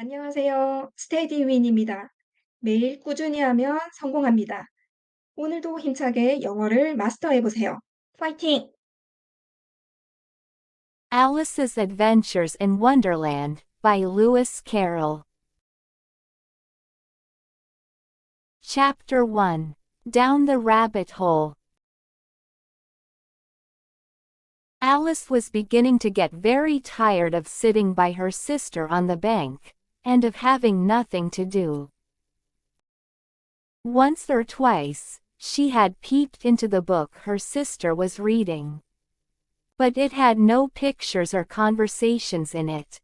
안녕하세요. 스테디윈입니다. 매일 꾸준히 하면 성공합니다. 오늘도 힘차게 영어를 마스터해 보세요. 파이팅! Alice's Adventures in Wonderland by Lewis Carroll. Chapter 1. Down the Rabbit Hole. Alice was beginning to get very tired of sitting by her sister on the bank, and of having nothing to do. Once or twice, she had peeped into the book her sister was reading. But it had no pictures or conversations in it.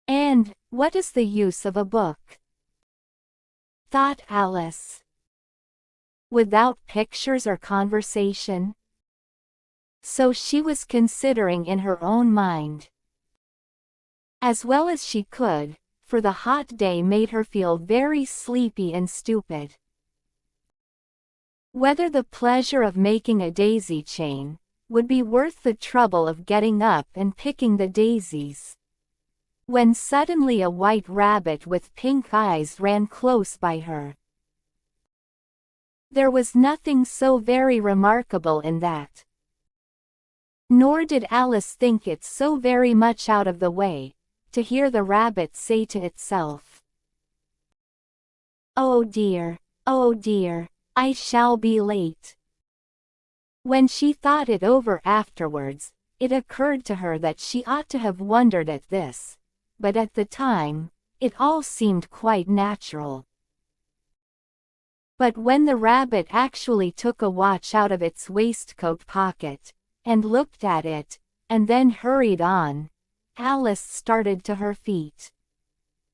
And, what is the use of a book? Thought Alice. Without pictures or conversation? So she was considering in her own mind. As well as she could, for the hot day made her feel very sleepy and stupid. Whether the pleasure of making a daisy chain would be worth the trouble of getting up and picking the daisies. When suddenly a white rabbit with pink eyes ran close by her. There was nothing so very remarkable in that. Nor did Alice think it so very much out of the way, to hear the rabbit say to itself, oh dear, I shall be late." When she thought it over afterwards, it occurred to her that she ought to have wondered at this, but at the time, it all seemed quite natural. But when the rabbit actually took a watch out of its waistcoat pocket, and looked at it, and then hurried on, Alice started to her feet.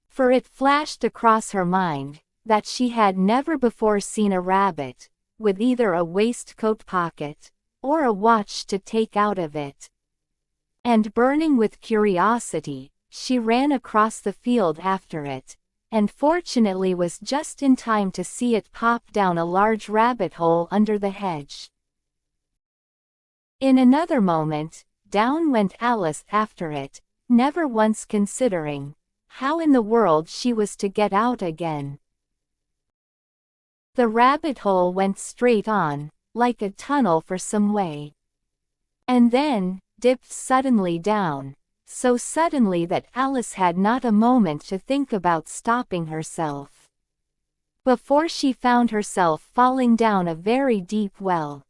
For it flashed across her mind that she had never before seen a rabbit with either a waistcoat pocket or a watch to take out of it. And burning with curiosity, she ran across the field after it, and fortunately was just in time to see it pop down a large rabbit hole under the hedge. In another moment, down went Alice after it, never once considering how in the world she was to get out again. The rabbit hole went straight on, like a tunnel for some way. And then, dipped suddenly down, so suddenly that Alice had not a moment to think about stopping herself, before she found herself falling down a very deep well.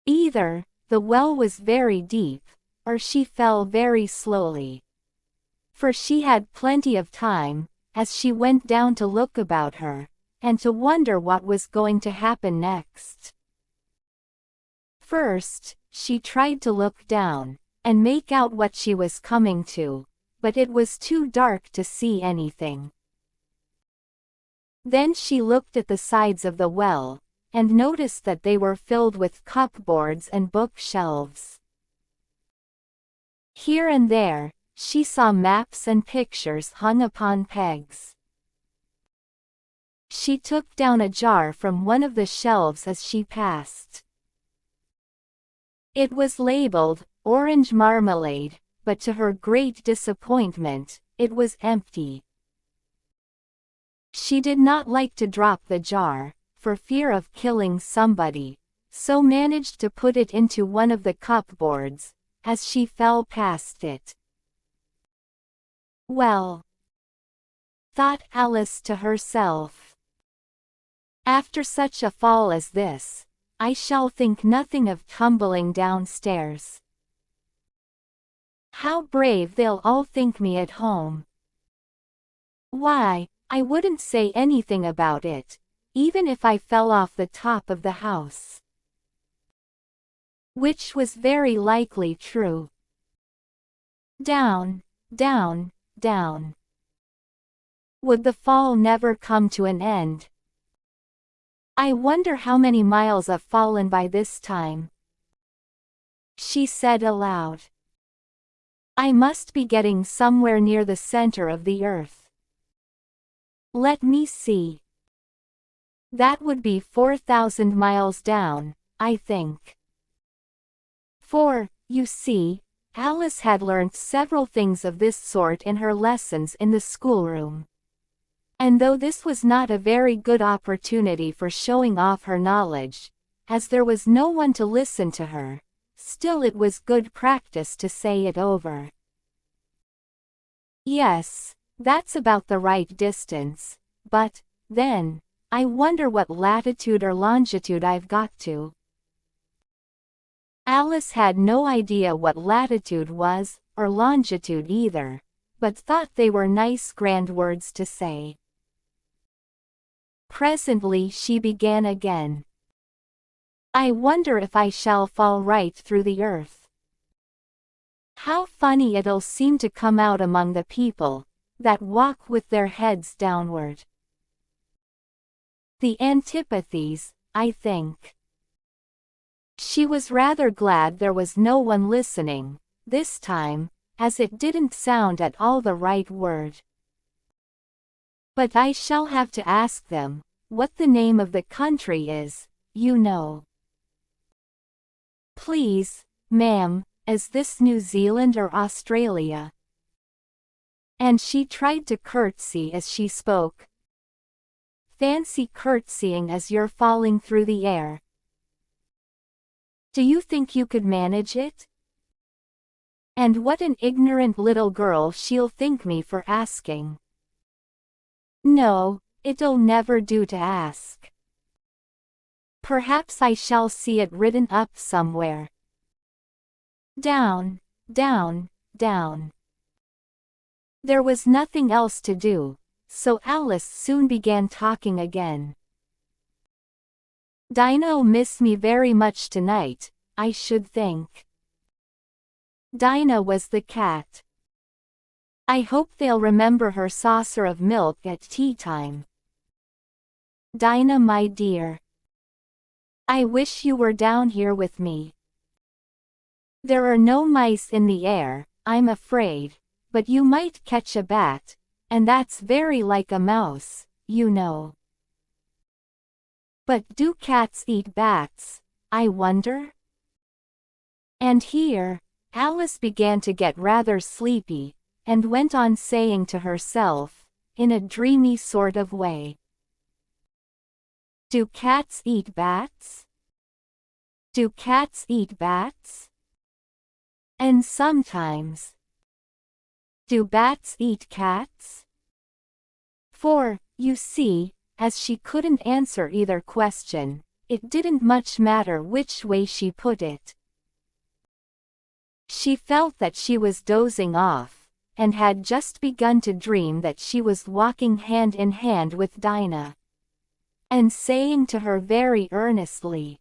Either the well was very deep, or she fell very slowly. For she had plenty of time, as she went down, to look about her, and to wonder what was going to happen next. First, she tried to look down, and make out what she was coming to, but it was too dark to see anything. Then she looked at the sides of the well, and noticed that they were filled with cupboards and bookshelves. Here and there, she saw maps and pictures hung upon pegs. She took down a jar from one of the shelves as she passed. It was labeled, "Orange Marmalade," but to her great disappointment, it was empty. She did not like to drop the jar, for fear of killing somebody, so managed to put it into one of the cupboards, as she fell past it. Well, thought Alice to herself, after such a fall as this, I shall think nothing of tumbling downstairs. How brave they'll all think me at home. Why, I wouldn't say anything about it, even if I fell off the top of the house. Which was very likely true. Down, down, down. Would the fall never come to an end? I wonder how many miles I've fallen by this time, she said aloud. I must be getting somewhere near the center of the earth. Let me see. That would be 4,000 miles down, I think. For, you see, Alice had learnt several things of this sort in her lessons in the schoolroom. And though this was not a very good opportunity for showing off her knowledge, as there was no one to listen to her, still it was good practice to say it over. Yes, that's about the right distance, but, then, I wonder what latitude or longitude I've got to. Alice had no idea what latitude was, or longitude either, but thought they were nice grand words to say. Presently she began again. I wonder if I shall fall right through the earth. How funny it'll seem to come out among the people that walk with their heads downward. The antipathies, I think. She was rather glad there was no one listening, this time, as it didn't sound at all the right word. But I shall have to ask them what the name of the country is, you know. Please, ma'am, is this New Zealand or Australia? And she tried to curtsy as she spoke. Fancy curtsying as you're falling through the air. Do you think you could manage it? And what an ignorant little girl she'll think me for asking. No, it'll never do to ask. Perhaps I shall see it written up somewhere. Down, down, down. There was nothing else to do, so Alice soon began talking again. Dinah'll miss me very much tonight, I should think. Dinah was the cat. I hope they'll remember her saucer of milk at tea time. Dinah, my dear. I wish you were down here with me. There are no mice in the air, I'm afraid, but you might catch a bat, and that's very like a mouse, you know. But do cats eat bats, I wonder? And here, Alice began to get rather sleepy, and went on saying to herself, in a dreamy sort of way. Do cats eat bats? Do cats eat bats? And sometimes. Do bats eat cats? For, you see, as she couldn't answer either question, it didn't much matter which way she put it. She felt that she was dozing off, and had just begun to dream that she was walking hand in hand with Dinah, and saying to her very earnestly,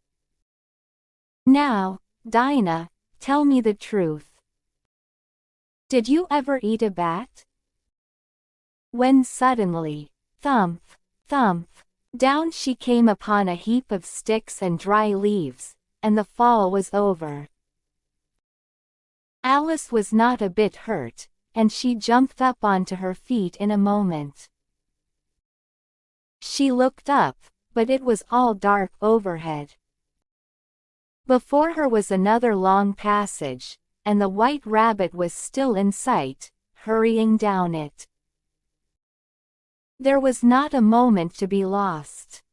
Now, Dinah, tell me the truth. Did you ever eat a bat? When suddenly, thump, thump, down she came upon a heap of sticks and dry leaves, and the fall was over. Alice was not a bit hurt, and she jumped up onto her feet in a moment. She looked up, but it was all dark overhead. Before her was another long passage, and the white rabbit was still in sight, hurrying down it. There was not a moment to be lost.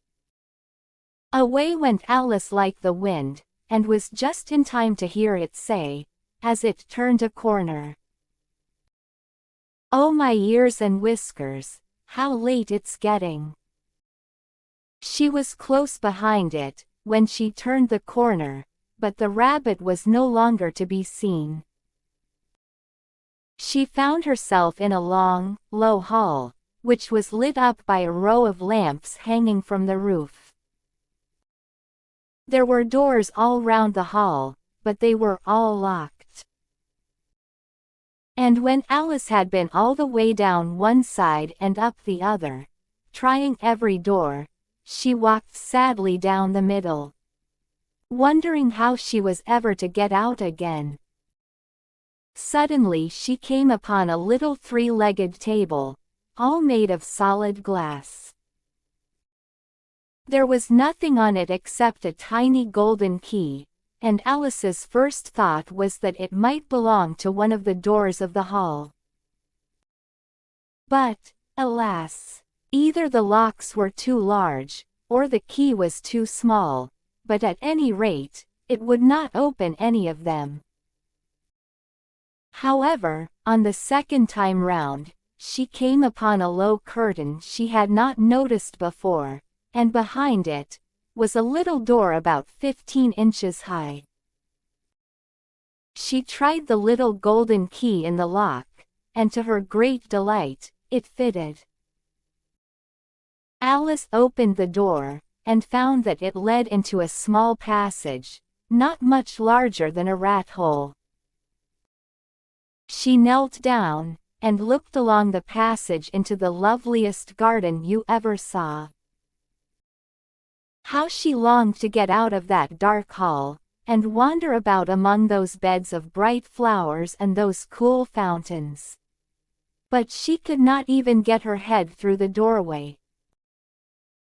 Away went Alice like the wind, and was just in time to hear it say, as it turned a corner, Oh my ears and whiskers, how late it's getting. She was close behind it, when she turned the corner, but the rabbit was no longer to be seen. She found herself in a long, low hall, which was lit up by a row of lamps hanging from the roof. There were doors all round the hall, but they were all locked. And when Alice had been all the way down one side and up the other, trying every door, she walked sadly down the middle, wondering how she was ever to get out again. Suddenly she came upon a little three-legged table, all made of solid glass. There was nothing on it except a tiny golden key, and Alice's first thought was that it might belong to one of the doors of the hall. But, alas, either the locks were too large, or the key was too small, but at any rate, it would not open any of them. However, on the second time round, she came upon a low curtain she had not noticed before, and behind it was a little door about 15 inches high. She tried the little golden key in the lock, and to her great delight, it fitted. Alice opened the door, and found that it led into a small passage, not much larger than a rat hole. She knelt down, and looked along the passage into the loveliest garden you ever saw. How she longed to get out of that dark hall, and wander about among those beds of bright flowers and those cool fountains. But she could not even get her head through the doorway.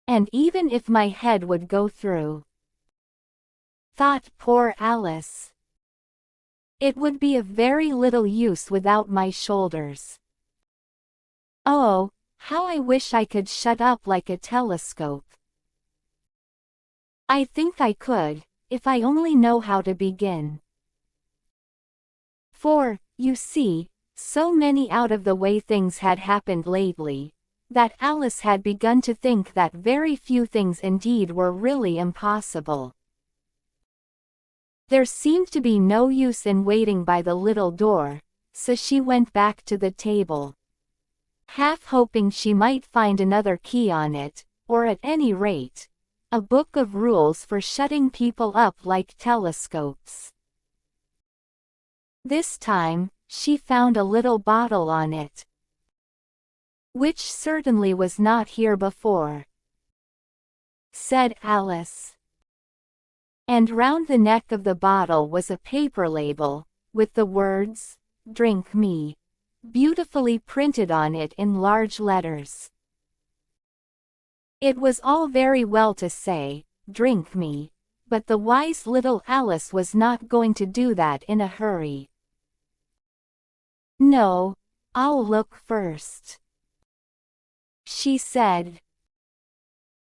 And even if my head would go through, thought poor Alice, it would be of very little use without my shoulders. Oh, how I wish I could shut up like a telescope. I think I could, if I only know how to begin. For, you see, so many out-of-the-way things had happened lately, that Alice had begun to think that very few things indeed were really impossible. There seemed to be no use in waiting by the little door, so she went back to the table, half hoping she might find another key on it, or at any rate, a book of rules for shutting people up like telescopes. This time, she found a little bottle on it, which certainly was not here before, said Alice. And round the neck of the bottle was a paper label, with the words, "Drink me," beautifully printed on it in large letters. It was all very well to say, "Drink me," but the wise little Alice was not going to do that in a hurry. "No, I'll look first," she said,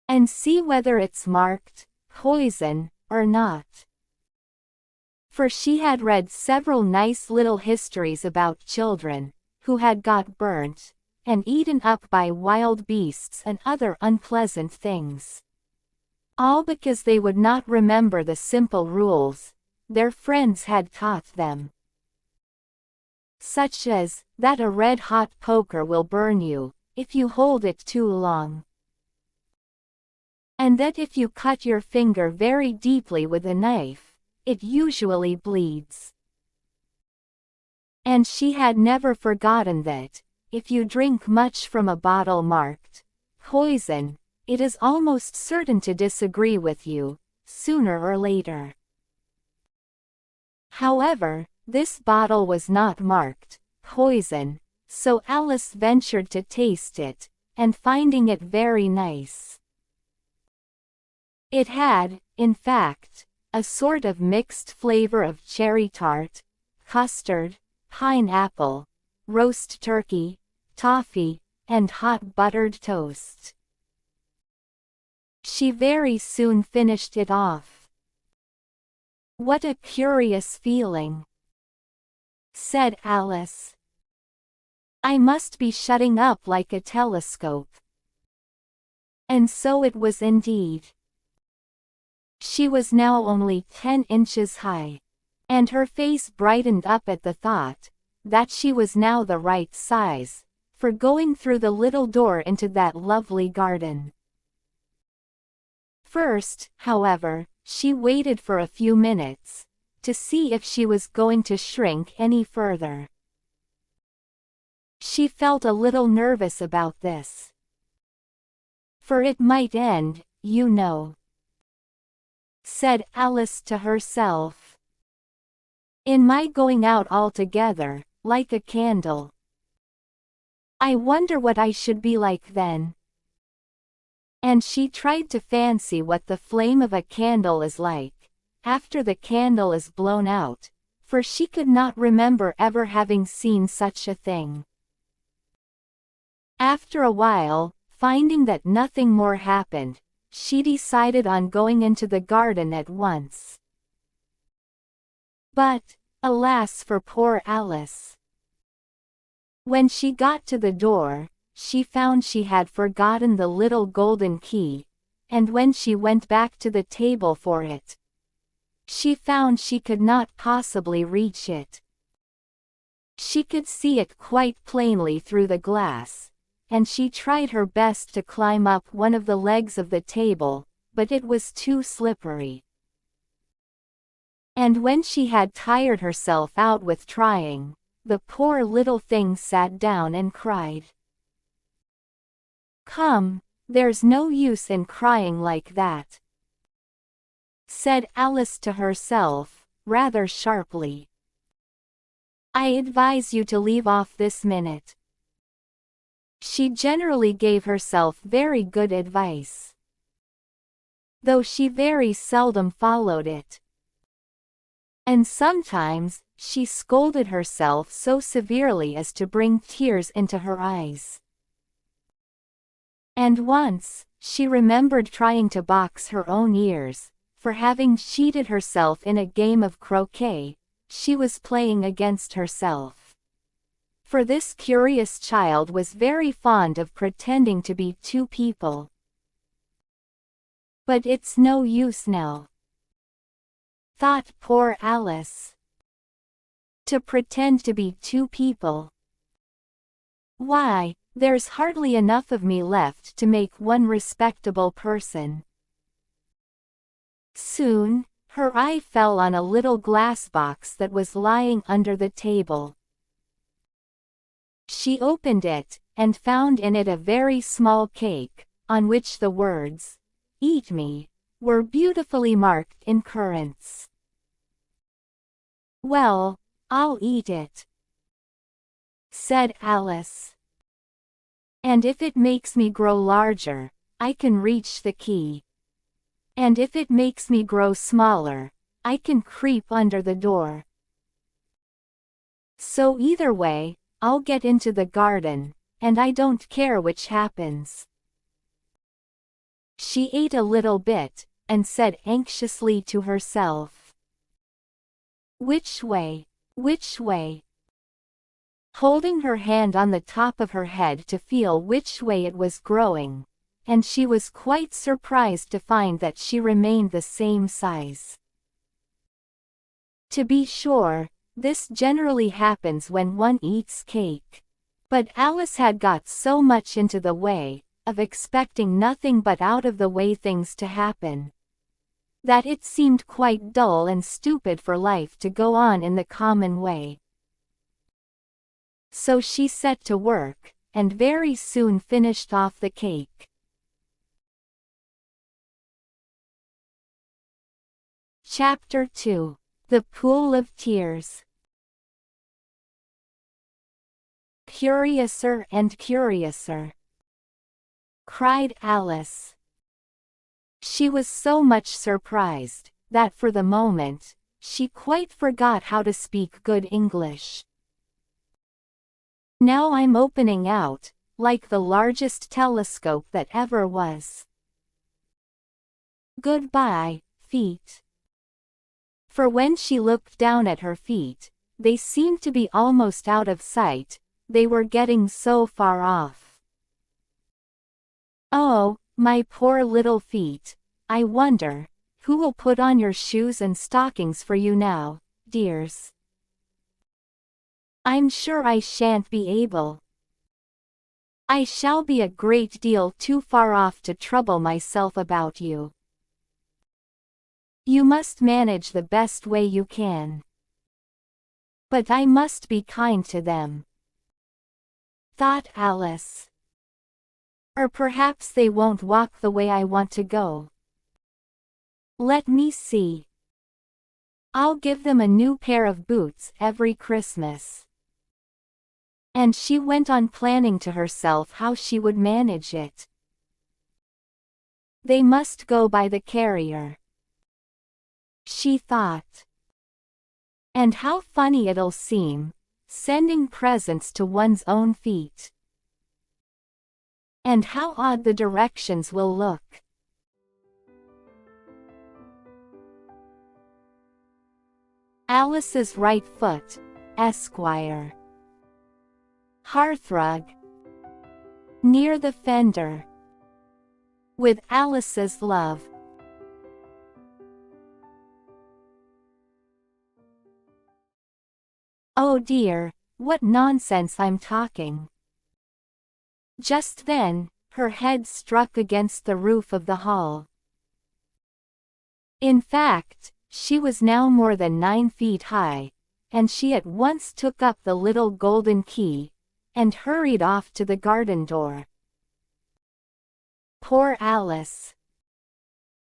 "and see whether it's marked, poison, or not." For she had read several nice little histories about children, who had got burnt, and eaten up by wild beasts and other unpleasant things. All because they would not remember the simple rules their friends had taught them. Such as, that a red-hot poker will burn you, if you hold it too long. And that if you cut your finger very deeply with a knife, it usually bleeds. And she had never forgotten that, if you drink much from a bottle marked poison, it is almost certain to disagree with you, sooner or later. However, this bottle was not marked poison, so Alice ventured to taste it, and finding it very nice. It had, in fact, a sort of mixed flavor of cherry tart, custard, pineapple, roast turkey, toffee, and hot buttered toast. She very soon finished it off. "What a curious feeling," said Alice. "I must be shutting up like a telescope." And so it was indeed. She was now only 10 inches high, and her face brightened up at the thought that she was now the right size for going through the little door into that lovely garden. First, however, she waited for a few minutes to see if she was going to shrink any further. She felt a little nervous about this, for it might end, you know, said Alice to herself, in my going out altogether, like a candle. I wonder what I should be like then. And she tried to fancy what the flame of a candle is like, after the candle is blown out, for she could not remember ever having seen such a thing. After a while, finding that nothing more happened, she decided on going into the garden at once. But, alas for poor Alice! When she got to the door, she found she had forgotten the little golden key, and when she went back to the table for it, she found she could not possibly reach it. She could see it quite plainly through the glass, and she tried her best to climb up one of the legs of the table, but it was too slippery. And when she had tired herself out with trying, the poor little thing sat down and cried. "Come, there's no use in crying like that," said Alice to herself, rather sharply. "I advise you to leave off this minute." She generally gave herself very good advice, though she very seldom followed it. And sometimes, she scolded herself so severely as to bring tears into her eyes. And once, she remembered trying to box her own ears, for having cheated herself in a game of croquet she was playing against herself. For this curious child was very fond of pretending to be two people. "But it's no use now," thought poor Alice. "To pretend to be two people. Why, there's hardly enough of me left to make one respectable person." Soon, her eye fell on a little glass box that was lying under the table. She opened it, and found in it a very small cake, on which the words, "Eat me," were beautifully marked in currants. "Well, I'll eat it," said Alice. "And if it makes me grow larger, I can reach the key. And if it makes me grow smaller, I can creep under the door. So either way, I'll get into the garden, and I don't care which happens." She ate a little bit, and said anxiously to herself, "Which way? Which way?" holding her hand on the top of her head to feel which way it was growing, and she was quite surprised to find that she remained the same size. To be sure, this generally happens when one eats cake. But Alice had got so much into the way, of expecting nothing but out-of-the-way things to happen, that it seemed quite dull and stupid for life to go on in the common way. So she set to work, and very soon finished off the cake. Chapter 2. The Pool of Tears. "Curiouser and curiouser," cried Alice. She was so much surprised, that for the moment, she quite forgot how to speak good English. "Now I'm opening out, like the largest telescope that ever was. Goodbye, feet." For when she looked down at her feet, they seemed to be almost out of sight, they were getting so far off. "Oh, my poor little feet, I wonder, who will put on your shoes and stockings for you now, dears? I'm sure I shan't be able. I shall be a great deal too far off to trouble myself about you. You must manage the best way you can. But I must be kind to them," thought Alice. "Or perhaps they won't walk the way I want to go. Let me see. I'll give them a new pair of boots every Christmas." And she went on planning to herself how she would manage it. They must go by the carrier. she thought. And how funny it'll seem, sending presents to one's own feet. And how odd the directions will look. Alice's right foot, Esquire. Hearthrug. Near the fender. With Alice's love. Oh dear, what nonsense I'm talking. Just then, her head struck against the roof of the hall. In fact, she was now more than 9 feet high, and she at once took up the little golden key, and hurried off to the garden door. Poor Alice.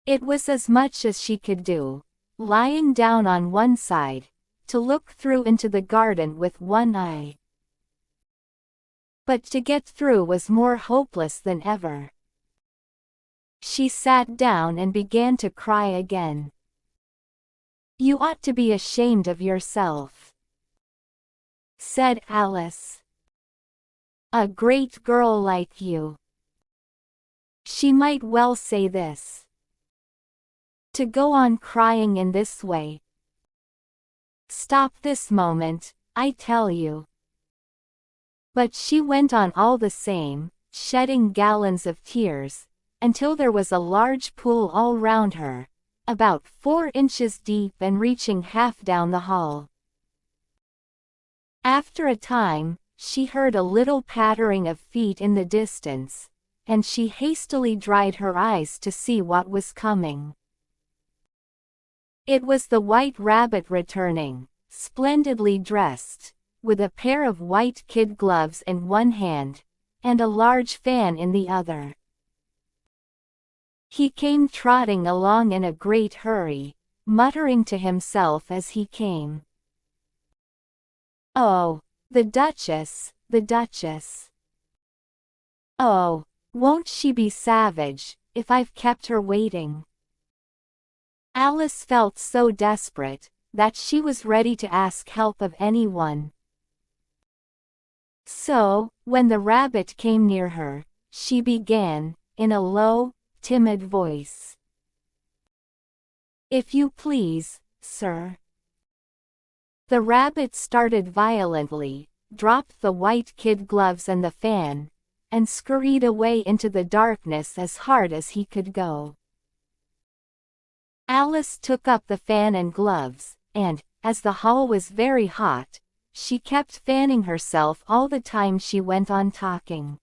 It was as much as she could do, lying down on one side, to look through into the garden with one eye. But to get through was more hopeless than ever. She sat down and began to cry again. "You ought to be ashamed of yourself," said Alice. "A great girl like you." She might well say this. To go on crying in this way. Stop this moment, I tell you. But she went on all the same, shedding gallons of tears, until there was a large pool all round her, about 4 inches deep and reaching half down the hall. After a time, she heard a little pattering of feet in the distance, and she hastily dried her eyes to see what was coming. It was the White Rabbit returning, splendidly dressed, with a pair of white kid gloves in one hand, and a large fan in the other. He came trotting along in a great hurry, muttering to himself as he came. "Oh, the Duchess, the Duchess. Oh, won't she be savage, if I've kept her waiting?" Alice felt so desperate, that she was ready to ask help of anyone. So, when the rabbit came near her, she began, in a low, timid voice. "If you please, sir." The rabbit started violently, dropped the white kid gloves and the fan, and scurried away into the darkness as hard as he could go. Alice took up the fan and gloves, and, as the hall was very hot, she kept fanning herself all the time she went on talking.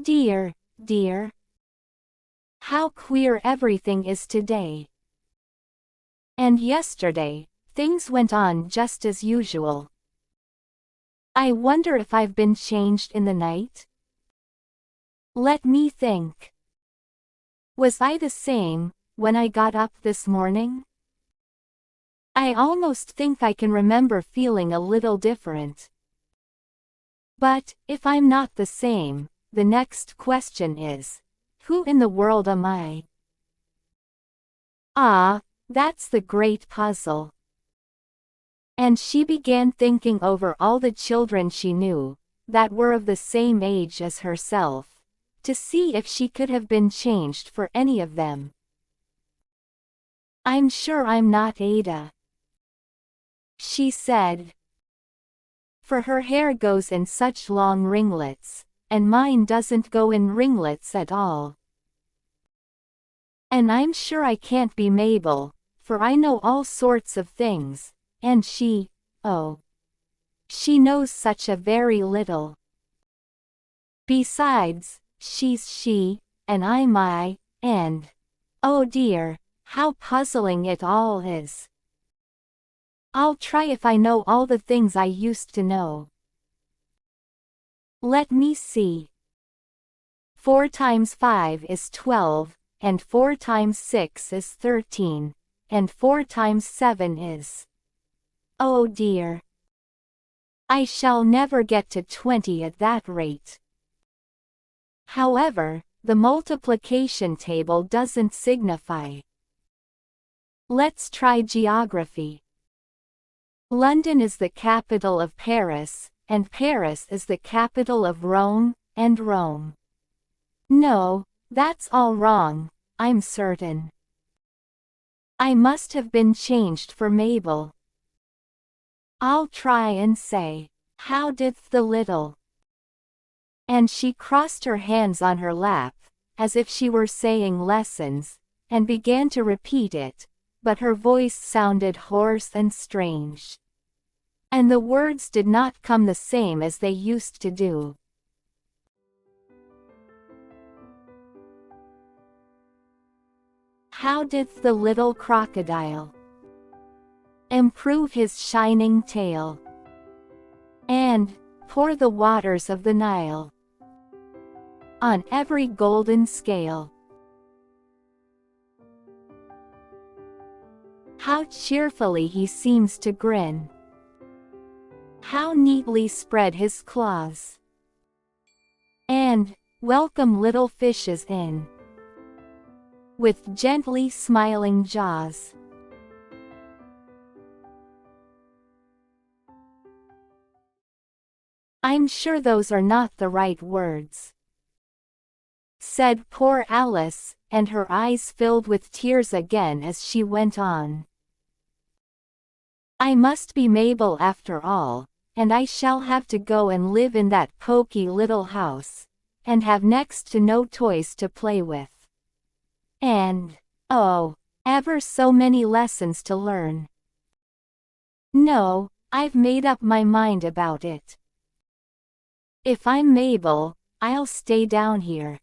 "Dear, dear. How queer everything is today. And yesterday, things went on just as usual. I wonder if I've been changed in the night? Let me think. Was I the same, when I got up this morning? I almost think I can remember feeling a little different. But, if I'm not the same, the next question is, who in the world am I? Ah, that's the great puzzle." And she began thinking over all the children she knew, that were of the same age as herself, to see if she could have been changed for any of them. "I'm sure I'm not Ada," she said. "For her hair goes in such long ringlets, and mine doesn't go in ringlets at all. And I'm sure I can't be Mabel, for I know all sorts of things, and she, oh, she knows such a very little. Besides, she's she, and I'm I, and, oh dear, how puzzling it all is. I'll try if I know all the things I used to know. Let me see. 4 times 5 is 12, and 4 times 6 is 13, and 4 times 7 is... Oh dear. I shall never get to 20 at that rate. However, the multiplication table doesn't signify. Let's try geography. London is the capital of Paris, and Paris is the capital of Rome, and Rome. No, that's all wrong, I'm certain. I must have been changed for Mabel. I'll try and say, how did'th the little? And she crossed her hands on her lap, as if she were saying lessons, and began to repeat it, but her voice sounded hoarse and strange. And the words did not come the same as they used to do. How did'th the little crocodile improve his shining tail, and pour the waters of the Nile on every golden scale? How cheerfully he seems to grin, how neatly spread his claws, and welcome little fishes in with gently smiling jaws. I'm sure those are not the right words, said poor Alice, and her eyes filled with tears again as she went on. I must be Mabel after all, and I shall have to go and live in that poky little house, and have next to no toys to play with. And, oh, ever so many lessons to learn. No, I've made up my mind about it. If I'm Mabel, I'll stay down here.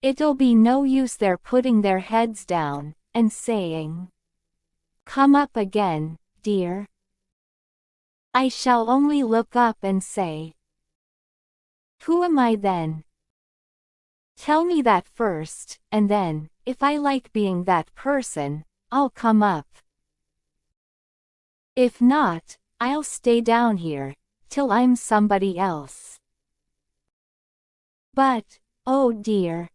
It'll be no use their putting their heads down, and saying, "Come up again, dear." I shall only look up and say, "Who am I then? Tell me that first, and then, if I like being that person, I'll come up. If not, I'll stay down here, till I'm somebody else." But, oh dear,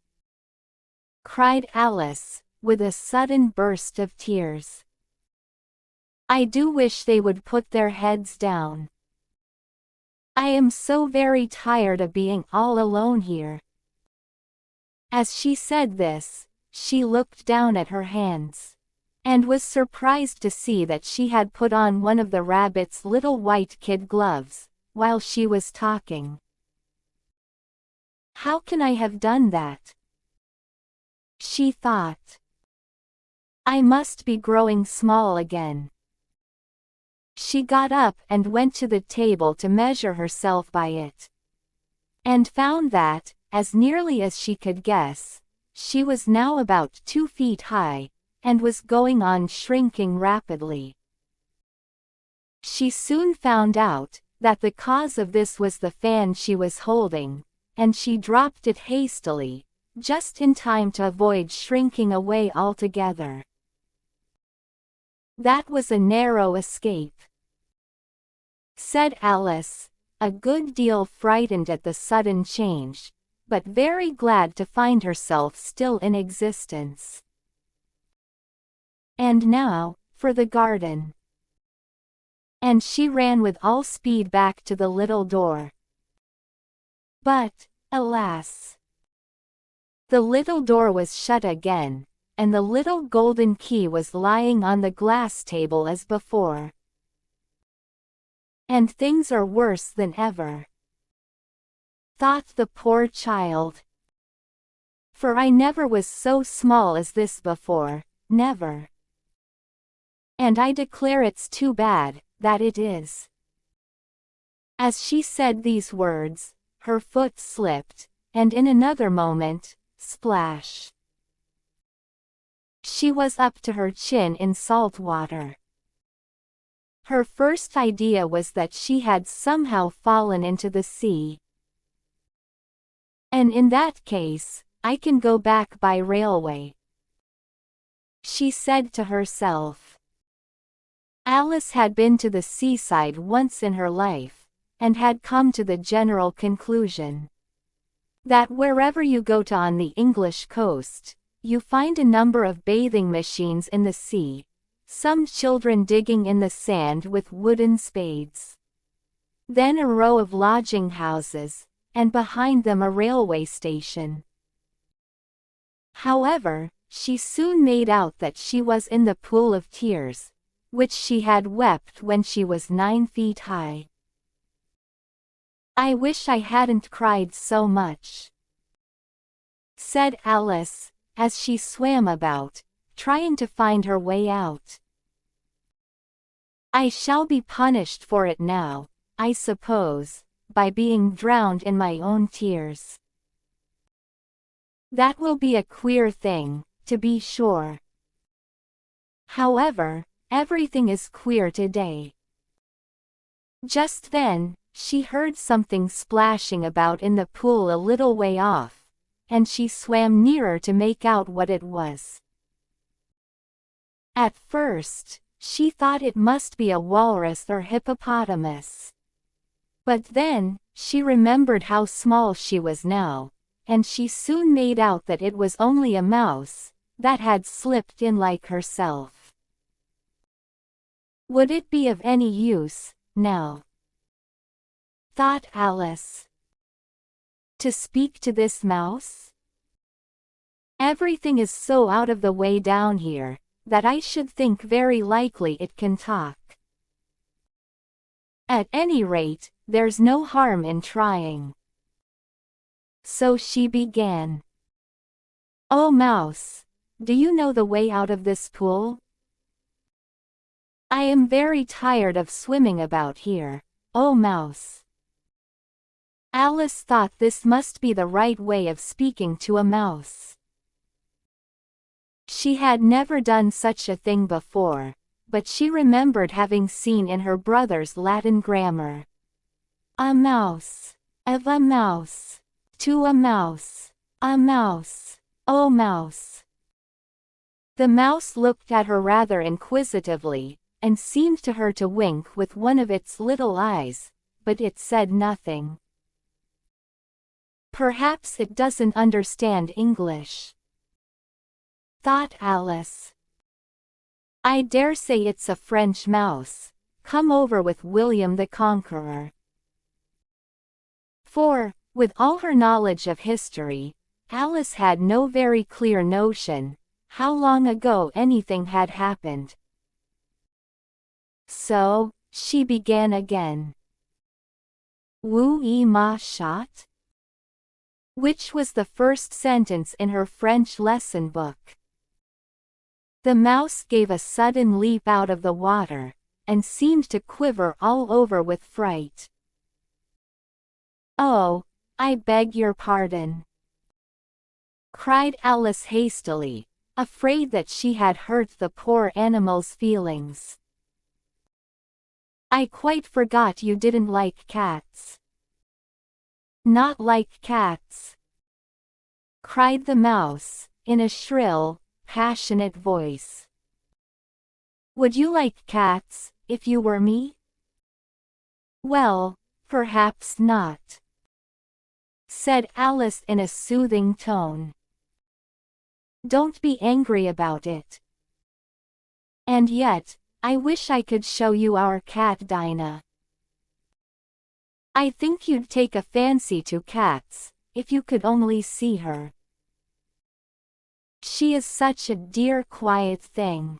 cried Alice, with a sudden burst of tears, I do wish they would put their heads down. I am so very tired of being all alone here. As she said this, she looked down at her hands, and was surprised to see that she had put on one of the rabbit's little white kid gloves, while she was talking. How can I have done that? She thought. I must be growing small again. She got up and went to the table to measure herself by it, and found that, as nearly as she could guess, she was now about 2 feet high, and was going on shrinking rapidly. She soon found out that the cause of this was the fan she was holding, and she dropped it hastily, just in time to avoid shrinking away altogether. That was a narrow escape, said Alice, a good deal frightened at the sudden change, but very glad to find herself still in existence. And now, for the garden. And she ran with all speed back to the little door. But, alas! The little door was shut again, and the little golden key was lying on the glass table as before. And things are worse than ever, thought the poor child. For I never was so small as this before, never. And I declare it's too bad, that it is. As she said these words, her foot slipped, and in another moment, splash! She was up to her chin in salt water. Her first idea was that she had somehow fallen into the sea. And in that case, I can go back by railway, she said to herself. Alice had been to the seaside once in her life, and had come to the general conclusion that wherever you go to on the English coast, you find a number of bathing machines in the sea, some children digging in the sand with wooden spades. Then a row of lodging houses, and behind them a railway station. However, she soon made out that she was in the pool of tears, which she had wept when she was 9 feet high. "I wish I hadn't cried so much," said Alice, as she swam about, trying to find her way out. "I shall be punished for it now, I suppose, by being drowned in my own tears. That will be a queer thing, to be sure. However, everything is queer today." Just then, she heard something splashing about in the pool a little way off, and she swam nearer to make out what it was. At first, she thought it must be a walrus or hippopotamus. But then, she remembered how small she was now, and she soon made out that it was only a mouse, that had slipped in like herself. Would it be of any use, now, thought Alice, to speak to this mouse? Everything is so out of the way down here, that I should think very likely it can talk. At any rate, there's no harm in trying. So she began. "Oh mouse, do you know the way out of this pool? I am very tired of swimming about here, oh mouse." Alice thought this must be the right way of speaking to a mouse. She had never done such a thing before, but she remembered having seen in her brother's Latin grammar, "A mouse, of a mouse, to a mouse, oh mouse." The mouse looked at her rather inquisitively, and seemed to her to wink with one of its little eyes, but it said nothing. "Perhaps it doesn't understand English," thought Alice. "I dare say it's a French mouse, come over with William the Conqueror." For, with all her knowledge of history, Alice had no very clear notion how long ago anything had happened. So, she began again. "Wu ma shot?" which was the first sentence in her French lesson book. The mouse gave a sudden leap out of the water, and seemed to quiver all over with fright. "Oh, I beg your pardon," cried Alice hastily, afraid that she had hurt the poor animal's feelings. "I quite forgot you didn't like cats." "Not like cats?" cried the mouse, in a shrill, passionate voice. "Would you like cats, if you were me?" "Well, perhaps not," said Alice in a soothing tone. "Don't be angry about it. And yet, I wish I could show you our cat Dinah. I think you'd take a fancy to cats, if you could only see her. She is such a dear quiet thing."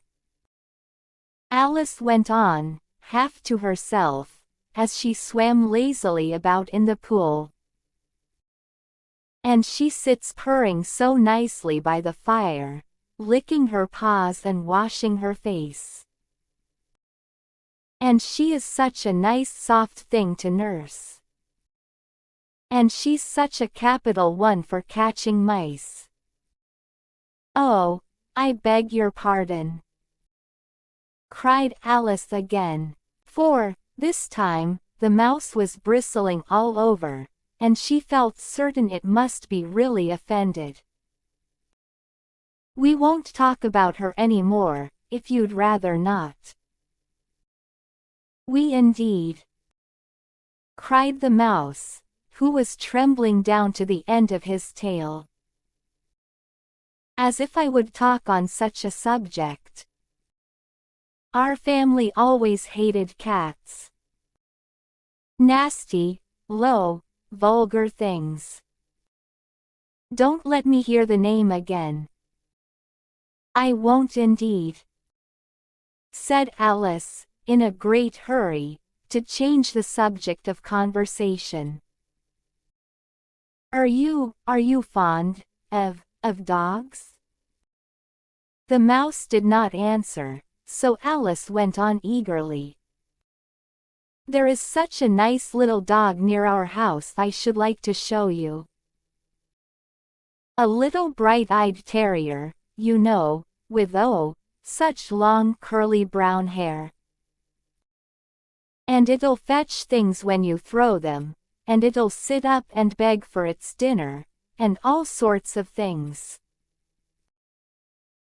Alice went on, half to herself, as she swam lazily about in the pool. "And she sits purring so nicely by the fire, licking her paws and washing her face. And she is such a nice soft thing to nurse. And she's such a capital one for catching mice." "Oh, I beg your pardon," cried Alice again, for, this time, the mouse was bristling all over, and she felt certain it must be really offended. "We won't talk about her any more, if you'd rather not." "We indeed," cried the mouse, who was trembling down to the end of his tail. As if I would talk on such a subject. Our family always hated cats. Nasty, low, vulgar things. Don't let me hear the name again. I won't indeed, said Alice, in a great hurry, to change the subject of conversation. Are you fond of dogs? The mouse did not answer, so Alice went on eagerly. There is such a nice little dog near our house I should like to show you. A little bright-eyed terrier, you know, with such long curly brown hair. And it'll fetch things when you throw them, and it'll sit up and beg for its dinner, and all sorts of things.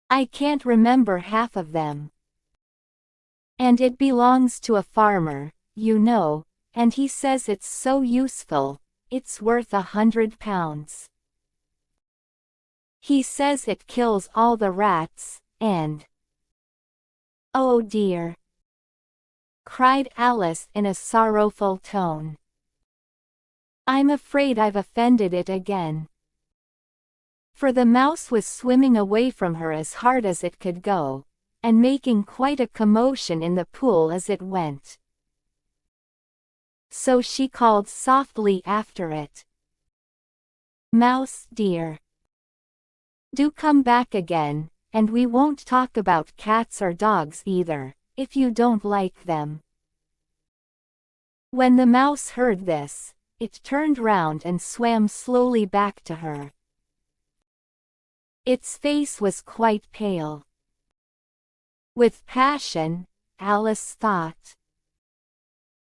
I can't remember half of them. And it belongs to a farmer, you know, and he says it's so useful, it's worth £100. He says it kills all the rats, and... Oh dear! Cried Alice in a sorrowful tone. I'm afraid I've offended it again. For the mouse was swimming away from her as hard as it could go, and making quite a commotion in the pool as it went. So she called softly after it. Mouse dear, do come back again, and we won't talk about cats or dogs either, if you don't like them. When the mouse heard this, it turned round and swam slowly back to her. Its face was quite pale. With passion, Alice thought.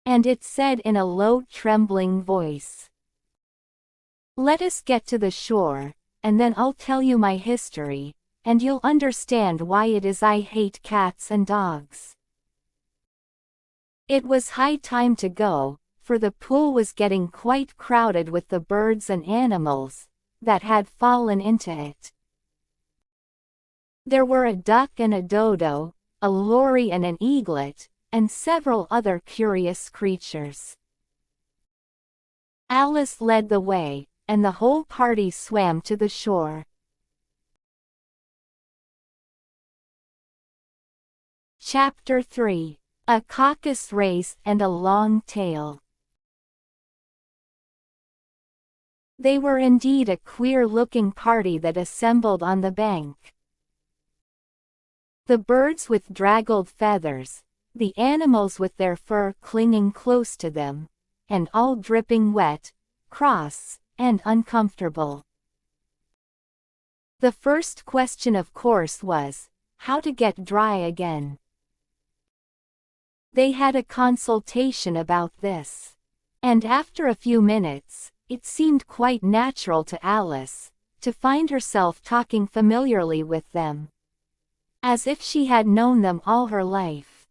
And it said in a low trembling voice, let us get to the shore, and then I'll tell you my history, and you'll understand why it is I hate cats and dogs. It was high time to go, for the pool was getting quite crowded with the birds and animals that had fallen into it. There were a duck and a dodo, a lory and an eaglet, and several other curious creatures. Alice led the way, and the whole party swam to the shore. Chapter 3: A Caucus Race and a Long Tail. They were indeed a queer-looking party that assembled on the bank. The birds with draggled feathers, the animals with their fur clinging close to them, and all dripping wet, cross, and uncomfortable. The first question of course was, how to get dry again. They had a consultation about this. And after a few minutes, it seemed quite natural to Alice to find herself talking familiarly with them, as if she had known them all her life.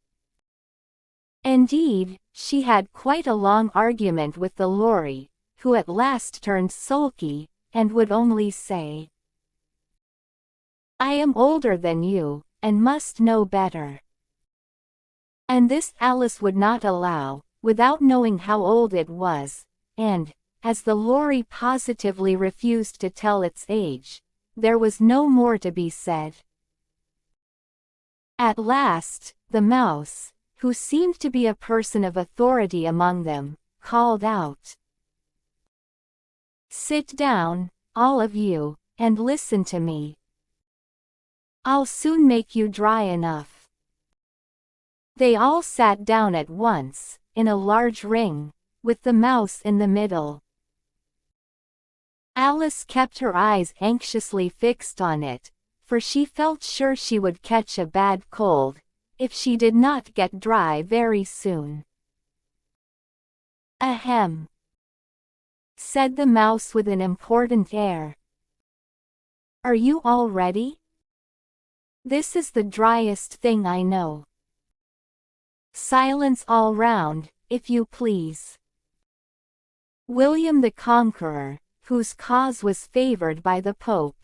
Indeed, she had quite a long argument with the lory, who at last turned sulky, and would only say, I am older than you, and must know better. And this Alice would not allow, without knowing how old it was, and, as the lory positively refused to tell its age, there was no more to be said. At last, the mouse, who seemed to be a person of authority among them, called out, Sit down, all of you, and listen to me. I'll soon make you dry enough. They all sat down at once, in a large ring, with the mouse in the middle. Alice kept her eyes anxiously fixed on it, for she felt sure she would catch a bad cold, if she did not get dry very soon. Ahem, said the mouse with an important air. Are you all ready? This is the driest thing I know. Silence all round, if you please. William the Conqueror, whose cause was favored by the Pope,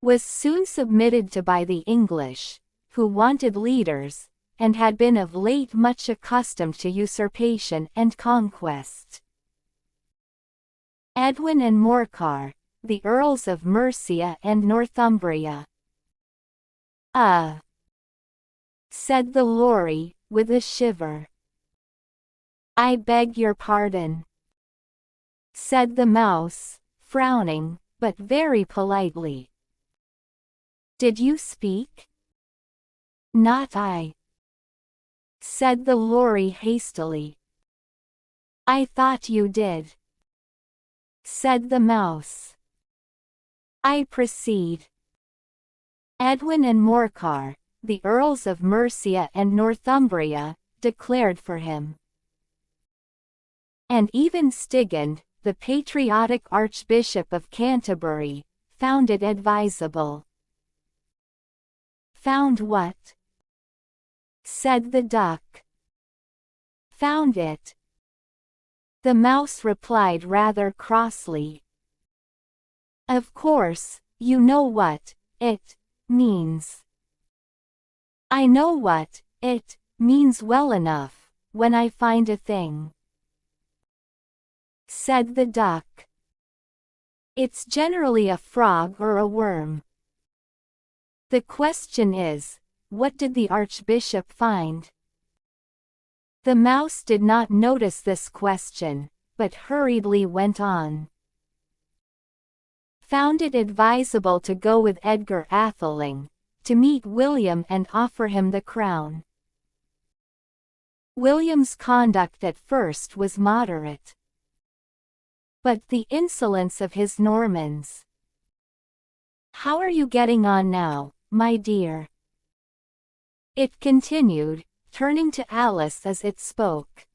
was soon submitted to by the English, who wanted leaders, and had been of late much accustomed to usurpation and conquest. Edwin and Morcar, the Earls of Mercia and Northumbria. Said the Lory, with a shiver. I beg your pardon, said the Mouse, frowning, but very politely. Did you speak? Not I, said the Lory hastily. I thought you did, said the Mouse. I proceed. Edwin and Morcar, the Earls of Mercia and Northumbria, declared for him. And even Stigand, the patriotic Archbishop of Canterbury, found it advisable. Found what? Said the Duck. Found it, the Mouse replied rather crossly. Of course, you know what it means. I know what it means well enough, when I find a thing, said the Duck. It's generally a frog or a worm. The question is, what did the Archbishop find? The Mouse did not notice this question, but hurriedly went on. Found it advisable to go with Edgar Atheling, to meet William and offer him the crown. William's conduct at first was moderate, but the insolence of his Normans. How are you getting on now, my dear? It continued, turning to Alice as it spoke.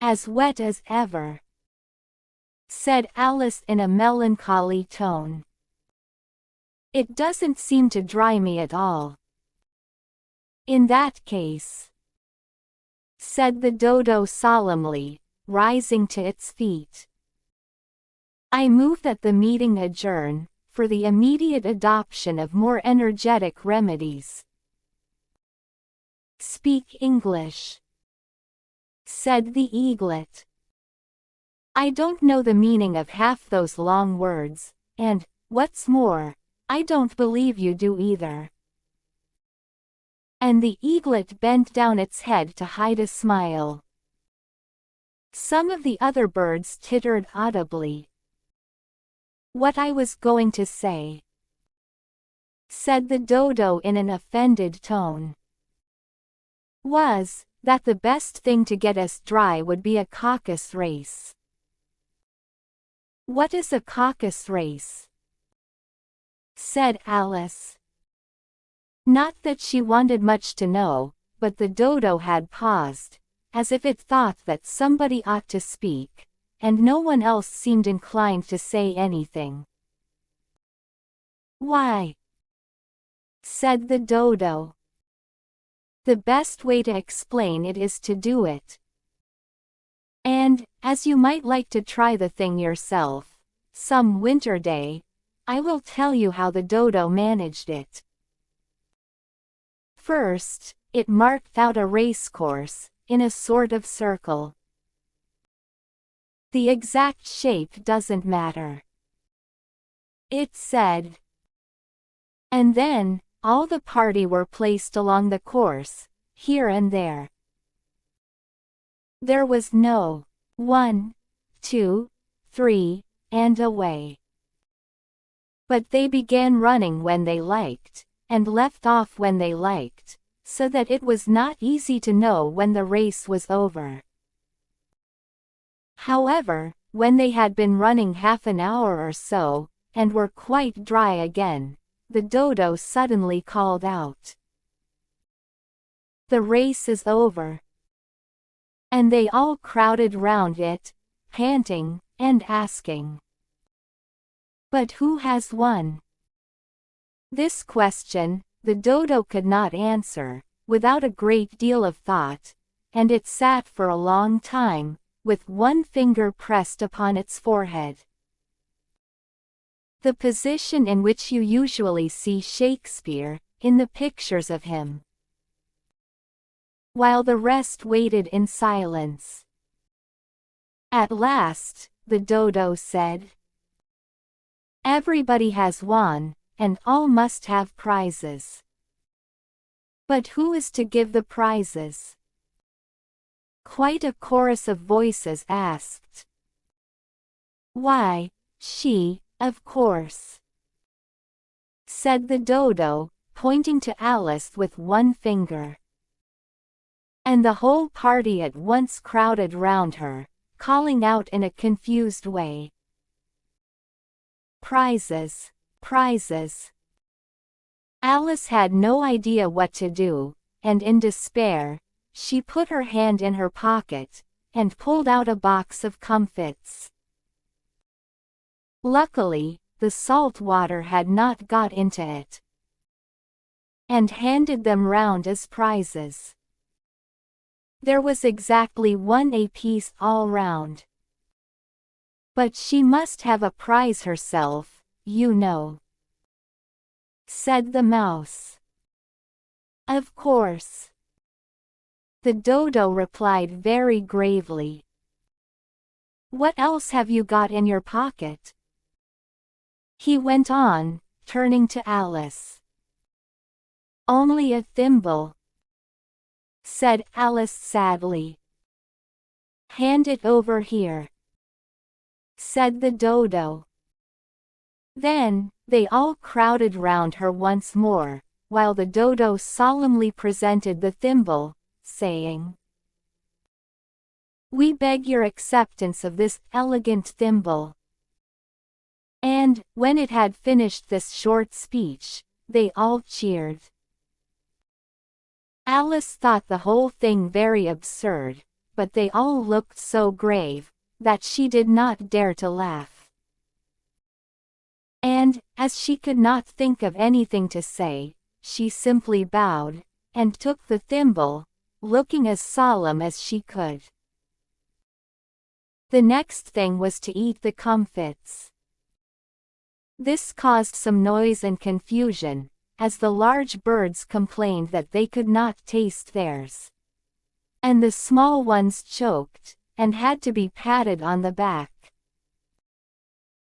As wet as ever, said Alice in a melancholy tone. It doesn't seem to dry me at all. In that case, said the Dodo solemnly, rising to its feet, I move that the meeting adjourn, for the immediate adoption of more energetic remedies. Speak English, said the Eaglet. I don't know the meaning of half those long words, and, what's more, I don't believe you do either. And the Eaglet bent down its head to hide a smile. Some of the other birds tittered audibly. What I was going to say, said the Dodo in an offended tone, was that the best thing to get us dry would be a caucus race. What is a caucus race? Said Alice. Not that she wanted much to know, but the Dodo had paused, as if it thought that somebody ought to speak, and no one else seemed inclined to say anything. Why? Said the Dodo. The best way to explain it is to do it. And, as you might like to try the thing yourself, some winter day, I will tell you how the Dodo managed it. First, it marked out a racecourse, in a sort of circle. The exact shape doesn't matter, it said. And then, all the party were placed along the course, here and there. There was no 1, 2, 3, and away. But they began running when they liked, and left off when they liked, so that it was not easy to know when the race was over. However, when they had been running half an hour or so, and were quite dry again, the Dodo suddenly called out, The race is over. And they all crowded round it, panting, and asking, But who has won? This question, the Dodo could not answer, without a great deal of thought, and it sat for a long time, with one finger pressed upon its forehead. the position in which you usually see Shakespeare, in the pictures of him. While the rest waited in silence. At last, the dodo said, "Everybody has won, and all must have prizes. But who is to give the prizes?" Quite a chorus of voices asked. "Why, she, of course," said the dodo, pointing to Alice with one finger. And the whole party at once crowded round her, calling out in a confused way, "Prizes! Prizes!" Alice had no idea what to do, and in despair, she put her hand in her pocket, and pulled out a box of comfits. Luckily, the salt water had not got into it, and handed them round as prizes. There was exactly one apiece all round. "But she must have a prize herself, you know," said the mouse. "Of course," the dodo replied very gravely. "What else have you got in your pocket?" he went on, turning to Alice. "Only a thimble," said Alice sadly. "Hand it over here," said the dodo. Then, they all crowded round her once more, while the dodo solemnly presented the thimble, saying, "We beg your acceptance of this elegant thimble." And, when it had finished this short speech, they all cheered. Alice thought the whole thing very absurd, but they all looked so grave, that she did not dare to laugh. And, as she could not think of anything to say, she simply bowed, and took the thimble, looking as solemn as she could. The next thing was to eat the comfits. This caused some noise and confusion, as the large birds complained that they could not taste theirs. And the small ones choked, and had to be patted on the back.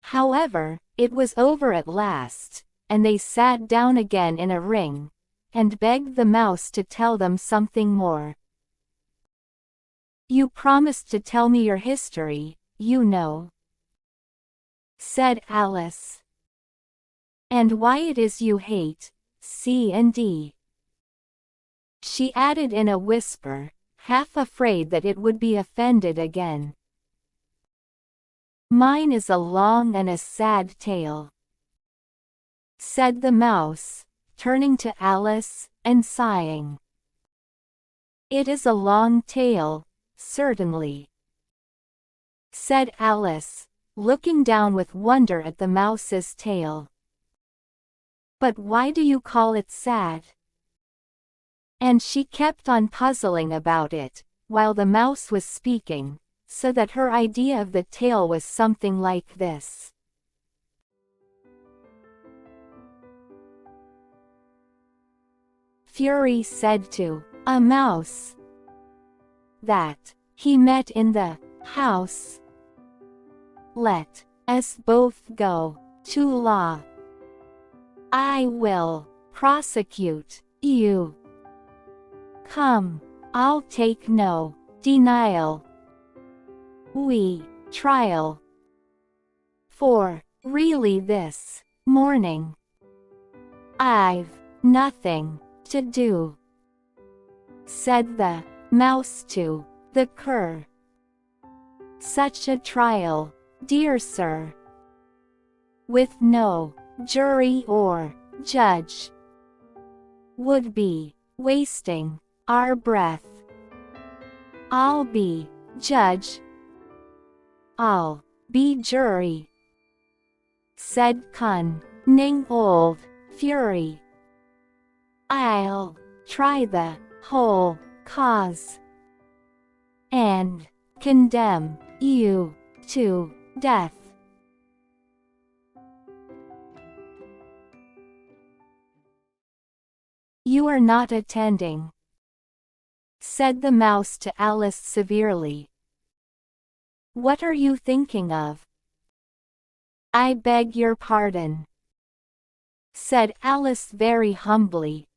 However, it was over at last, and they sat down again in a ring, and begged the mouse to tell them something more. "You promised to tell me your history, you know," said Alice. "And why it is you hate C&D," she added in a whisper, half afraid that it would be offended again. "Mine is a long and a sad tale," said the mouse, turning to Alice, and sighing. "It is a long tale, certainly," said Alice, looking down with wonder at the mouse's tail. "But why do you call it sad?" And she kept on puzzling about it, while the mouse was speaking, so that her idea of the tale was something like this. Fury said to a mouse that he met in the house, "Let us both go to law. I will prosecute you. Come, I'll take no denial. We trial. For really this morning I've nothing to do," said the mouse to the cur. "Such a trial, dear sir, with no jury or judge, would be wasting our breath. I'll be judge, I'll be jury," said cunning old Fury. "I'll try the whole cause, and condemn you to death." You are not attending," said the mouse to Alice severely. "What are you thinking of?" "I beg your pardon," said Alice very humbly.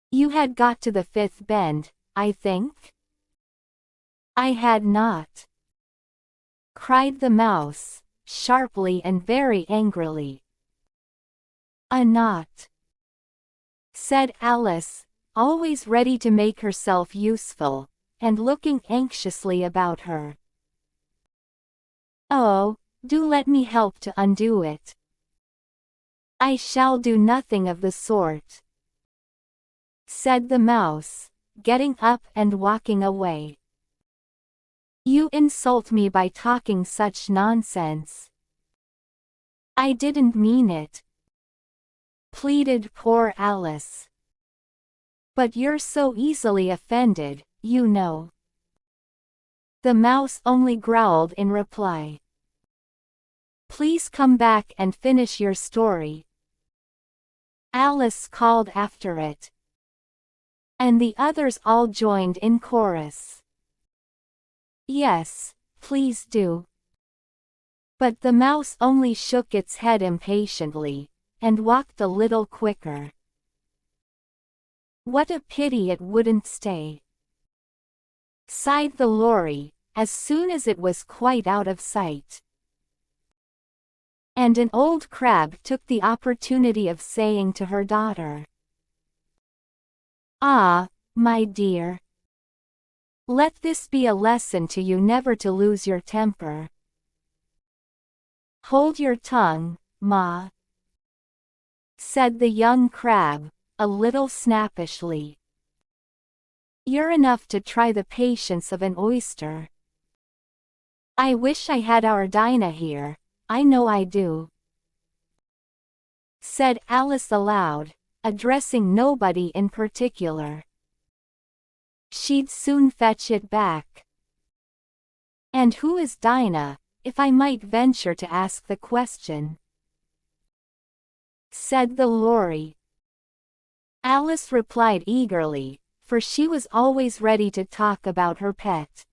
"You had got to the fifth bend, I think?" "I had not," cried the mouse, sharply and very angrily. "Not," said Alice, always ready to make herself useful, and looking anxiously about her. "Oh, do let me help to undo it." "I shall do nothing of the sort," said the mouse, getting up and walking away. "You insult me by talking such nonsense." "I didn't mean it," pleaded poor Alice. "But you're so easily offended, you know." The mouse only growled in reply. "Please come back and finish your story," Alice called after it. And the others all joined in chorus. "Yes, please do." But the mouse only shook its head impatiently, and walked a little quicker. "What a pity it wouldn't stay," sighed the lorry, as soon as it was quite out of sight. And an old crab took the opportunity of saying to her daughter, "Ah, my dear, let this be a lesson to you never to lose your temper. Hold your tongue, Ma," said the young crab, a little snappishly. "You're enough to try the patience of an oyster." "I wish I had our Dinah here, I know I do," said Alice aloud, addressing nobody in particular. "She'd soon fetch it back." "And who is Dinah, if I might venture to ask the question?" said the lorry. Alice replied eagerly, for she was always ready to talk about her pet.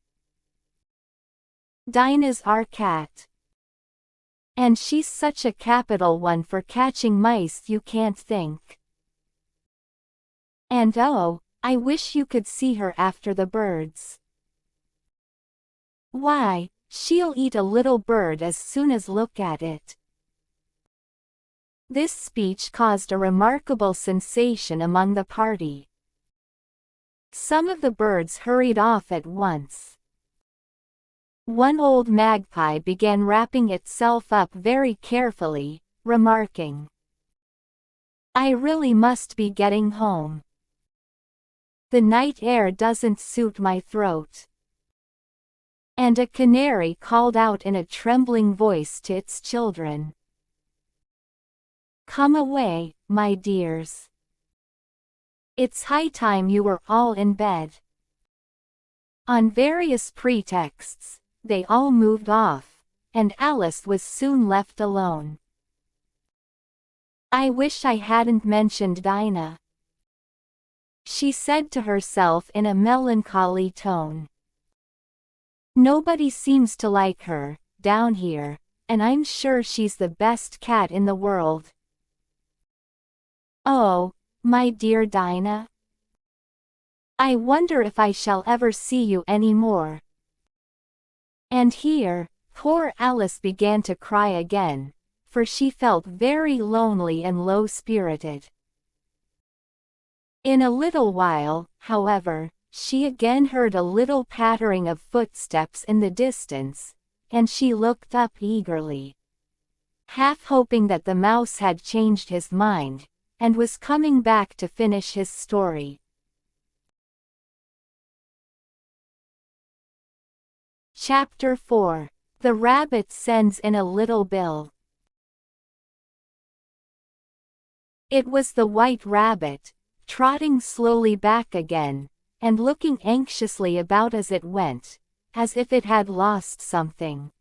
"Dinah's our cat. And she's such a capital one for catching mice you can't think. And oh, I wish you could see her after the birds. Why, she'll eat a little bird as soon as look at it." This speech caused a remarkable sensation among the party. Some of the birds hurried off at once. One old magpie began wrapping itself up very carefully, remarking, "I really must be getting home. The night air doesn't suit my throat." And a canary called out in a trembling voice to its children, "Come away, my dears. It's high time you were all in bed." On various pretexts, they all moved off, and Alice was soon left alone. "I wish I hadn't mentioned Dinah," she said to herself in a melancholy tone. "Nobody seems to like her, down here, and I'm sure she's the best cat in the world. Oh, my dear Dinah, I wonder if I shall ever see you any more." And here, poor Alice began to cry again, for she felt very lonely and low-spirited. In a little while, however, she again heard a little pattering of footsteps in the distance, and she looked up eagerly, half hoping that the mouse had changed his mind, and was coming back to finish his story. Chapter 4. The Rabbit Sends in a Little Bill. It was the White Rabbit, trotting slowly back again, and looking anxiously about as it went, as if it had lost something.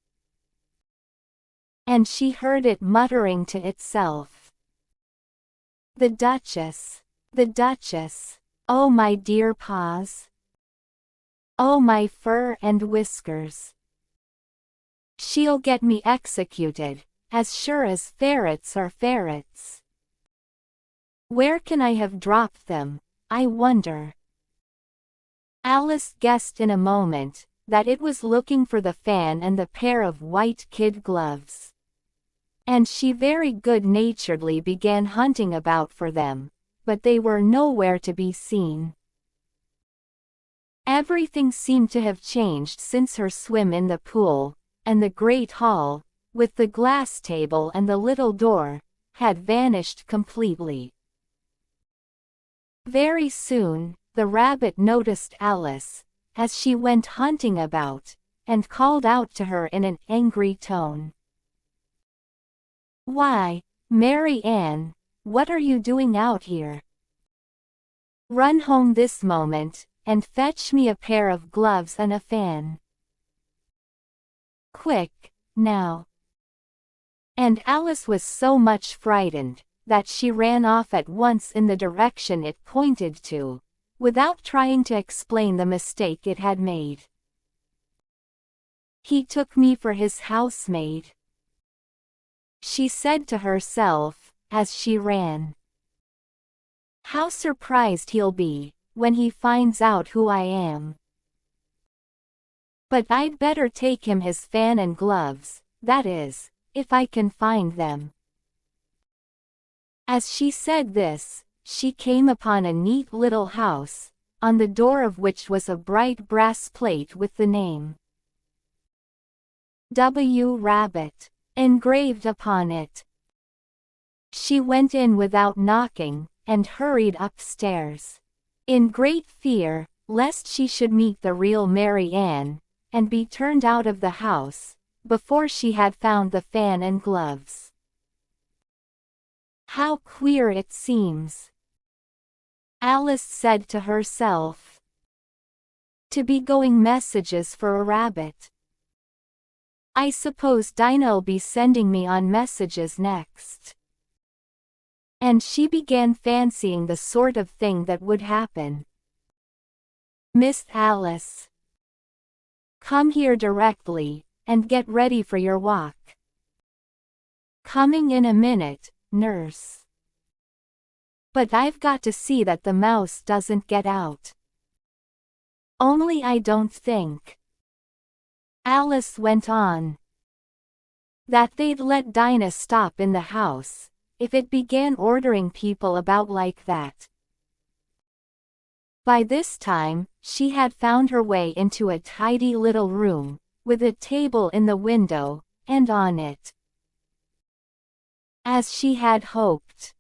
And she heard it muttering to itself, "The Duchess. The Duchess. Oh my dear paws. Oh my fur and whiskers. She'll get me executed, as sure as ferrets are ferrets. Where can I have dropped them, I wonder? Alice guessed in a moment that it was looking for the fan and the pair of white kid gloves. And she very good-naturedly began hunting about for them, but they were nowhere to be seen. Everything seemed to have changed since her swim in the pool, and the great hall, with the glass table and the little door, had vanished completely. Very soon, the rabbit noticed Alice, as she went hunting about, and called out to her in an angry tone. "Why, Mary Ann, what are you doing out here? Run home this moment, and fetch me a pair of gloves and a fan. Quick, now." And Alice was so much frightened that she ran off at once in the direction it pointed to, without trying to explain the mistake it had made. "He took me for his housemaid," she said to herself, as she ran. "How surprised he'll be when he finds out who I am. But I'd better take him his fan and gloves, that is, if I can find them." As she said this, she came upon a neat little house, on the door of which was a bright brass plate with the name W. Rabbit engraved upon it. She went in without knocking, and hurried upstairs, in great fear lest she should meet the real Mary Ann, and be turned out of the house, before she had found the fan and gloves. "How queer it seems," Alice said to herself, "to be going messages for a rabbit. I suppose Dinah'll be sending me on messages next." And she began fancying the sort of thing that would happen. "Miss Alice, come here directly, and get ready for your walk. Coming in a minute, nurse. But I've got to see that the mouse doesn't get out. Only I don't think," Alice went on, "that they'd let Dinah stop in the house, if it began ordering people about like that." By this time, she had found her way into a tidy little room, with a table in the window, and on it, as she had hoped,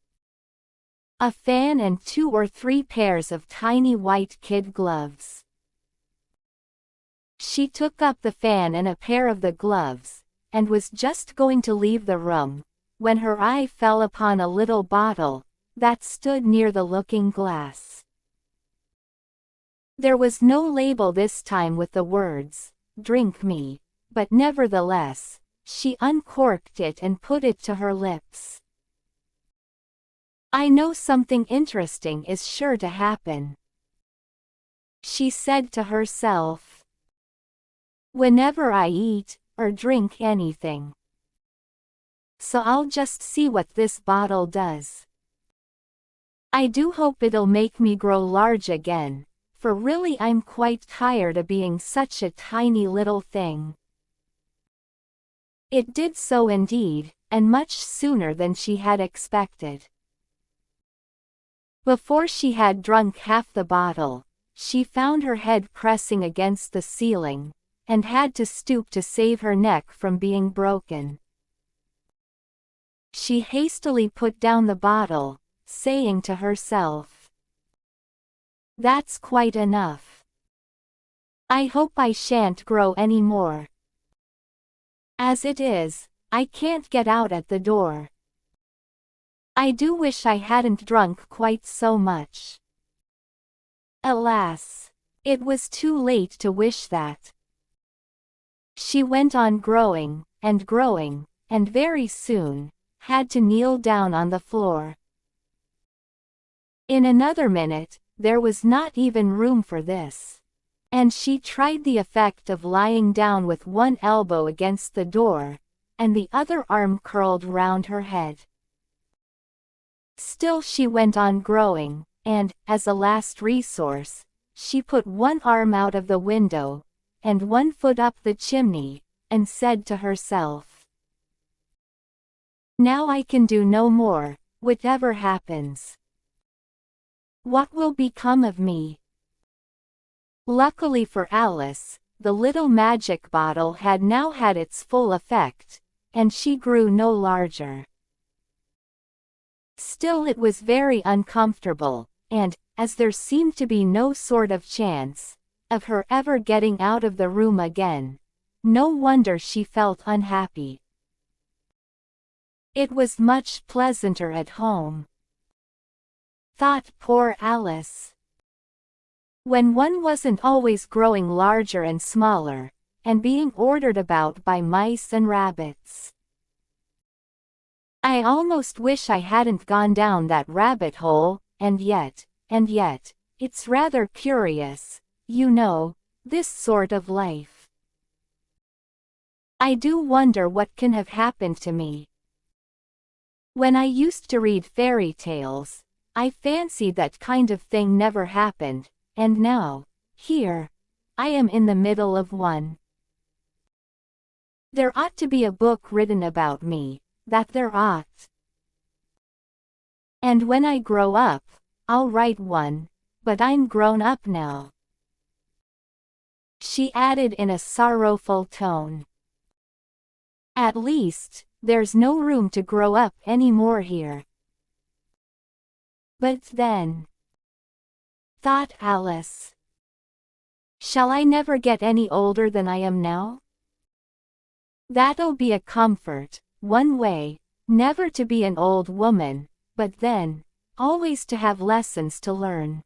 a fan and 2 or 3 pairs of tiny white kid gloves. She took up the fan and a pair of the gloves, and was just going to leave the room, when her eye fell upon a little bottle that stood near the looking-glass. There was no label this time with the words, "Drink me," but nevertheless, she uncorked it and put it to her lips. "I know something interesting is sure to happen," she said to herself, "whenever I eat or drink anything. So I'll just see what this bottle does. I do hope it'll make me grow large again, for really I'm quite tired of being such a tiny little thing." It did so indeed, and much sooner than she had expected. Before she had drunk half the bottle, she found her head pressing against the ceiling, and had to stoop to save her neck from being broken. She hastily put down the bottle, saying to herself, "That's quite enough. I hope I shan't grow any more. As it is, I can't get out at the door. I do wish I hadn't drunk quite so much." Alas! It was too late to wish that. She went on growing, and very soon, had to kneel down on the floor. In another minute, there was not even room for this. And she tried the effect of lying down with one elbow against the door, and the other arm curled round her head. Still she went on growing, and, as a last resource, she put one arm out of the window, and one foot up the chimney, and said to herself, "Now I can do no more, whatever happens. What will become of me?" Luckily for Alice, the little magic bottle had now had its full effect, and she grew no larger. Still it was very uncomfortable, and, as there seemed to be no sort of chance of her ever getting out of the room again, no wonder she felt unhappy. It was much pleasanter at home, thought poor Alice, when one wasn't always growing larger and smaller, and being ordered about by mice and rabbits. I almost wish I hadn't gone down that rabbit hole, and yet, it's rather curious, you know, this sort of life. I do wonder what can have happened to me. When I used to read fairy tales, I fancied that kind of thing never happened, and now, here, I am in the middle of one. There ought to be a book written about me, that there ought. And when I grow up, I'll write one, but I'm grown up now," she added in a sorrowful tone. "At least, there's no room to grow up any more here." But then, thought Alice, shall I never get any older than I am now? That'll be a comfort, one way, never to be an old woman, but then, always to have lessons to learn.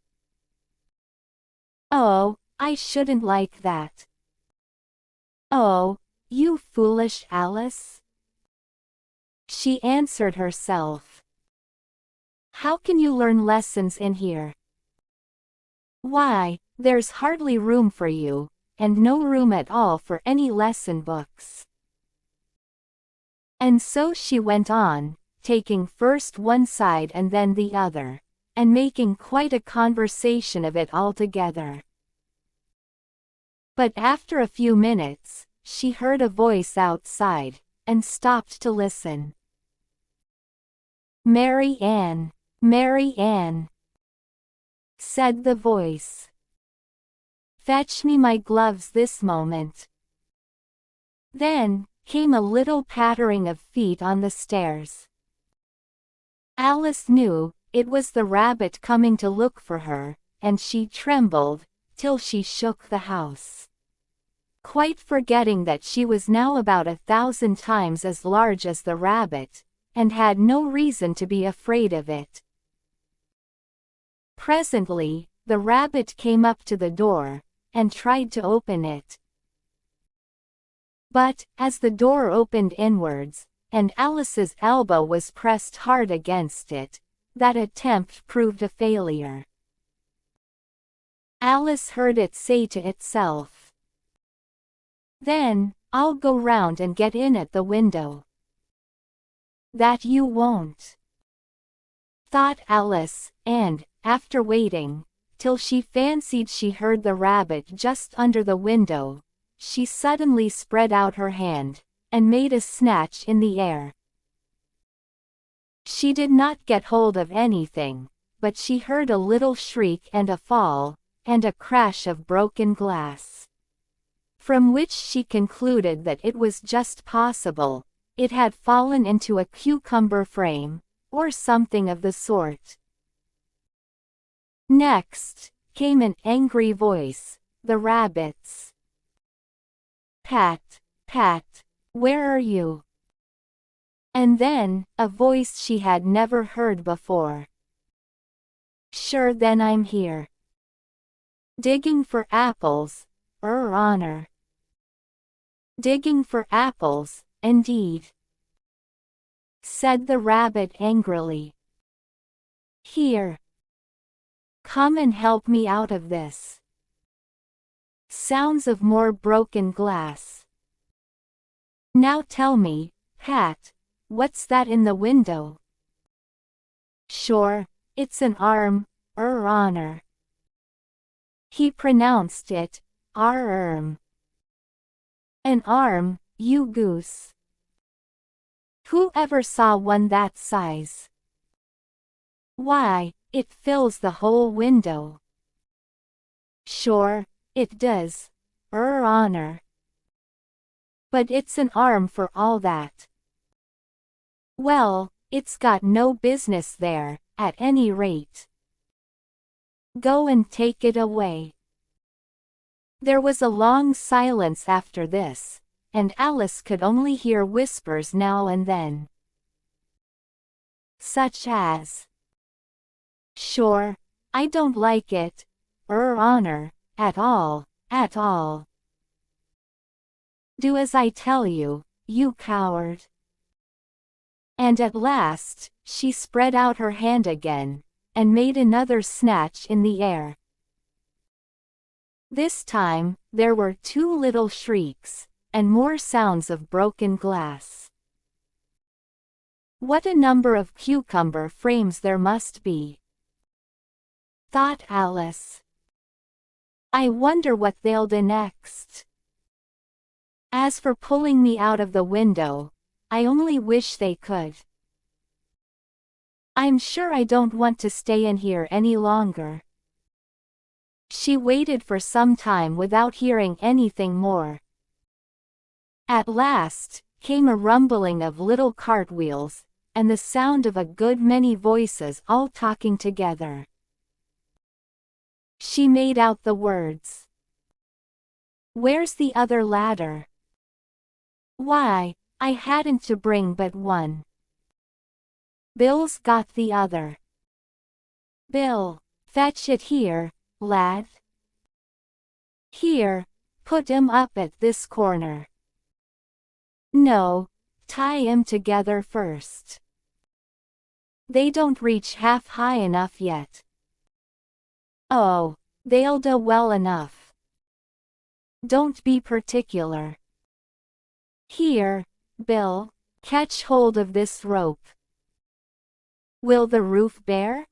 Oh, I shouldn't like that. Oh, you foolish Alice, she answered herself. How can you learn lessons in here? Why, there's hardly room for you, and no room at all for any lesson books. And so she went on, taking first one side and then the other, and making quite a conversation of it altogether. But after a few minutes, she heard a voice outside, and stopped to listen. "Mary Ann, Mary Ann," said the voice. "Fetch me my gloves this moment." Then came a little pattering of feet on the stairs. Alice knew it was the rabbit coming to look for her, and she trembled till she shook the house, quite forgetting that she was now about 1,000 times as large as the rabbit, and had no reason to be afraid of it. Presently, the rabbit came up to the door, and tried to open it. But, as the door opened inwards, and Alice's elbow was pressed hard against it, that attempt proved a failure. Alice heard it say to itself, "Then, I'll go round and get in at the window." "That you won't," thought Alice, and, after waiting till she fancied she heard the rabbit just under the window, she suddenly spread out her hand, and made a snatch in the air. She did not get hold of anything, but she heard a little shriek and a fall, and a crash of broken glass, from which she concluded that it was just possible it had fallen into a cucumber frame, or something of the sort. Next came an angry voice, the rabbit's. "Pat, Pat, where are you?" And then, a voice she had never heard before. "Sure then I'm here. Digging for apples, honor." "Digging for apples, indeed," said the rabbit angrily. "Here, Come and help me out of this. Sounds of more broken glass. Now tell me, Pat, what's that in the window? Sure, it's an arm, honor. He pronounced it, arm. An arm, you goose. Who ever saw one that size? Why, it fills the whole window. Sure, it does, honor. But it's an arm for all that. Well, it's got no business there, at any rate. Go and take it away. There was a long silence after this, and Alice could only hear whispers now and then. Such as, sure, I don't like it, honor, at all, at all. Do as I tell you, you coward. And at last, she spread out her hand again, and made another snatch in the air. This time, there were 2 little shrieks, and more sounds of broken glass. What a number of cucumber frames there must be, thought Alice. I wonder what they'll do next. As for pulling me out of the window, I only wish they could. I'm sure I don't want to stay in here any longer. She waited for some time without hearing anything more. At last, came a rumbling of little cartwheels, and the sound of a good many voices all talking together. She made out the words. Where's the other ladder? Why, I hadn't to bring but one. Bill's got the other. Bill, fetch it here, lad. Here, put 'em up at this corner. No, tie 'em together first. They don't reach half high enough yet. Oh, they'll do well enough. Don't be particular. Here, Bill, catch hold of this rope. Will the roof bear?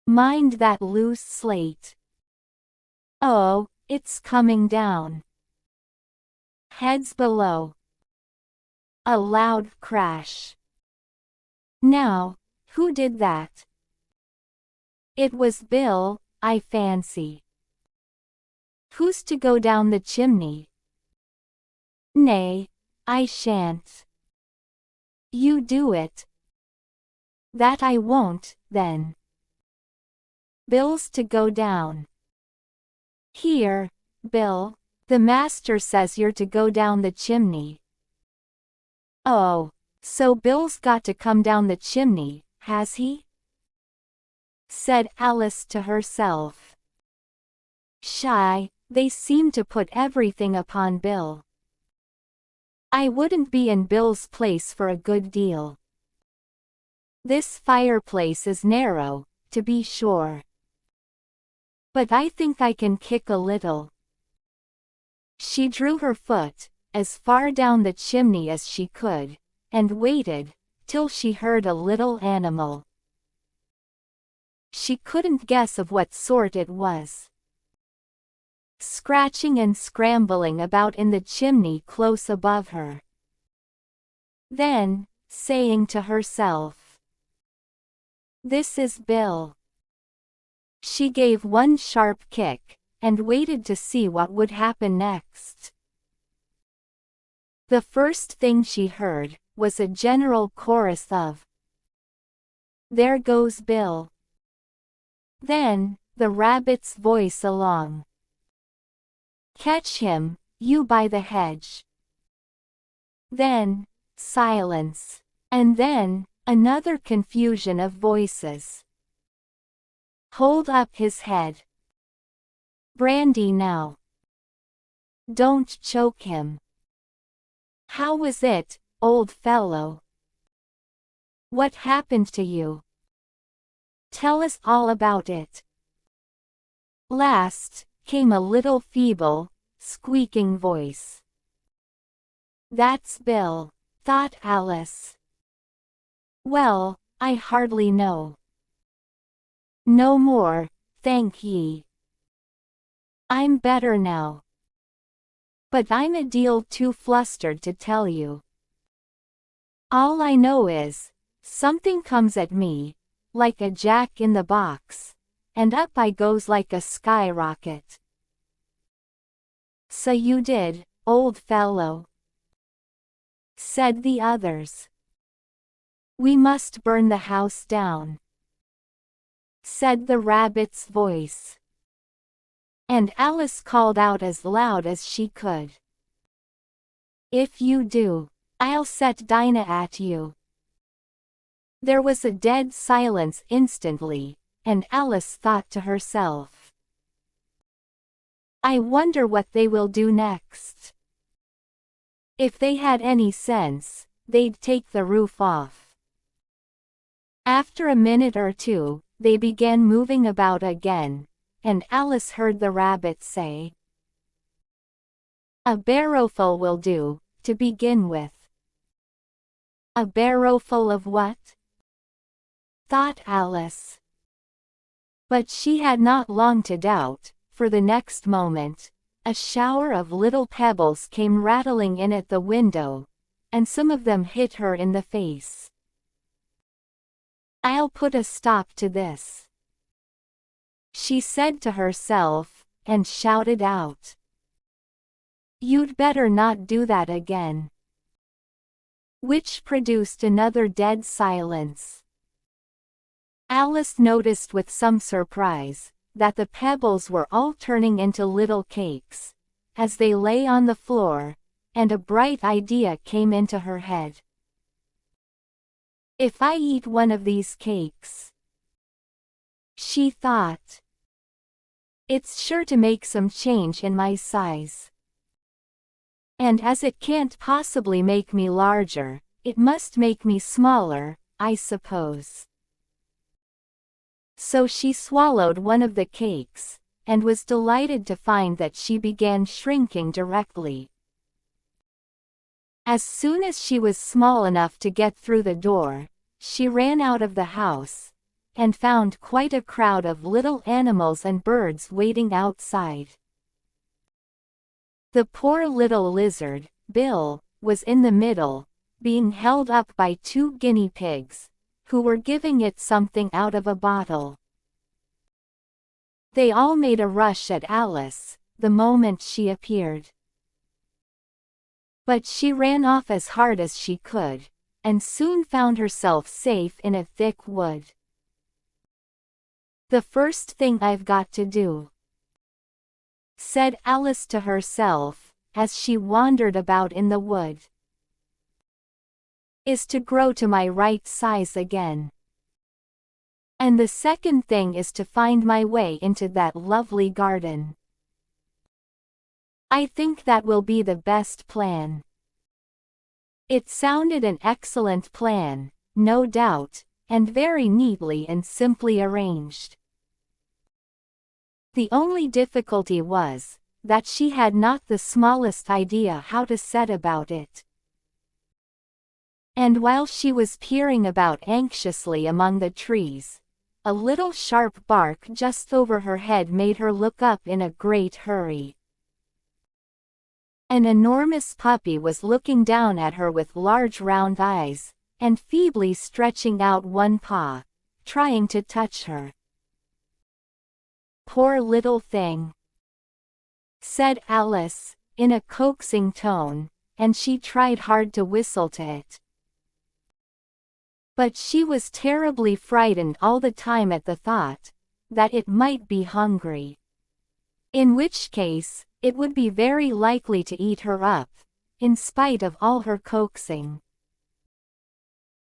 Mind that loose slate. Oh, it's coming down. Heads below. A loud crash. Now, who did that? It was Bill, I fancy. Who's to go down the chimney? Nay, I shan't. You do it. That I won't, then. Bill's to go down. Here, Bill, the master says you're to go down the chimney. Oh, so Bill's got to come down the chimney, has he? Said Alice to herself. Shy, they seem to put everything upon Bill. I wouldn't be in Bill's place for a good deal. This fireplace is narrow, to be sure. But I think I can kick a little. She drew her foot as far down the chimney as she could, and waited till she heard a little animal. She couldn't guess of what sort it was. Scratching and scrambling about in the chimney close above her. Then, saying to herself, "This is Bill." She gave one sharp kick, and waited to see what would happen next. The first thing she heard was a general chorus of, "There goes Bill." Then, the rabbit's voice along. "Catch him, you by the hedge." Then, silence, and then, another confusion of voices. "Hold up his head. Brandy now. Don't choke him. How was it, old fellow? What happened to you? Tell us all about it." Last came a little feeble, squeaking voice. "That's Bill," thought Alice. "Well, I hardly know. No more, thank ye. I'm better now. But I'm a deal too flustered to tell you. All I know is, something comes at me, like a jack-in-the-box, and up I goes like a skyrocket." "So you did, old fellow," said the others. "We must burn the house down," said the rabbit's voice. And Alice called out as loud as she could, "If you do, I'll set Dinah at you." There was a dead silence instantly, and Alice thought to herself, "I wonder what they will do next. If they had any sense, they'd take the roof off." After a minute or two, they began moving about again, and Alice heard the rabbit say, "A barrowful will do, to begin with." "A barrowful of what?" thought Alice. But she had not long to doubt, for the next moment, a shower of little pebbles came rattling in at the window, and some of them hit her in the face. "I'll put a stop to this," she said to herself, and shouted out, "You'd better not do that again." Which produced another dead silence. Alice noticed with some surprise, that the pebbles were all turning into little cakes, as they lay on the floor, and a bright idea came into her head. "If I eat one of these cakes," she thought, "it's sure to make some change in my size. And as it can't possibly make me larger, it must make me smaller, I suppose." So she swallowed one of the cakes, and was delighted to find that she began shrinking directly. As soon as she was small enough to get through the door, she ran out of the house, and found quite a crowd of little animals and birds waiting outside. The poor little lizard, Bill, was in the middle, being held up by 2 guinea pigs, who were giving it something out of a bottle. They all made a rush at Alice, the moment she appeared. But she ran off as hard as she could, and soon found herself safe in a thick wood. "The first thing I've got to do," said Alice to herself, as she wandered about in the wood, "is to grow to my right size again. And the second thing is to find my way into that lovely garden. I think that will be the best plan." It sounded an excellent plan, no doubt, and very neatly and simply arranged. The only difficulty was, that she had not the smallest idea how to set about it. And while she was peering about anxiously among the trees, a little sharp bark just over her head made her look up in a great hurry. An enormous puppy was looking down at her with large round eyes, and feebly stretching out one paw, trying to touch her. "Poor little thing," said Alice, in a coaxing tone, and she tried hard to whistle to it. But she was terribly frightened all the time at the thought that it might be hungry. In which case, it would be very likely to eat her up, in spite of all her coaxing.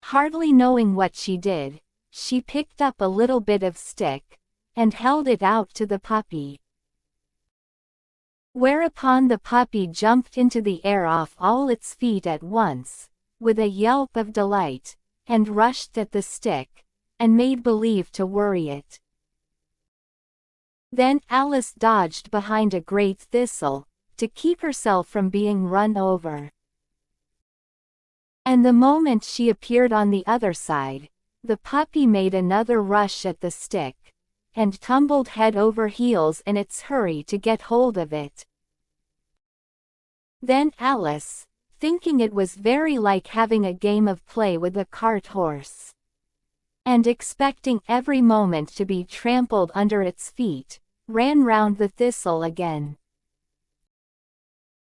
Hardly knowing what she did, she picked up a little bit of stick, and held it out to the puppy. Whereupon the puppy jumped into the air off all its feet at once, with a yelp of delight, and rushed at the stick, and made believe to worry it. Then Alice dodged behind a great thistle, to keep herself from being run over. And the moment she appeared on the other side, the puppy made another rush at the stick, and tumbled head over heels in its hurry to get hold of it. Then Alice, thinking it was very like having a game of play with a cart horse, and expecting every moment to be trampled under its feet, ran round the thistle again.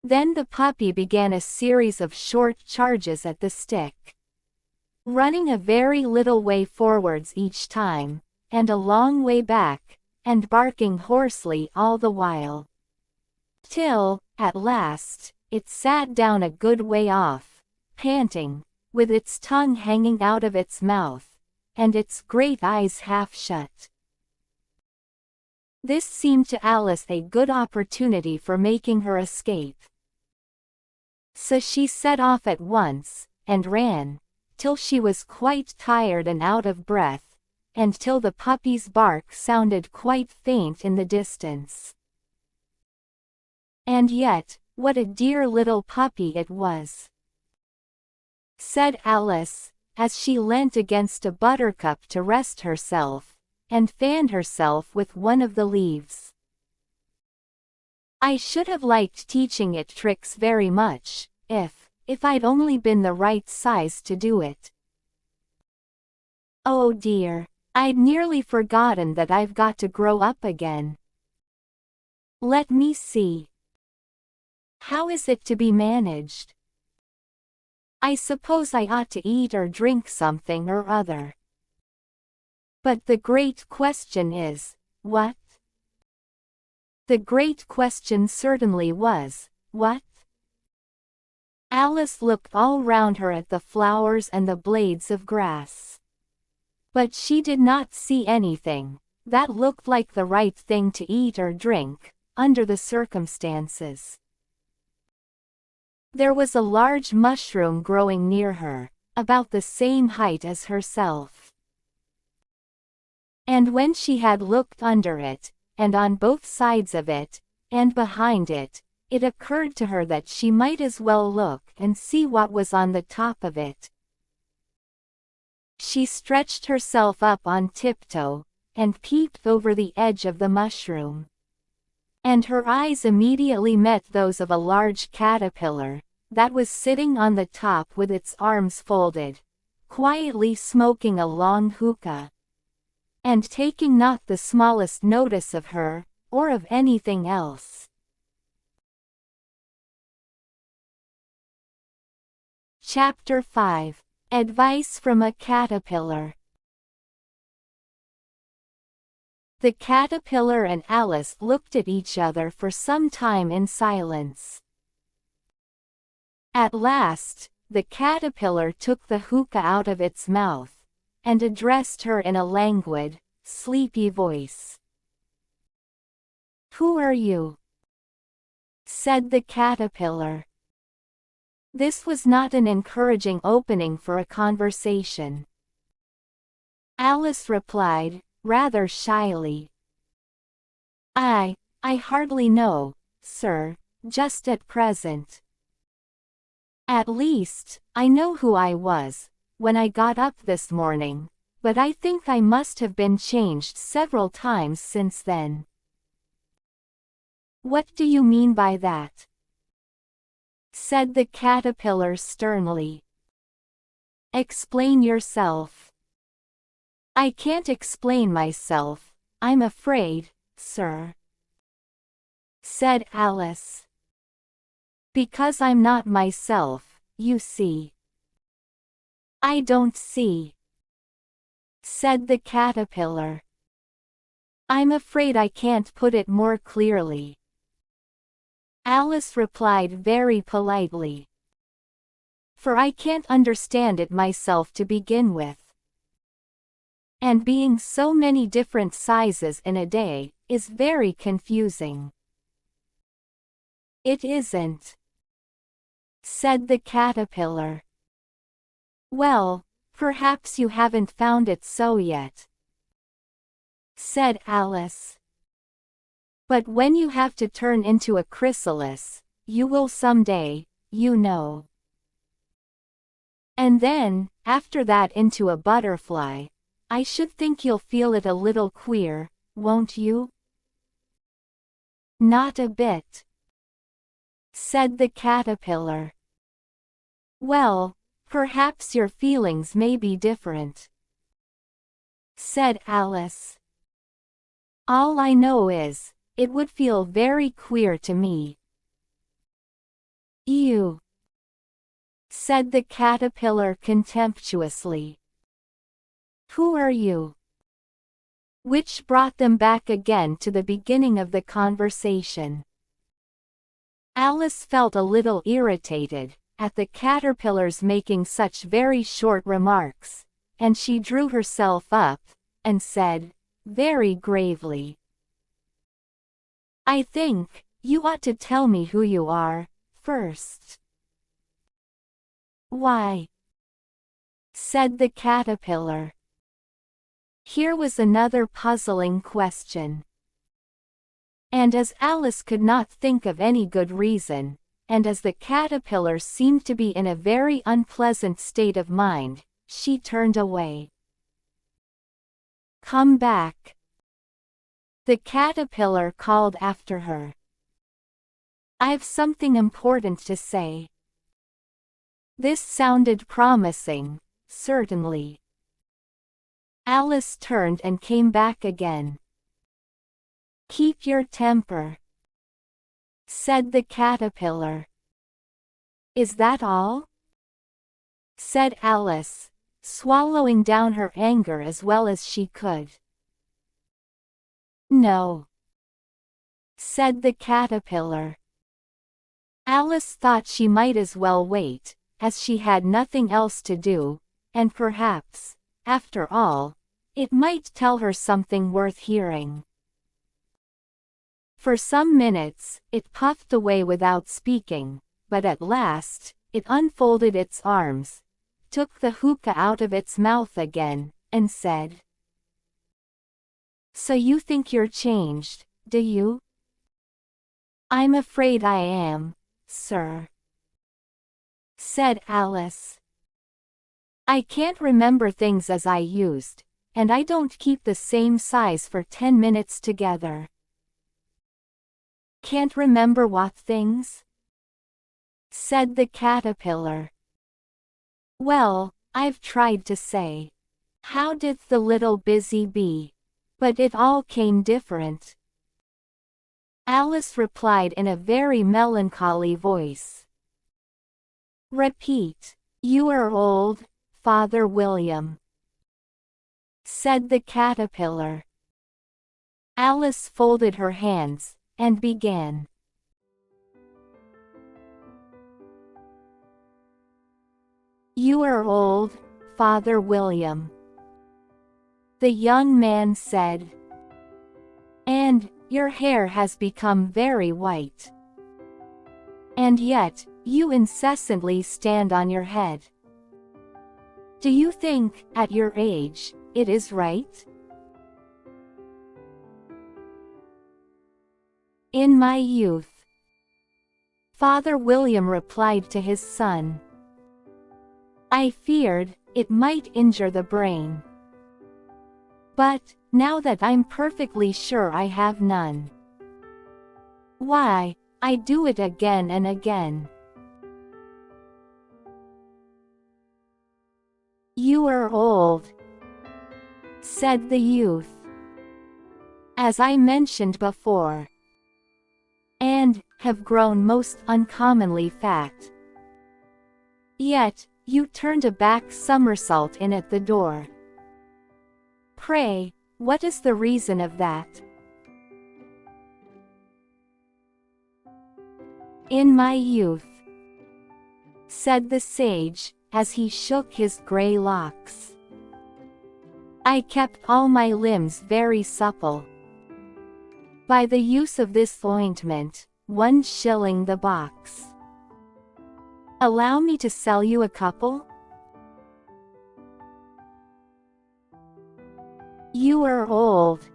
Then the puppy began a series of short charges at the stick, running a very little way forwards each time, and a long way back, and barking hoarsely all the while. Till, at last, it sat down a good way off, panting, with its tongue hanging out of its mouth, and its great eyes half shut. This seemed to Alice a good opportunity for making her escape. So she set off at once, and ran, till she was quite tired and out of breath, and till the puppy's bark sounded quite faint in the distance. And yet, what a dear little puppy it was, said Alice, as she leant against a buttercup to rest herself, and fanned herself with one of the leaves. I should have liked teaching it tricks very much, if I'd only been the right size to do it. Oh dear, I'd nearly forgotten that I've got to grow up again. Let me see. How is it to be managed? I suppose I ought to eat or drink something or other. But the great question is, what? The great question certainly was, what? Alice looked all round her at the flowers and the blades of grass. But she did not see anything that looked like the right thing to eat or drink, under the circumstances. There was a large mushroom growing near her, about the same height as herself. And when she had looked under it, and on both sides of it, and behind it, it occurred to her that she might as well look and see what was on the top of it. She stretched herself up on tiptoe, and peeped over the edge of the mushroom. And her eyes immediately met those of a large caterpillar, that was sitting on the top with its arms folded, quietly smoking a long hookah, and taking not the smallest notice of her, or of anything else. Chapter 5. Advice from a Caterpillar. The caterpillar and Alice looked at each other for some time in silence. At last, the caterpillar took the hookah out of its mouth, and addressed her in a languid, sleepy voice. "Who are you?" said the caterpillar. This was not an encouraging opening for a conversation. Alice replied, rather shyly, I hardly know, sir, just at present. At least, I know who I was, when I got up this morning, but I think I must have been changed several times since then." "What do you mean by that?" said the caterpillar sternly. "Explain yourself." "I can't explain myself, I'm afraid, sir," said Alice. "Because I'm not myself, you see." "I don't see," said the caterpillar. "I'm afraid I can't put it more clearly." Alice replied very politely, "For I can't understand it myself to begin with. And being so many different sizes in a day, is very confusing." "It isn't," said the caterpillar. "Well, Perhaps you haven't found it so yet," said Alice. "But when you have to turn into a chrysalis, you will someday, you know. And then, after that into a butterfly. I should think you'll feel it a little queer, won't you?" "Not a bit," said the caterpillar. "Well, perhaps your feelings may be different," said Alice. "All I know is, it would feel very queer to me." "You," said the caterpillar contemptuously. "Who are you?" Which brought them back again to the beginning of the conversation. Alice felt a little irritated at the caterpillars making such very short remarks, and she drew herself up and said, very gravely, "I think you ought to tell me who you are first." "Why?" said the caterpillar. Here was another puzzling question. And as Alice could not think of any good reason, and as the caterpillar seemed to be in a very unpleasant state of mind, she turned away. "Come back," the caterpillar called after her. "I've something important to say." This sounded promising, certainly. Alice turned and came back again. "Keep your temper," said the caterpillar. "Is that all?" said Alice, swallowing down her anger as well as she could. "No," said the caterpillar. Alice thought she might as well wait, as she had nothing else to do, and perhaps, after all, it might tell her something worth hearing. For some minutes, it puffed away without speaking, but at last, it unfolded its arms, took the hookah out of its mouth again, and said, "So you think you're changed, do you?" "I'm afraid I am, sir," said Alice. "I can't remember things as I used, and I don't keep the same size for 10 minutes together." "Can't remember what things?" said the caterpillar. "Well, I've tried to say, 'How did the little busy bee?' but it all came different." Alice replied in a very melancholy voice. "Repeat, 'You are old, Father William,'" said the caterpillar. Alice folded her hands, and began. "You are old, Father William," the young man said. "And your hair has become very white. And yet, you incessantly stand on your head. Do you think, at your age, it is right?" "In my youth," Father William replied to his son, "I feared it might injure the brain. But, now that I'm perfectly sure I have none, why, I do it again and again." "You are old," said the youth, "as I mentioned before, and have grown most uncommonly fat. Yet, you turned a back somersault in at the door. Pray, what is the reason of that?" "In my youth," said the sage, as he shook his gray locks, "I kept all my limbs very supple. By the use of this ointment, 1 shilling the box. Allow me to sell you a couple?" You are old,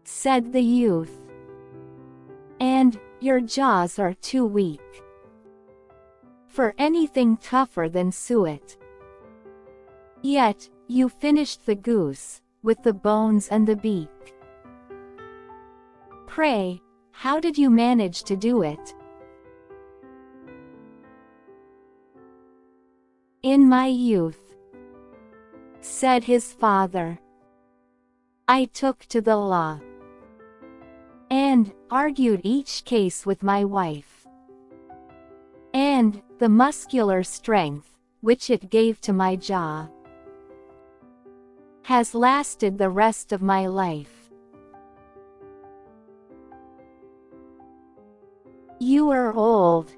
said the youth, and your jaws are too weak for anything tougher than suet. Yet, you finished the goose, with the bones and the beak. Pray, how did you manage to do it? In my youth, said his father, I took to the law and argued each case with my wife. And the muscular strength, which it gave to my jaw, has lasted the rest of my life. You are old,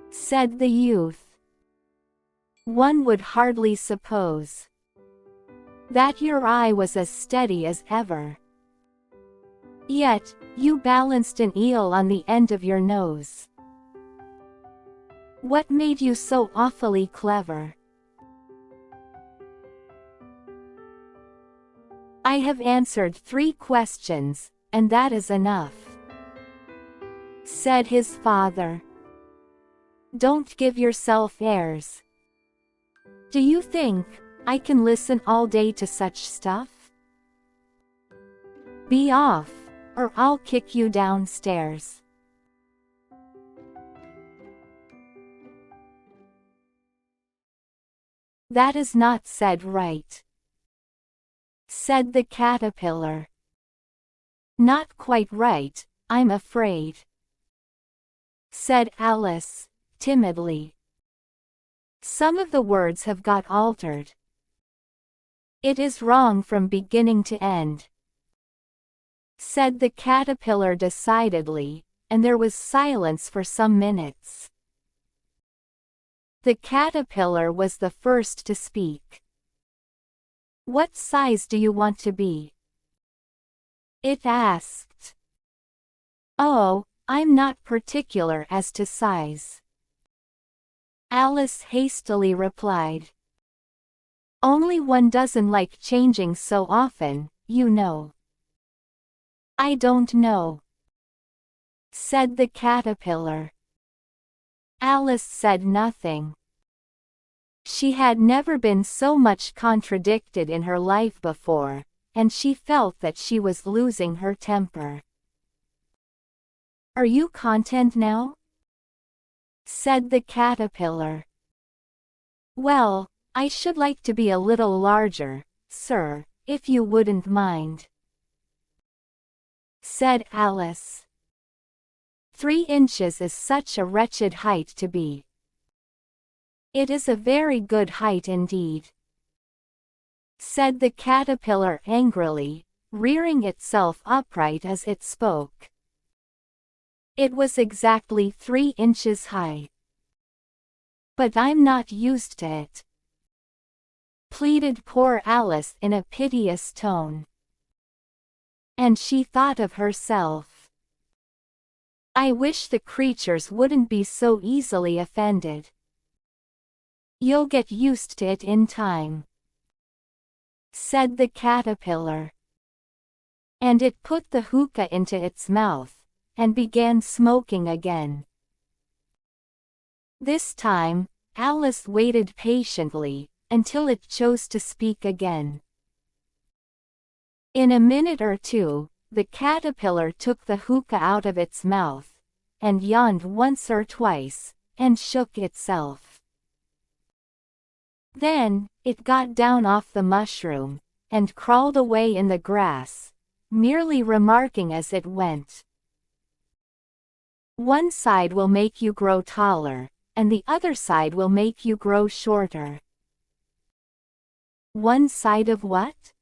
said the youth. One would hardly suppose that your eye was as steady as ever. Yet, you balanced an eel on the end of your nose. What made you so awfully clever? I have answered 3 questions, and that is enough, said his father. Don't give yourself airs. Do you think I can listen all day to such stuff? Be off, or I'll kick you downstairs. That is not said right, said the caterpillar. Not quite right, I'm afraid, said Alice, timidly. Some of the words have got altered. It is wrong from beginning to end, said the caterpillar decidedly, and there was silence for some minutes. The caterpillar was the first to speak. What size do you want to be? It asked. Oh, I'm not particular as to size, Alice hastily replied. Only one doesn't like changing so often, you know. I don't know, said the caterpillar. Alice said nothing. She had never been so much contradicted in her life before, and she felt that she was losing her temper. Are you content now? Said the caterpillar. Well, I should like to be a little larger, sir, if you wouldn't mind, said Alice. 3 inches is such a wretched height to be. It is a very good height indeed, said the caterpillar angrily, rearing itself upright as it spoke. It was exactly 3 inches high. But I'm not used to it, pleaded poor Alice in a piteous tone. And she thought of herself. I wish the creatures wouldn't be so easily offended. You'll get used to it in time, said the caterpillar. And it put the hookah into its mouth, and began smoking again. This time, Alice waited patiently, until it chose to speak again. In a minute or 2, the caterpillar took the hookah out of its mouth, and yawned once or twice, and shook itself. Then, it got down off the mushroom, and crawled away in the grass, merely remarking as it went, one side will make you grow taller, and the other side will make you grow shorter. One side of what?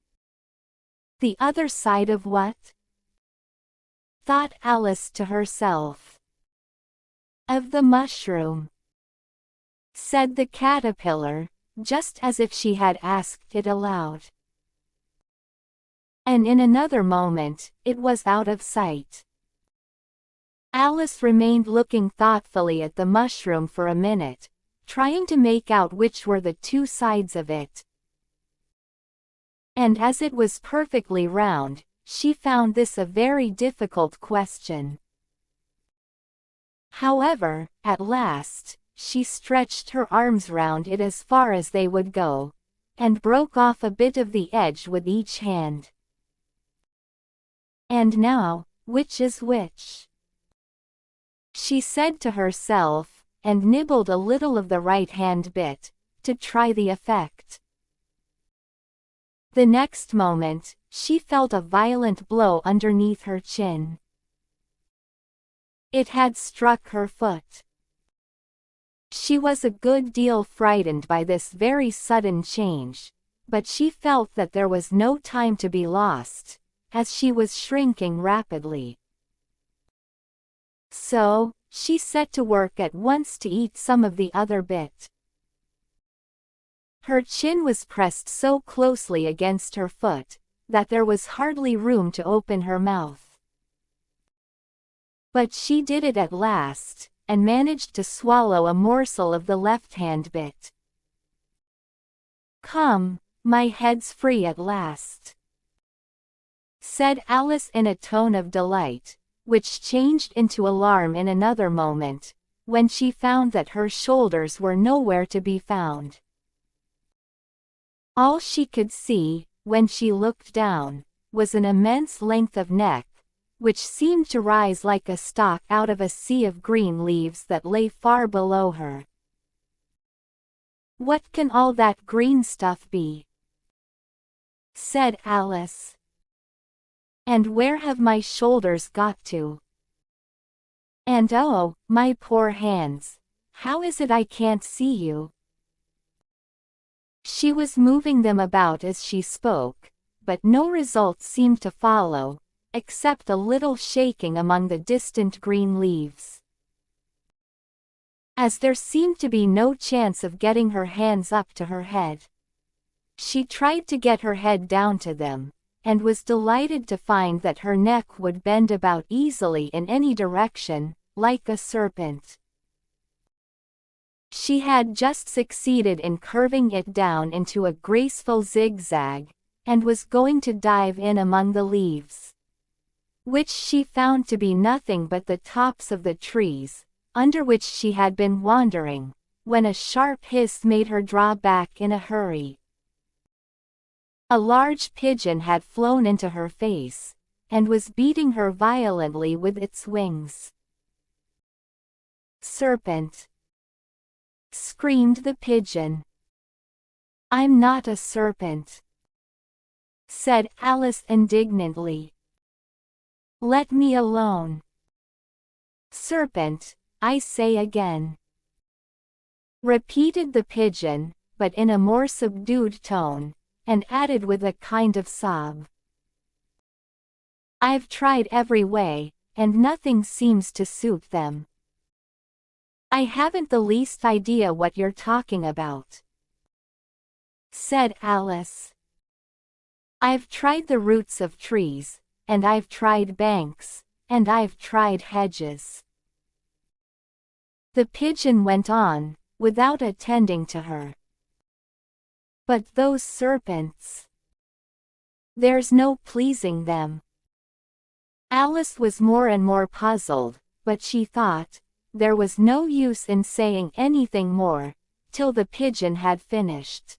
The other side of what? Thought Alice to herself. Of the mushroom, said the caterpillar, just as if she had asked it aloud. And in another moment, it was out of sight. Alice remained looking thoughtfully at the mushroom for a minute, trying to make out which were the 2 sides of it. and as it was perfectly round, she found this a very difficult question. However, at last, she stretched her arms round it as far as they would go, and broke off a bit of the edge with each hand. And now, which is which? She said to herself, and nibbled a little of the right-hand bit, to try the effect. The next moment, she felt a violent blow underneath her chin. It had struck her foot. She was a good deal frightened by this very sudden change, but she felt that there was no time to be lost, as she was shrinking rapidly. So, she set to work at once to eat some of the other bit. Her chin was pressed so closely against her foot, that there was hardly room to open her mouth. But she did it at last, and managed to swallow a morsel of the left-hand bit. "Come, my head's free at last," said Alice in a tone of delight, which changed into alarm in another moment, when she found that her shoulders were nowhere to be found. All she could see, when she looked down, was an immense length of neck, which seemed to rise like a stalk out of a sea of green leaves that lay far below her. "What can all that green stuff be?" said Alice. "And where have my shoulders got to? And oh, my poor hands, how is it I can't see you?" She was moving them about as she spoke, but no result seemed to follow, except a little shaking among the distant green leaves. As there seemed to be no chance of getting her hands up to her head, she tried to get her head down to them, and was delighted to find that her neck would bend about easily in any direction, like a serpent. She had just succeeded in curving it down into a graceful zigzag, and was going to dive in among the leaves, which she found to be nothing but the tops of the trees, under which she had been wandering, when a sharp hiss made her draw back in a hurry. A large pigeon had flown into her face, and was beating her violently with its wings. "Serpent!" screamed the pigeon. "I'm not a serpent," said Alice indignantly. "Let me alone." "Serpent, I say again," repeated the pigeon, but in a more subdued tone, and added with a kind of sob, "I've tried every way, and nothing seems to suit them. I haven't the least idea what you're talking about," said Alice. "I've tried the roots of trees, and I've tried banks, and I've tried hedges." The pigeon went on, without attending to her. "But those serpents, there's no pleasing them." Alice was more and more puzzled, but she thought, there was no use in saying anything more, till the pigeon had finished.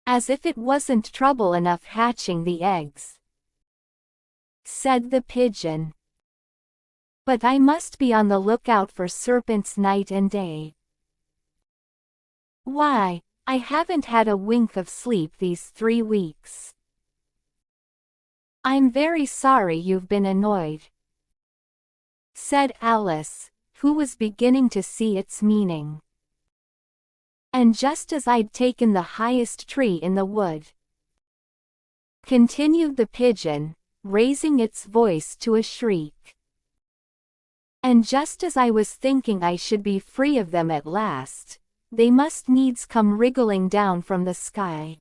"As if it wasn't trouble enough hatching the eggs," said the pigeon. "But I must be on the lookout for serpents night and day. Why, I haven't had a wink of sleep these 3 weeks. I'm very sorry you've been annoyed," said Alice, who was beginning to see its meaning. "And just as I'd taken the highest tree in the wood," continued the pigeon, raising its voice to a shriek. "And just as I was thinking I should be free of them at last, they must needs come wriggling down from the sky.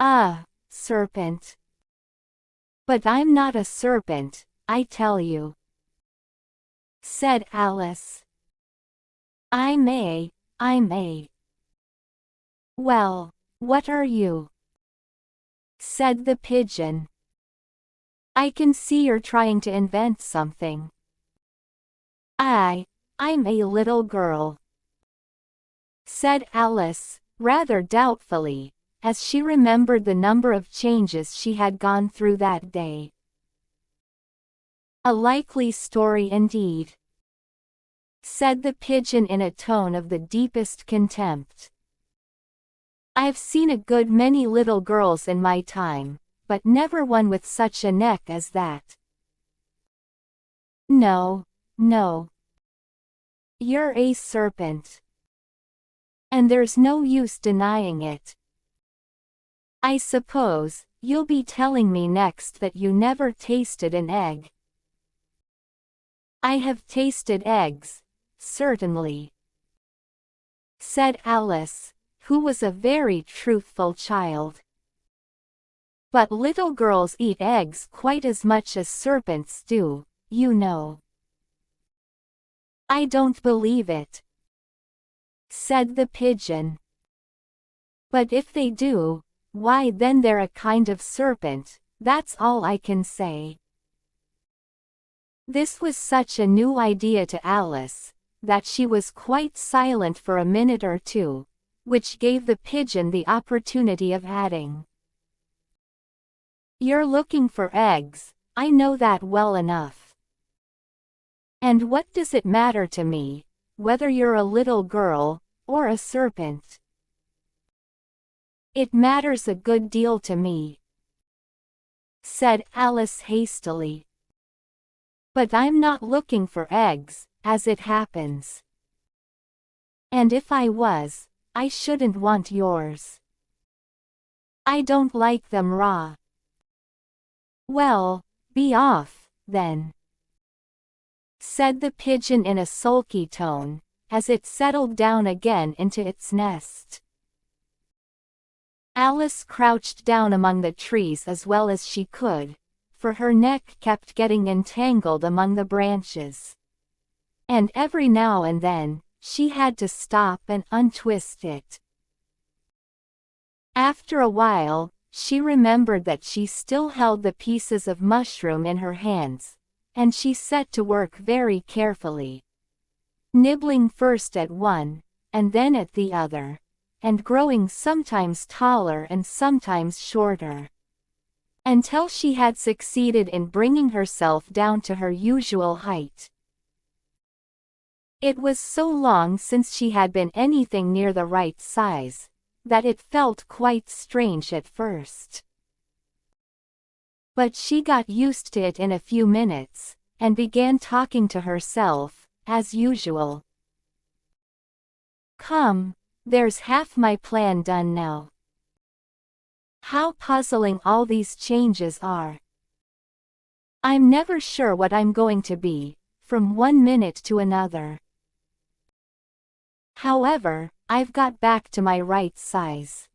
Ah, serpent! But I'm not a serpent, I tell you," said Alice. I may. Well, "What are you?" said the pigeon. "I can see you're trying to invent something." I'm a little girl," said Alice, rather doubtfully, as she remembered the number of changes she had gone through that day. "A likely story indeed," said the pigeon in a tone of the deepest contempt. "I've seen a good many little girls in my time, but never one with such a neck as that." No. You're a serpent. And there's no use denying it. I suppose you'll be telling me next that you never tasted an egg." "I have tasted eggs, certainly," said Alice, who was a very truthful child. "But little girls eat eggs quite as much as serpents do, you know." "I don't believe it," said the pigeon. "But if they do, why then they're a kind of serpent, that's all I can say." This was such a new idea to Alice, that she was quite silent for a minute or two, which gave the pigeon the opportunity of adding, "You're looking for eggs, I know that well enough. And what does it matter to me, whether you're a little girl, or a serpent?" "It matters a good deal to me," said Alice hastily. "But I'm not looking for eggs, as it happens. And if I was, I shouldn't want yours. I don't like them raw." "Well, be off, then," said the pigeon in a sulky tone, as it settled down again into its nest. Alice crouched down among the trees as well as she could, for her neck kept getting entangled among the branches. And every now and then, she had to stop and untwist it. After a while, she remembered that she still held the pieces of mushroom in her hands, and she set to work very carefully, nibbling first at one, and then at the other, and growing sometimes taller and sometimes shorter, until she had succeeded in bringing herself down to her usual height. It was so long since she had been anything near the right size, that it felt quite strange at first. But she got used to it in a few minutes, and began talking to herself, as usual. "Come, there's half my plan done now. How puzzling all these changes are. I'm never sure what I'm going to be, from one minute to another. However, I've got back to my right size.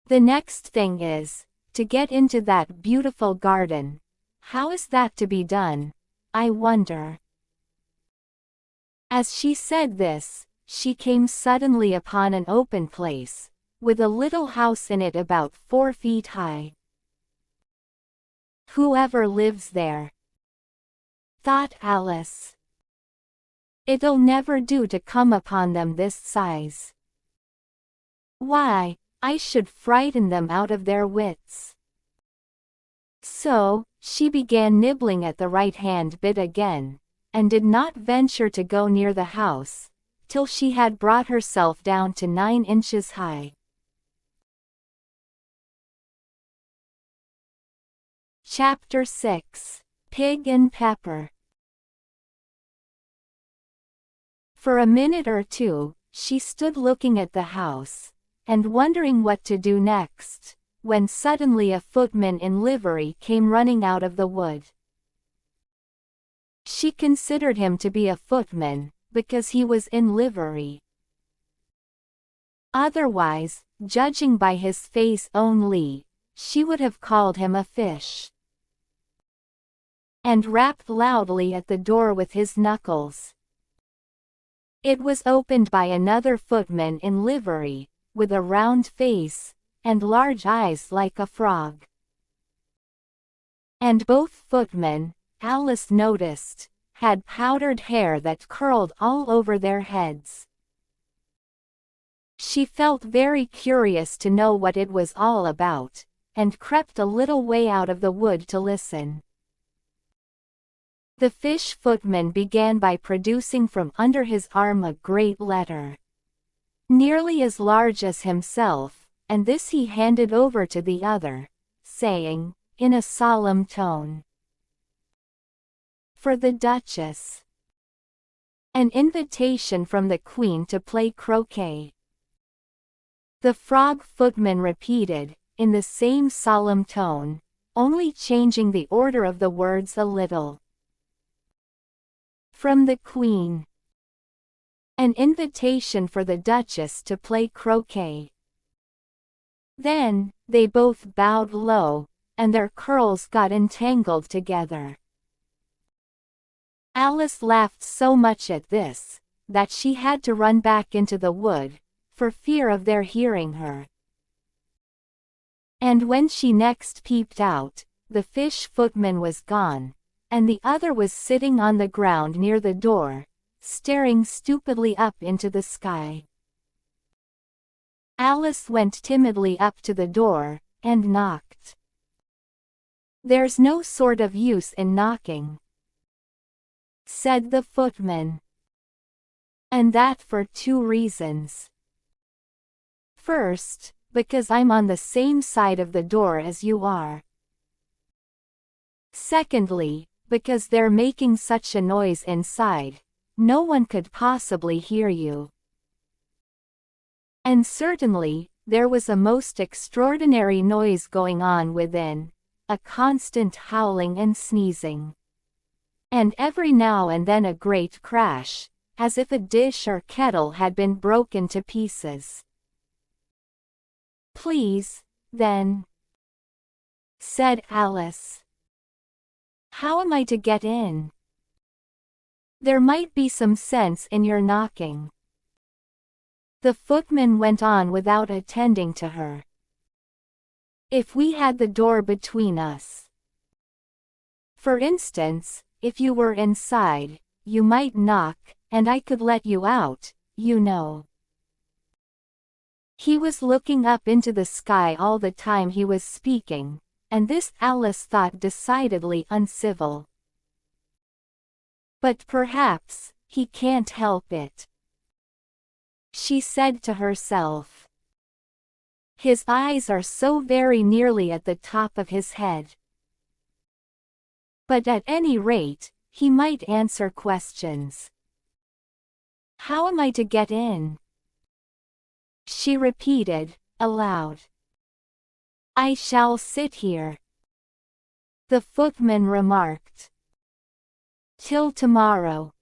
The next thing is, to get into that beautiful garden. How is that to be done, I wonder?" As she said this, she came suddenly upon an open place, with a little house in it about 4 feet high. "Whoever lives there?" thought Alice. "It'll never do to come upon them this size. Why, I should frighten them out of their wits." So, she began nibbling at the right-hand bit again, and did not venture to go near the house, till she had brought herself down to 9 inches high. Chapter 6. Pig and Pepper. For a minute or two, she stood looking at the house, and wondering what to do next, when suddenly a footman in livery came running out of the wood. She considered him to be a footman, because he was in livery. Otherwise, judging by his face only, she would have called him a fish. And rapped loudly at the door with his knuckles. It was opened by another footman in livery, with a round face, and large eyes like a frog. And both footmen, Alice noticed, had powdered hair that curled all over their heads. She felt very curious to know what it was all about, and crept a little way out of the wood to listen. The fish footman began by producing from under his arm a great letter, nearly as large as himself, and this he handed over to the other, saying, in a solemn tone, "For the Duchess. An invitation from the Queen to play croquet." The frog footman repeated, in the same solemn tone, only changing the order of the words a little. "From the Queen. An invitation for the Duchess to play croquet." Then, they both bowed low, and their curls got entangled together. Alice laughed so much at this, that she had to run back into the wood, for fear of their hearing her. And when she next peeped out, the fish footman was gone, and the other was sitting on the ground near the door, staring stupidly up into the sky. Alice went timidly up to the door, and knocked. "There's no sort of use in knocking," said the footman. "And that for 2 reasons. First, because I'm on the same side of the door as you are. Secondly, because they're making such a noise inside, no one could possibly hear you. And certainly, there was a most extraordinary noise going on within, a constant howling and sneezing. And every now and then a great crash, as if a dish or kettle had been broken to pieces." "Please, then," said Alice. "How am I to get in? There might be some sense in your knocking." The footman went on without attending to her. "If we had the door between us. For instance, if you were inside, you might knock, and I could let you out, you know." He was looking up into the sky all the time he was speaking, and this Alice thought decidedly uncivil. "But perhaps, he can't help it," she said to herself. "His eyes are so very nearly at the top of his head. But at any rate, he might answer questions. How am I to get in?" She repeated, aloud. "I shall sit here," the footman remarked, "till tomorrow."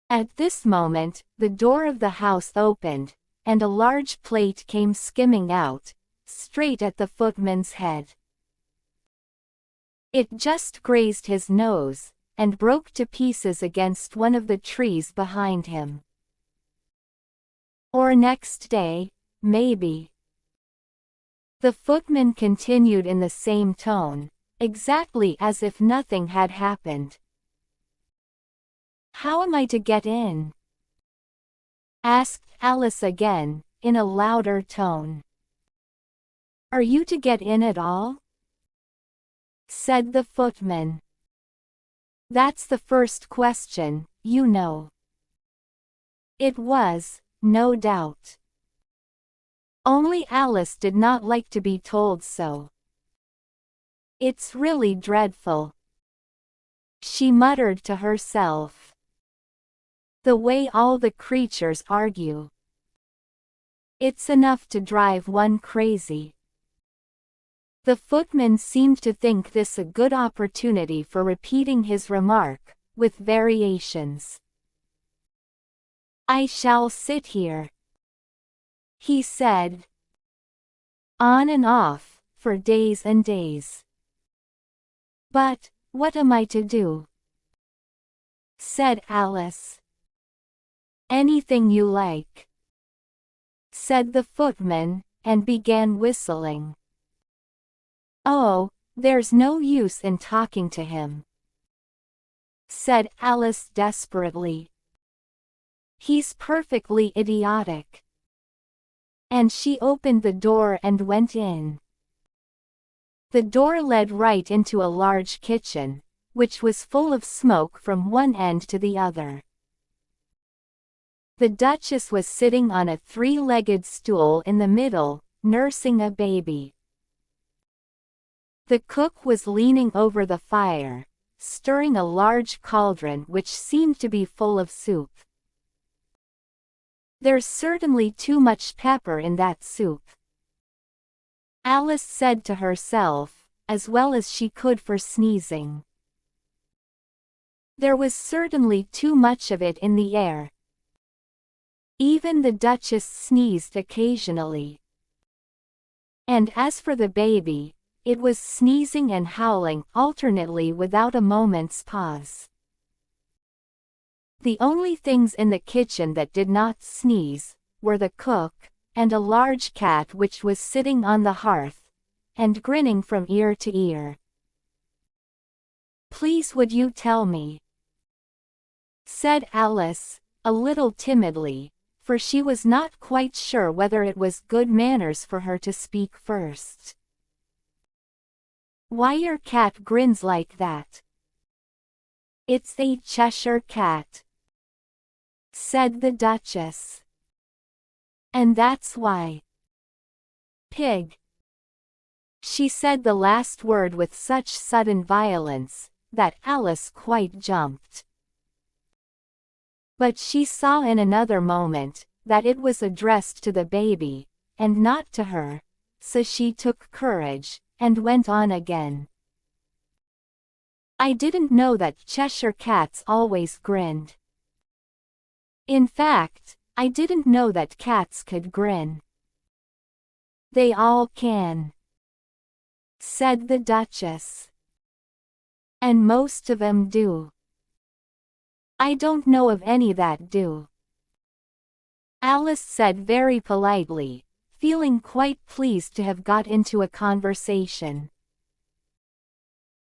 At this moment, the door of the house opened, and a large plate came skimming out, straight at the footman's head. It just grazed his nose, and broke to pieces against one of the trees behind him. "Or next day, maybe," the footman continued in the same tone, exactly as if nothing had happened. "How am I to get in?" asked Alice again, in a louder tone. "Are you to get in at all?" said the footman. "That's the first question, you know." It was, no doubt. Only Alice did not like to be told so. "It's really dreadful," she muttered to herself. "The way all the creatures argue. It's enough to drive one crazy." The footman seemed to think this a good opportunity for repeating his remark, with variations. "I shall sit here," he said, "on and off, for days and days." "But, what am I to do?" said Alice. "Anything you like," said said the footman, and began whistling. "Oh, there's no use in talking to him," said Alice desperately. "He's perfectly idiotic." And she opened the door and went in. The door led right into a large kitchen, which was full of smoke from one end to the other. The Duchess was sitting on a three-legged stool in the middle, nursing a baby. The cook was leaning over the fire, stirring a large cauldron which seemed to be full of soup. "There's certainly too much pepper in that soup," Alice said to herself, as well as she could for sneezing. There was certainly too much of it in the air. Even the Duchess sneezed occasionally. And as for the baby, it was sneezing and howling alternately without a moment's pause. The only things in the kitchen that did not sneeze were the cook, and a large cat which was sitting on the hearth, and grinning from ear to ear. "Please would you tell me?" said Alice, a little timidly, for she was not quite sure whether it was good manners for her to speak first. "Why your cat grins like that?" "It's a Cheshire cat," said the Duchess. "And that's why." "Pig." She said the last word with such sudden violence, that Alice quite jumped. But she saw in another moment, that it was addressed to the baby, and not to her, so she took courage, and went on again. "I didn't know that Cheshire cats always grinned. In fact, I didn't know that cats could grin." "They all can," said the Duchess. "And most of 'em do." "I don't know of any that do," Alice said very politely, feeling quite pleased to have got into a conversation.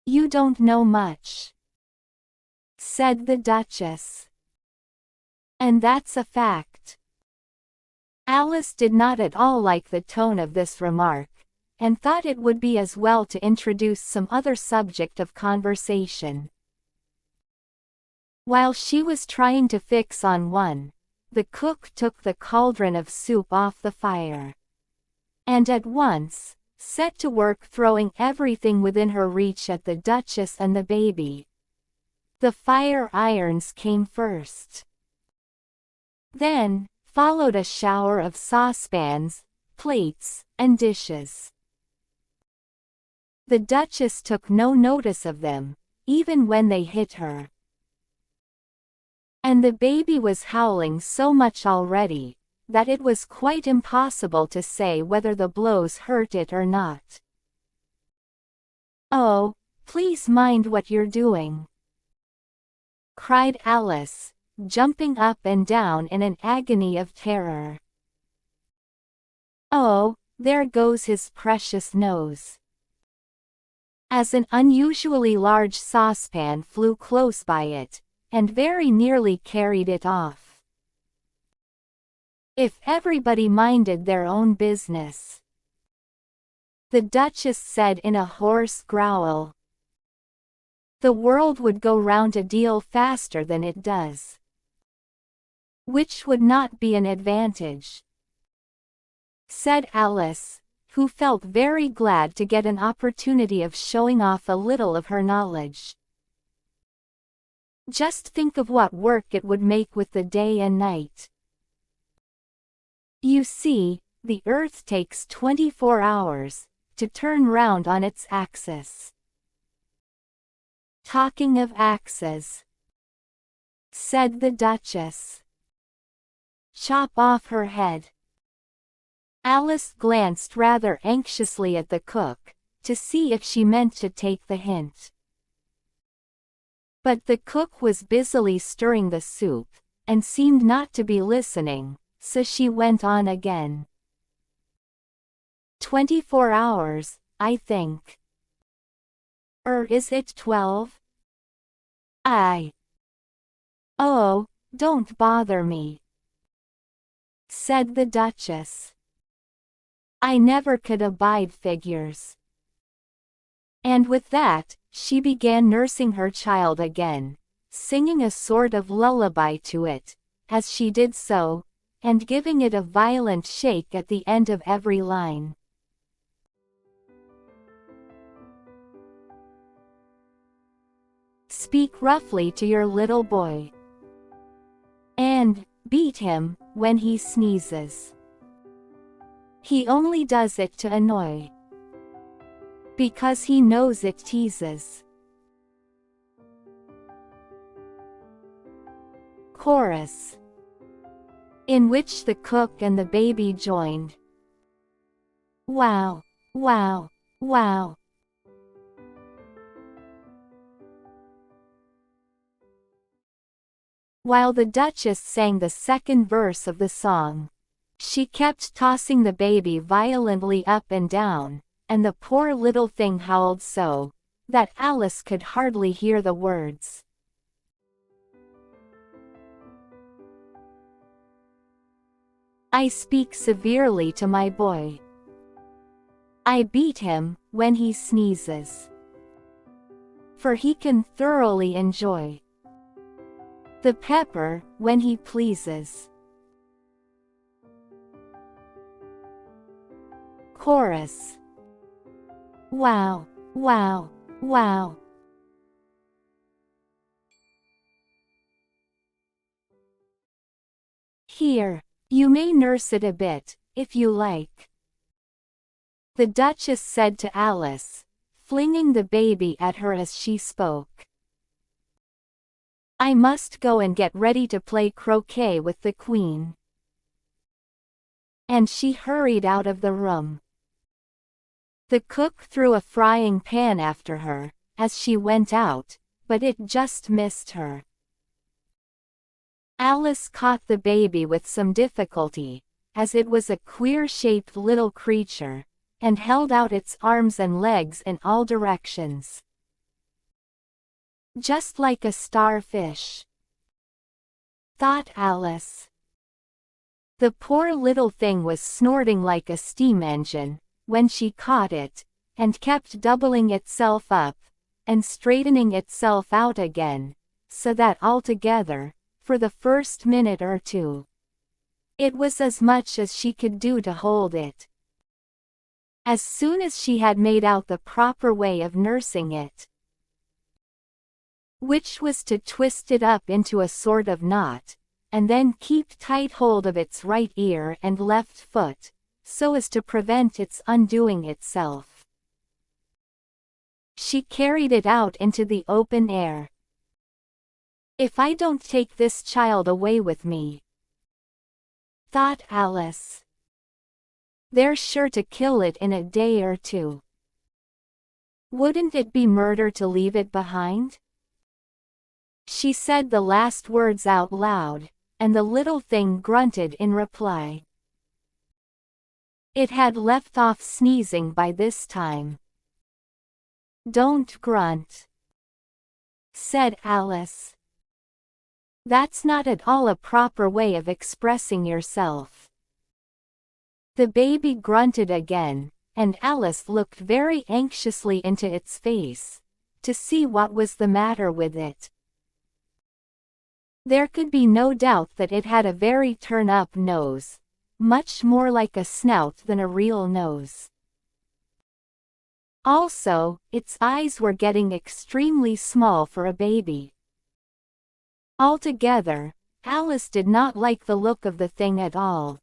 "You don't know much," said the Duchess. "And that's a fact." Alice did not at all like the tone of this remark, and thought it would be as well to introduce some other subject of conversation. While she was trying to fix on one, the cook took the cauldron of soup off the fire, and at once set to work throwing everything within her reach at the Duchess and the baby. The fire irons came first. Then followed a shower of saucepans, plates, and dishes. The Duchess took no notice of them, even when they hit her. And the baby was howling so much already, that it was quite impossible to say whether the blows hurt it or not. "Oh, please mind what you're doing," cried Alice, jumping up and down in an agony of terror. "Oh, there goes his precious nose," as an unusually large saucepan flew close by it, and very nearly carried it off. "If everybody minded their own business," the Duchess said in a hoarse growl, "the world would go round a deal faster than it does." "Which would not be an advantage," said Alice, who felt very glad to get an opportunity of showing off a little of her knowledge. "Just think of what work it would make with the day and night. You see, the Earth takes 24 hours to turn round on its axis." "Talking of axes," said the Duchess, "chop off her head." Alice glanced rather anxiously at the cook, to see if she meant to take the hint. But the cook was busily stirring the soup, and seemed not to be listening, so she went on again. 24 hours, I think. Or is it 12? Oh, don't bother me, said the Duchess. I never could abide figures. And with that, she began nursing her child again, singing a sort of lullaby to it, as she did so, and giving it a violent shake at the end of every line. Speak roughly to your little boy. And beat him when he sneezes. He only does it to annoy. Because he knows it teases. Chorus. In which the cook and the baby joined. Wow, wow, wow. While the Duchess sang the second verse of the song, she kept tossing the baby violently up and down, and the poor little thing howled so that Alice could hardly hear the words. I speak severely to my boy. I beat him when he sneezes, for he can thoroughly enjoy the pepper when he pleases. Chorus. Wow, wow, wow. Here, you may nurse it a bit, if you like, the Duchess said to Alice, flinging the baby at her as she spoke. I must go and get ready to play croquet with the Queen. And she hurried out of the room. The cook threw a frying pan after her, as she went out, but it just missed her. Alice caught the baby with some difficulty, as it was a queer-shaped little creature, and held out its arms and legs in all directions. Just like a starfish, thought Alice. The poor little thing was snorting like a steam engine when she caught it, and kept doubling itself up, and straightening itself out again, so that altogether, for the first minute or two, it was as much as she could do to hold it. As soon as she had made out the proper way of nursing it, which was to twist it up into a sort of knot, and then keep tight hold of its right ear and left foot, so as to prevent its undoing itself, she carried it out into the open air. If I don't take this child away with me, thought Alice, they're sure to kill it in a day or two. Wouldn't it be murder to leave it behind? She said the last words out loud, and the little thing grunted in reply. It had left off sneezing by this time. Don't grunt, said Alice. That's not at all a proper way of expressing yourself. The baby grunted again, and Alice looked very anxiously into its face, to see what was the matter with it. There could be no doubt that it had a very turn-up nose, much more like a snout than a real nose. Also, its eyes were getting extremely small for a baby. Altogether, Alice did not like the look of the thing at all.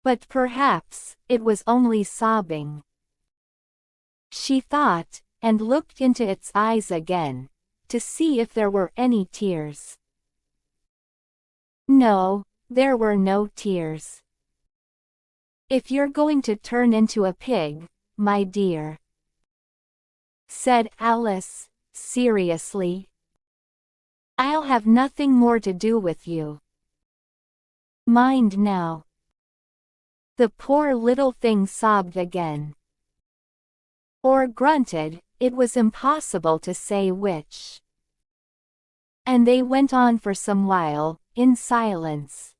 But perhaps, it was only sobbing, she thought, and looked into its eyes again, to see if there were any tears. No, there were no tears. If you're going to turn into a pig, my dear, said Alice, seriously, I'll have nothing more to do with you. Mind now. The poor little thing sobbed again. Or grunted, it was impossible to say which. And they went on for some while, in silence.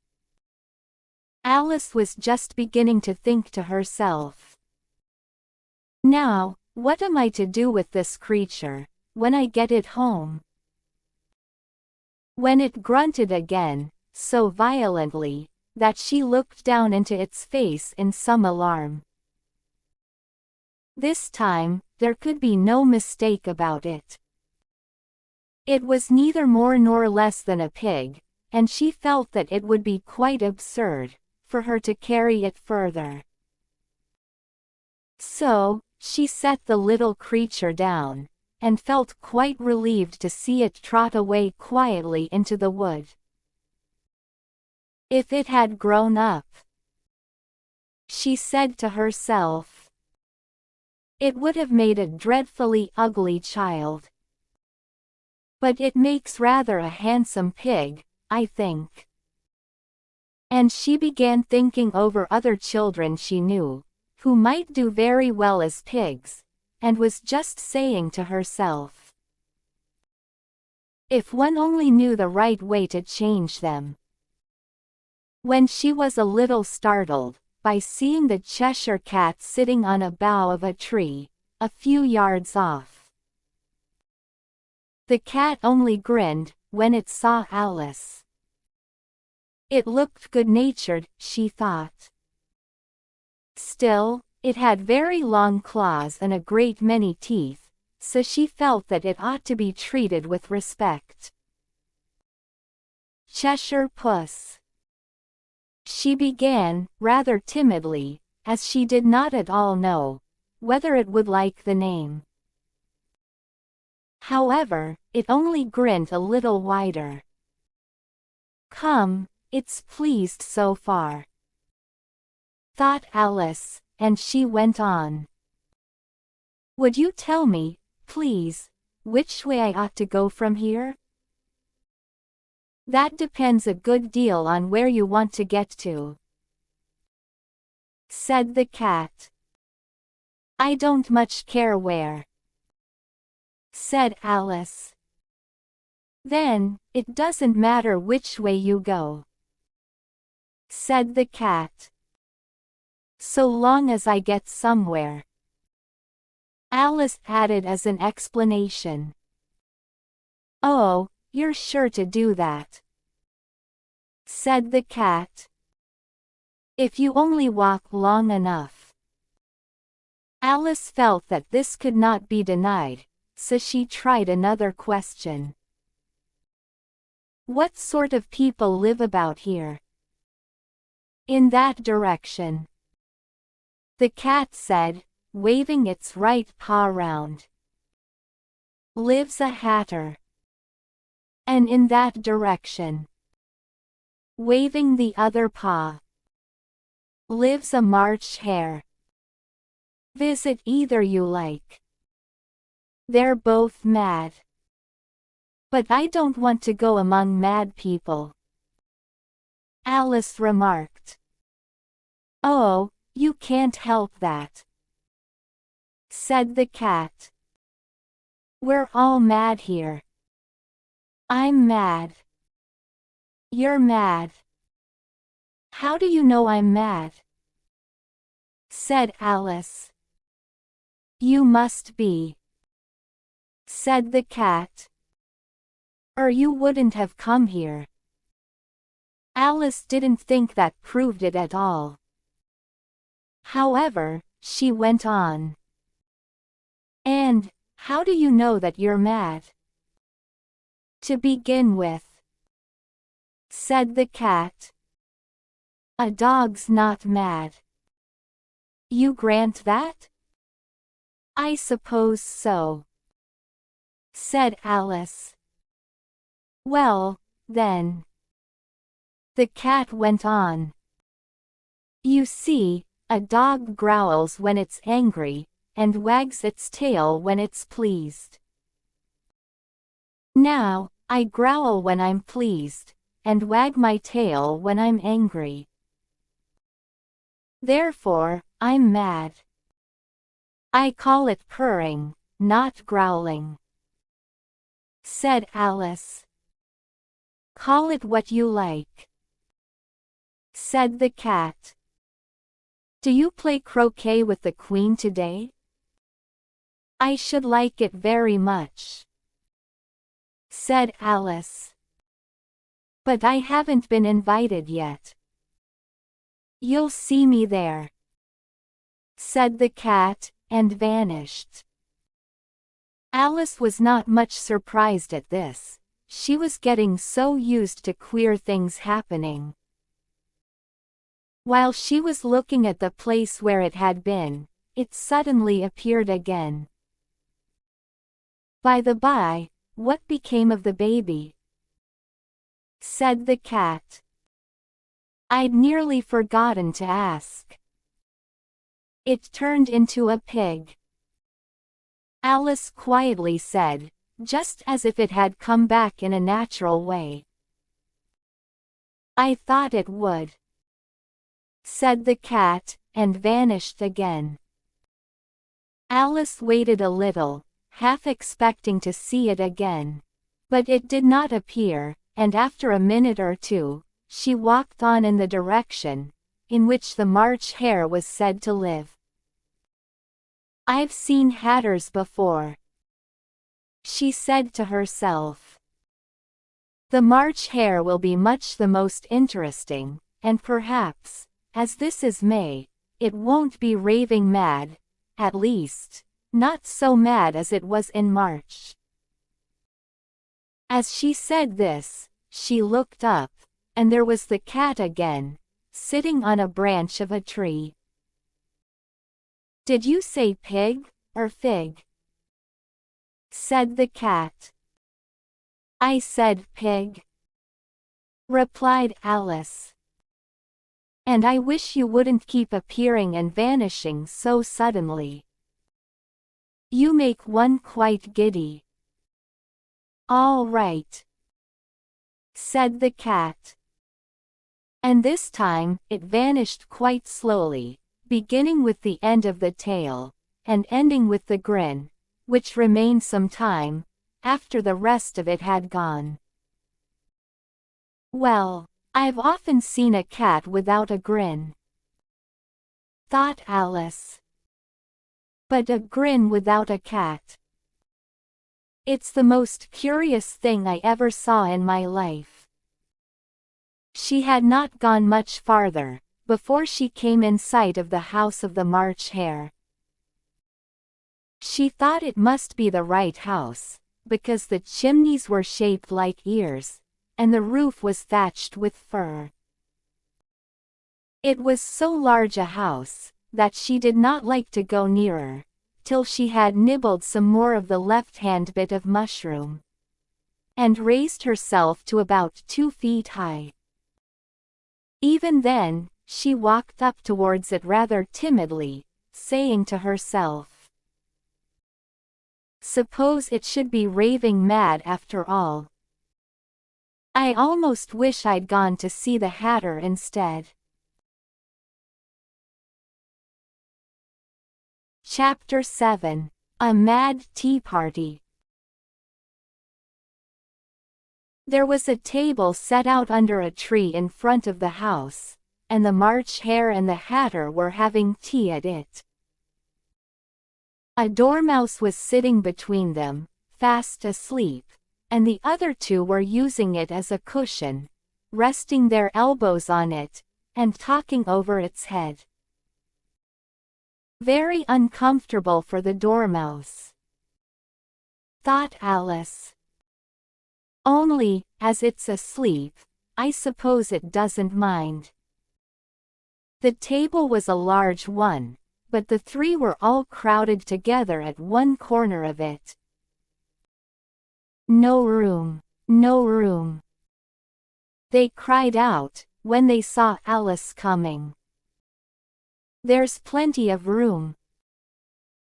Alice was just beginning to think to herself. Now, what am I to do with this creature, when I get it home? When it grunted again, so violently, that she looked down into its face in some alarm. This time, there could be no mistake about it. It was neither more nor less than a pig, and she felt that it would be quite absurd for her to carry it further. So, she set the little creature down, and felt quite relieved to see it trot away quietly into the wood. If it had grown up, she said to herself, it would have made a dreadfully ugly child. But it makes rather a handsome pig, I think. And she began thinking over other children she knew, who might do very well as pigs, and was just saying to herself, if one only knew the right way to change them. When she was a little startled by seeing the Cheshire Cat sitting on a bough of a tree, a few yards off. The cat only grinned when it saw Alice. It looked good-natured, she thought. Still, it had very long claws and a great many teeth, so she felt that it ought to be treated with respect. Cheshire Puss. She began, rather timidly, as she did not at all know whether it would like the name. However, it only grinned a little wider. Come, it's pleased so far, thought Alice, and she went on. Would you tell me, please, which way I ought to go from here? That depends a good deal on where you want to get to, said the cat. I don't much care where, said Alice. Then, it doesn't matter which way you go, said the cat. So long as I get somewhere, Alice added as an explanation. Oh, you're sure to do that, said the cat. If you only walk long enough. Alice felt that this could not be denied, so she tried another question. What sort of people live about here? In that direction, the cat said, waving its right paw round. Lives a hatter. And in that direction, waving the other paw, lives a March hare. Visit either you like. They're both mad. But I don't want to go among mad people, Alice remarked. Oh, you can't help that, said the cat. We're all mad here. I'm mad. You're mad. How do you know I'm mad? Said Alice. You must be, said the cat. Or you wouldn't have come here. Alice didn't think that proved it at all. However, she went on. And, how do you know that you're mad? To begin with, said the cat, a dog's not mad. You grant that? I suppose so, said Alice. Well, then, the cat went on. You see, a dog growls when it's angry, and wags its tail when it's pleased. Now, I growl when I'm pleased, and wag my tail when I'm angry. Therefore, I'm mad. I call it purring, not growling," said Alice. "Call it what you like," said the cat. "Do you play croquet with the queen today?" "I should like it very much," said Alice. "But I haven't been invited yet." "You'll see me there," said the cat, and vanished. Alice was not much surprised at this. She was getting so used to queer things happening. While she was looking at the place where it had been, it suddenly appeared again. "By the by, what became of the baby?" said the cat. "I'd nearly forgotten to ask." "It turned into a pig," Alice quietly said, just as if it had come back in a natural way. "I thought it would," said the cat, and vanished again. Alice waited a little, half expecting to see it again. But it did not appear, and after a minute or two, she walked on in the direction in which the March Hare was said to live. "I've seen hatters before," she said to herself. "The March Hare will be much the most interesting, and perhaps, as this is May, it won't be raving mad, at least, not so mad as it was in March." As she said this, she looked up, and there was the cat again, sitting on a branch of a tree. "Did you say pig, or fig?" said the cat. "I said pig," replied Alice. "And I wish you wouldn't keep appearing and vanishing so suddenly. You make one quite giddy." "All right," said the cat. And this time, it vanished quite slowly, beginning with the end of the tail, and ending with the grin, which remained some time after the rest of it had gone. "Well, I've often seen a cat without a grin," thought Alice. "But a grin without a cat. It's the most curious thing I ever saw in my life." She had not gone much farther before she came in sight of the house of the March Hare. She thought it must be the right house, because the chimneys were shaped like ears, and the roof was thatched with fur. It was so large a house that she did not like to go nearer, till she had nibbled some more of the left-hand bit of mushroom, and raised herself to about 2 feet high. Even then, she walked up towards it rather timidly, saying to herself, "Suppose it should be raving mad after all. I almost wish I'd gone to see the Hatter instead." Chapter 7. A Mad Tea Party. There was a table set out under a tree in front of the house, and the March Hare and the Hatter were having tea at it. A dormouse was sitting between them, fast asleep, and the other two were using it as a cushion, resting their elbows on it, and talking over its head. "Very uncomfortable for the dormouse," thought Alice. "Only, as it's asleep, I suppose it doesn't mind." The table was a large one, but the three were all crowded together at one corner of it. "No room, no room," they cried out, when they saw Alice coming. "There's plenty of room,"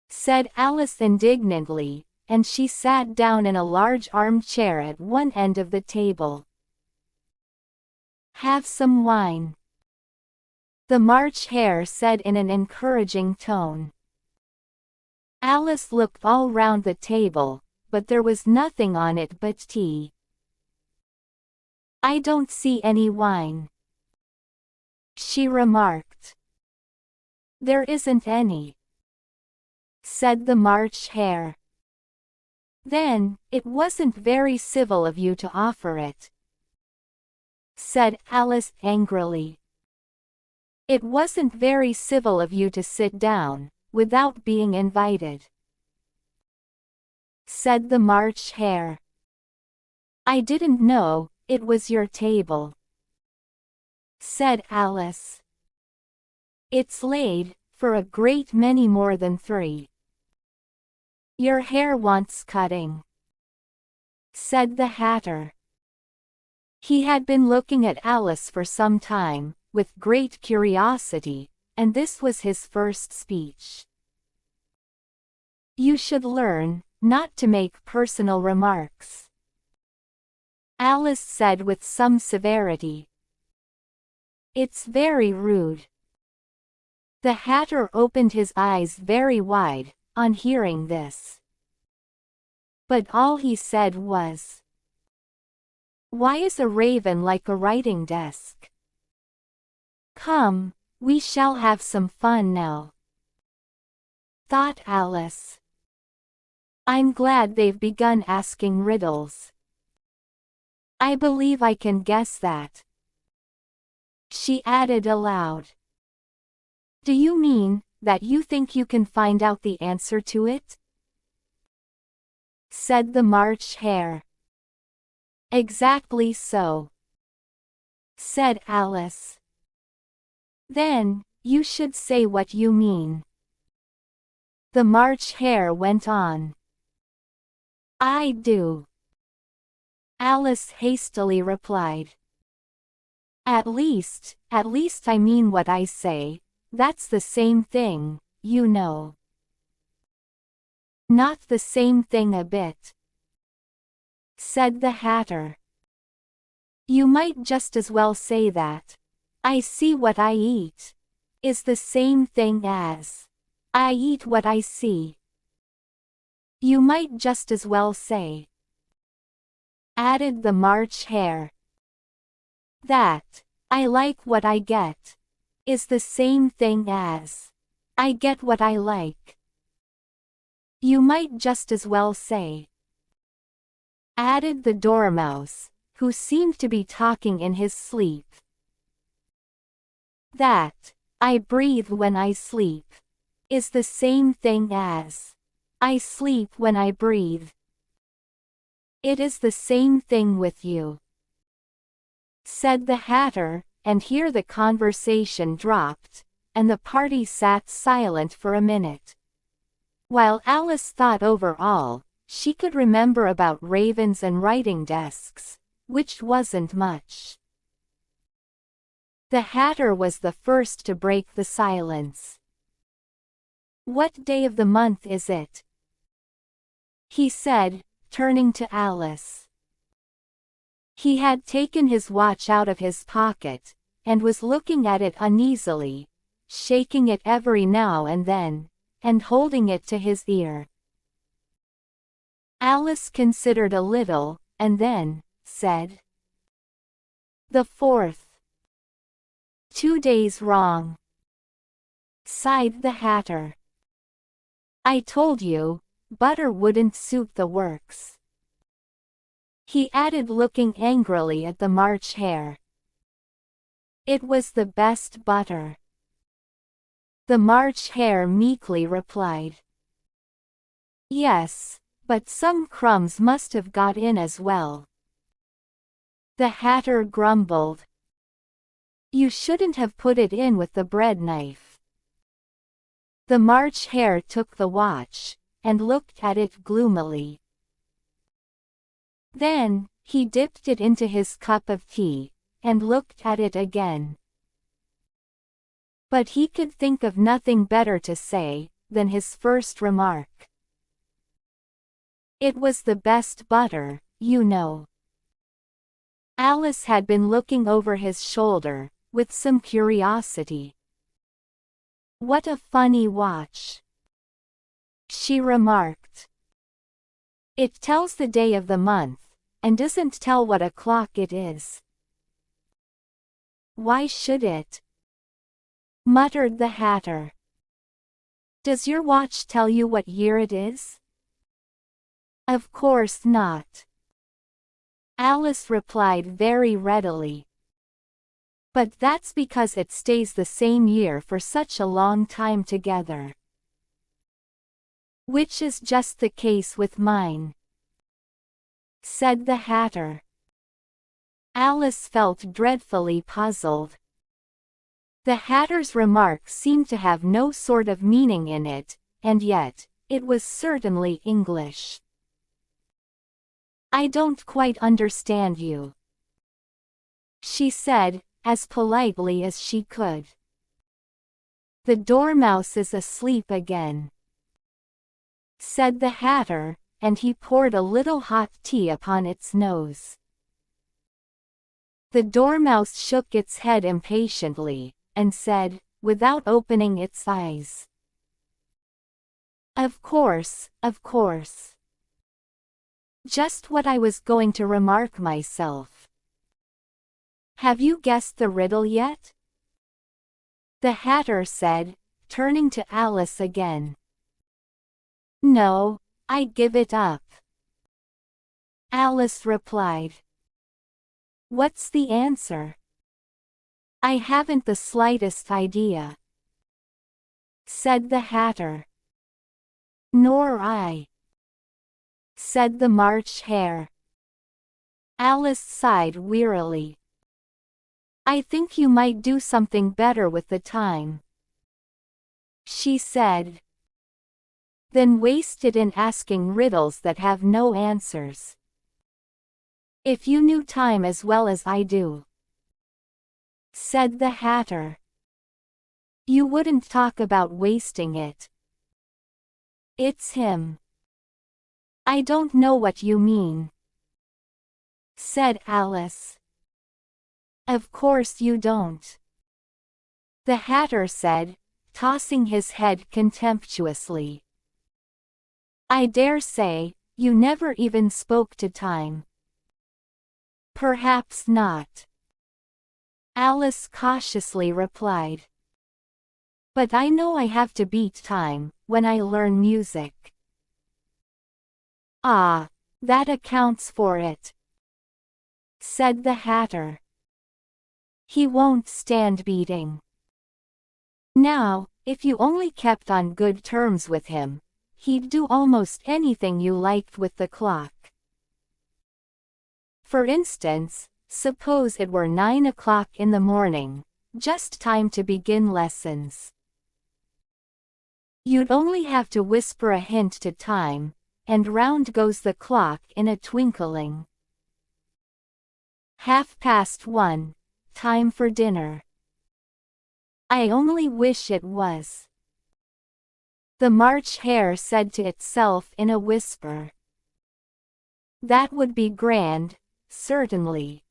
said Alice indignantly, and she sat down in a large armchair at one end of the table. Have some wine, the March Hare said in an encouraging tone. Alice looked all round the table, but there was nothing on it but tea. I don't see any wine, she remarked. There isn't any, said the March Hare. Then, it wasn't very civil of you to offer it, said Alice angrily. It wasn't very civil of you to sit down, without being invited, said the March Hare. I didn't know it was your table, said Alice. It's laid for a great many more than 3. Your hair wants cutting, said the Hatter. He had been looking at Alice for some time, with great curiosity, and this was his first speech. You should learn not to make personal remarks, Alice said with some severity. It's very rude. The Hatter opened his eyes very wide on hearing this. But all he said was, why is a raven like a writing desk? Come, we shall have some fun now, thought Alice. I'm glad they've begun asking riddles. I believe I can guess that, she added aloud. Do you mean that you think you can find out the answer to it? Said the March Hare. Exactly so, said Alice. Then, you should say what you mean, the March Hare went on. I do, Alice hastily replied. At least I mean what I say. That's the same thing, you know. Not the same thing a bit, said the Hatter. You might just as well say that I see what I eat is the same thing as I eat what I see. You might just as well say, added the March Hare, that I like what I get is the same thing as I get what I like. You might just as well say, added the Dormouse, who seemed to be talking in his sleep, that I breathe when I sleep is the same thing as I sleep when I breathe. It is the same thing with you, said the Hatter, and here the conversation dropped, and the party sat silent for a minute. While Alice thought over all she could remember about ravens and writing desks, which wasn't much. The Hatter was the first to break the silence. What day of the month is it? He said, turning to Alice. He had taken his watch out of his pocket, and was looking at it uneasily, shaking it every now and then, and holding it to his ear. Alice considered a little, and then said, The 4th. 2 days wrong, sighed the Hatter. I told you, butter wouldn't suit the works, he added, looking angrily at the March Hare. It was the best butter, the March Hare meekly replied. Yes, but some crumbs must have got in as well, the Hatter grumbled. You shouldn't have put it in with the bread knife. The March Hare took the watch, and looked at it gloomily. Then, he dipped it into his cup of tea, and looked at it again. But he could think of nothing better to say than his first remark. It was the best butter, you know. Alice had been looking over his shoulder, with some curiosity. "What a funny watch," she remarked. "It tells the day of the month, and doesn't tell what o'clock it is." "Why should it?" muttered the Hatter. "Does your watch tell you what year it is?" "Of course not," Alice replied very readily. "But that's because it stays the same year for such a long time together. Which is just the case with mine," said the Hatter. Alice felt dreadfully puzzled. The Hatter's remark seemed to have no sort of meaning in it, and yet, it was certainly English. "I don't quite understand you," she said, as politely as she could. "The Dormouse is asleep again," said the Hatter, and he poured a little hot tea upon its nose. The Dormouse shook its head impatiently, and said, without opening its eyes, "Of course, of course. Just what I was going to remark myself. Have you guessed the riddle yet?" the Hatter said, turning to Alice again. "No, I give it up," Alice replied. "What's the answer?" "I haven't the slightest idea," said the Hatter. "Nor I," said the March Hare. Alice sighed wearily. "I think you might do something better with the time," she said. "Than waste it in asking riddles that have no answers. If you knew time as well as I do," said the Hatter, "you wouldn't talk about wasting it." "It's him." "I don't know what you mean," said Alice. "Of course you don't," the Hatter said, tossing his head contemptuously. "I dare say, you never even spoke to time." "Perhaps not," Alice cautiously replied. "But I know I have to beat time, when I learn music." "Ah, that accounts for it," said the Hatter. "He won't stand beating. Now, if you only kept on good terms with him, he'd do almost anything you liked with the clock. For instance, suppose it were 9 o'clock in the morning, just time to begin lessons. You'd only have to whisper a hint to time, and round goes the clock in a twinkling. 1:30, time for dinner. I only wish it was," the March Hare said to itself in a whisper. "That would be grand, certainly,"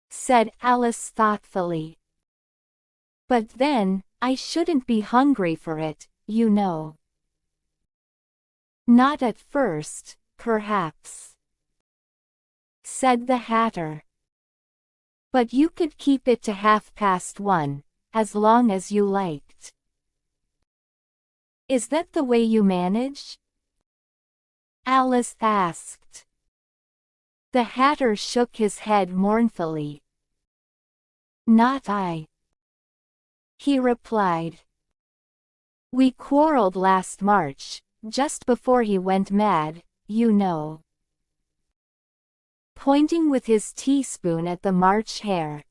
said Alice thoughtfully. "But then, I shouldn't be hungry for it, you know." "Not at first, perhaps," said the Hatter. "But you could keep it to 1:30, as long as you liked." "Is that the way you manage?" Alice asked. The Hatter shook his head mournfully. "Not I," he replied. "We quarreled last March, just before he went mad, you know," pointing with his teaspoon at the March Hare.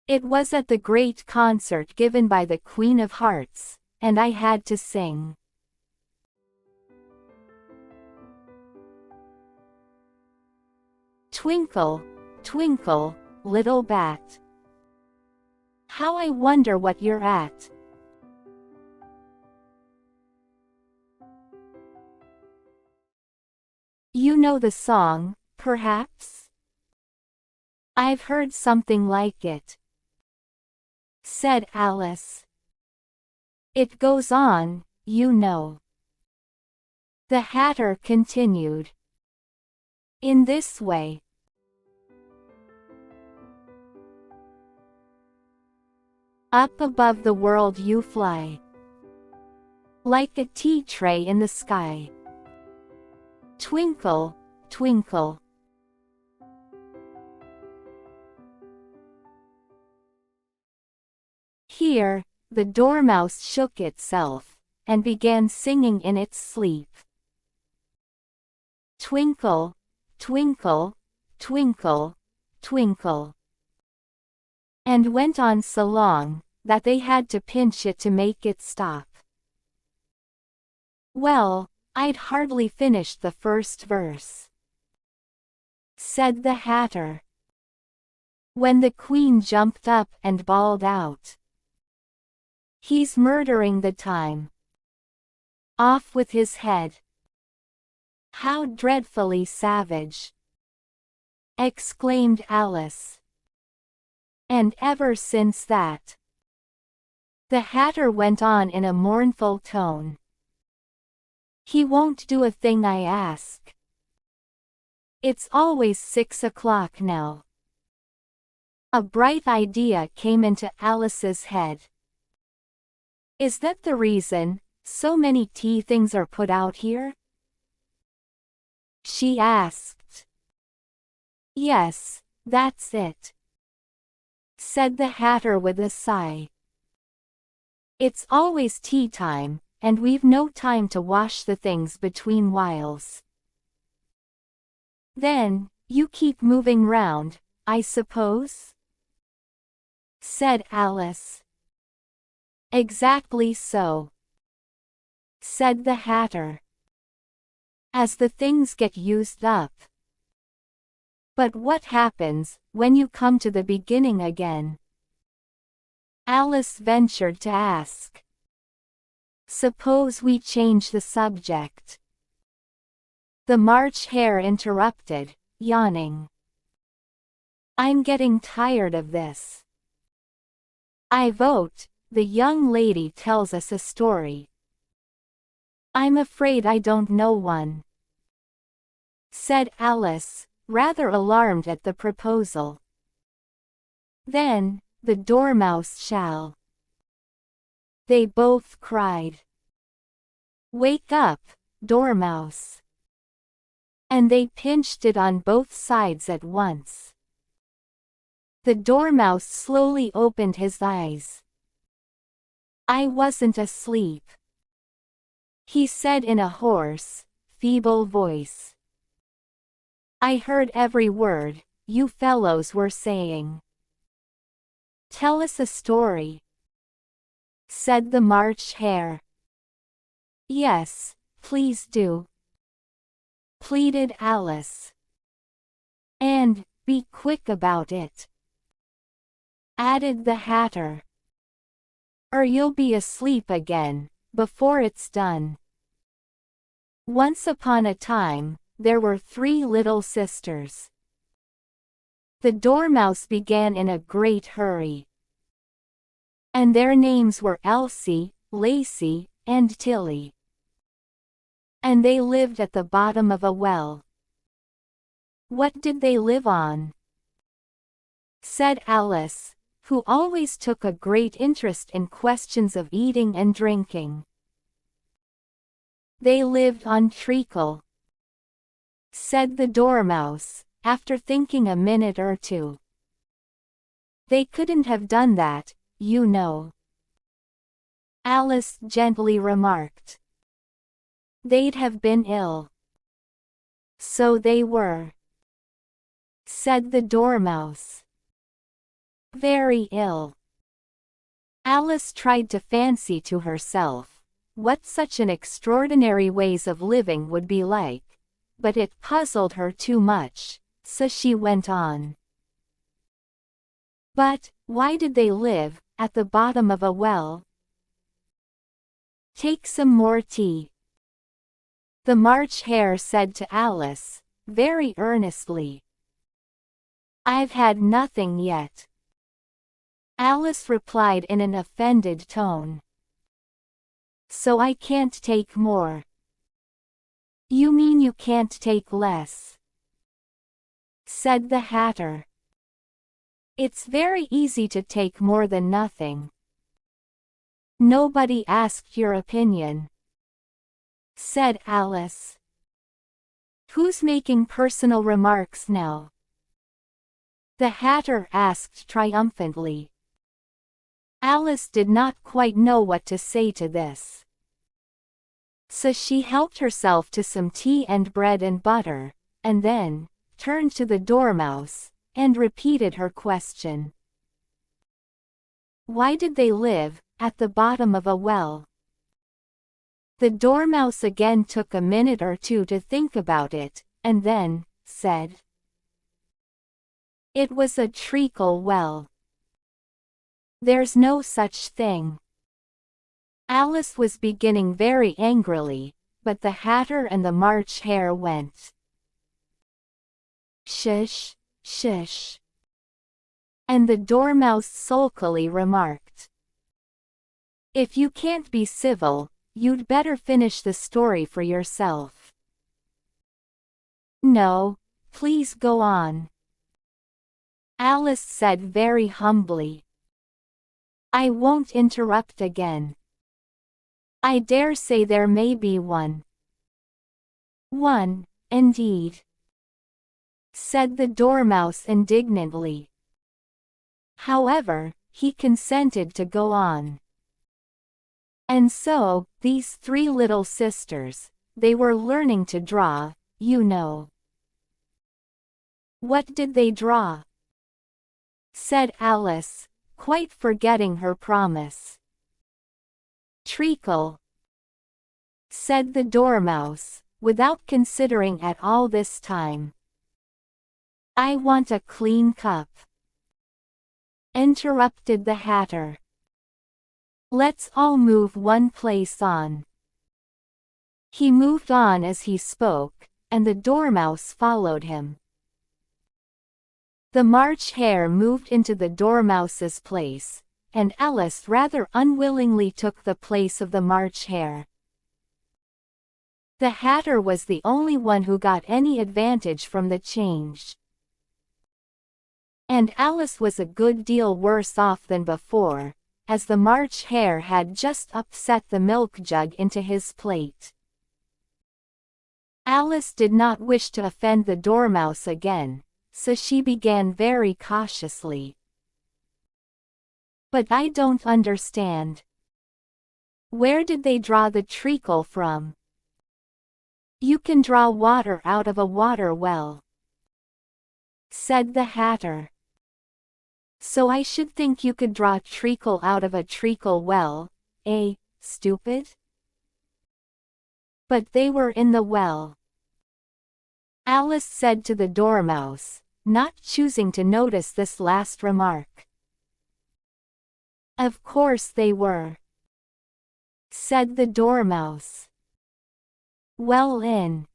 "It was at the great concert given by the Queen of Hearts, and I had to sing." Twinkle, twinkle, little bat, how I wonder what you're at. You know the song, perhaps? I've heard something like it, said Alice. It goes on, you know. The Hatter continued. In this way. Up above the world you fly, like a tea tray in the sky. Twinkle, twinkle. Here, the dormouse shook itself, and began singing in its sleep. Twinkle, twinkle, twinkle, twinkle. And went on so long, that they had to pinch it to make it stop. Well, I'd hardly finished the first verse, said the Hatter, when the Queen jumped up and bawled out, he's murdering the time. Off with his head. How dreadfully savage, exclaimed Alice. And ever since that, the Hatter went on in a mournful tone, he won't do a thing I ask. It's always 6 o'clock now. A bright idea came into Alice's head. Is that the reason so many tea things are put out here? She asked. Yes, that's it, said the Hatter with a sigh. It's always tea time, and we've no time to wash the things between whiles. Then, you keep moving round, I suppose? Said Alice. Exactly so, said the Hatter. As the things get used up. But what happens when you come to the beginning again? Alice ventured to ask. Suppose we change the subject. The March Hare interrupted, yawning. I'm getting tired of this. I vote the young lady tells us a story. I'm afraid I don't know one, said Alice, rather alarmed at the proposal. Then, the Dormouse shall. They both cried. Wake up, Dormouse. And they pinched it on both sides at once. The Dormouse slowly opened his eyes. I wasn't asleep, he said in a hoarse, feeble voice. I heard every word you fellows were saying. Tell us a story, said the March Hare. Yes, please do, pleaded Alice. And be quick about it, added the Hatter, or you'll be asleep again before it's done. Once upon a time, there were 3 little sisters. The Dormouse began in a great hurry. And their names were Elsie, Lacey, and Tilly. And they lived at the bottom of a well. What did they live on? Said Alice, who always took a great interest in questions of eating and drinking. They lived on treacle, said the Dormouse, after thinking a minute or two. They couldn't have done that, you know, Alice gently remarked. They'd have been ill. So they were, said the Dormouse. Very ill. Alice tried to fancy to herself what such an extraordinary ways of living would be like, but it puzzled her too much, so she went on. But, why did they live at the bottom of a well? Take some more tea, the March Hare said to Alice, very earnestly. I've had nothing yet. Alice replied in an offended tone. So I can't take more. You mean you can't take less? Said the Hatter. It's very easy to take more than nothing. Nobody asked your opinion, said Alice. Who's making personal remarks now? The Hatter asked triumphantly. Alice did not quite know what to say to this. So she helped herself to some tea and bread and butter, and then turned to the Dormouse and repeated her question. Why did they live at the bottom of a well? The Dormouse again took a minute or two to think about it, and then said, It was a treacle well. There's no such thing. Alice was beginning very angrily, but the Hatter and the March Hare went. Shush, shush. And the Dormouse sulkily remarked, If you can't be civil, you'd better finish the story for yourself. No, please go on. Alice said very humbly. I won't interrupt again. I dare say there may be one. One, indeed, said the Dormouse indignantly. However, he consented to go on. And so, these three little sisters, they were learning to draw, you know. What did they draw? Said Alice, quite forgetting her promise. Treacle, said the Dormouse, without considering at all this time. I want a clean cup, interrupted the Hatter. Let's all move one place on. He moved on as he spoke, and the Dormouse followed him. The March Hare moved into the Dormouse's place, and Alice rather unwillingly took the place of the March Hare. The Hatter was the only one who got any advantage from the change. And Alice was a good deal worse off than before, as the March Hare had just upset the milk jug into his plate. Alice did not wish to offend the Dormouse again, so she began very cautiously. But I don't understand. Where did they draw the treacle from? You can draw water out of a water well, said the Hatter. So I should think you could draw treacle out of a treacle well, eh, stupid? But they were in the well, Alice said to the Dormouse, not choosing to notice this last remark. Of course they were, said the Dormouse. Well in.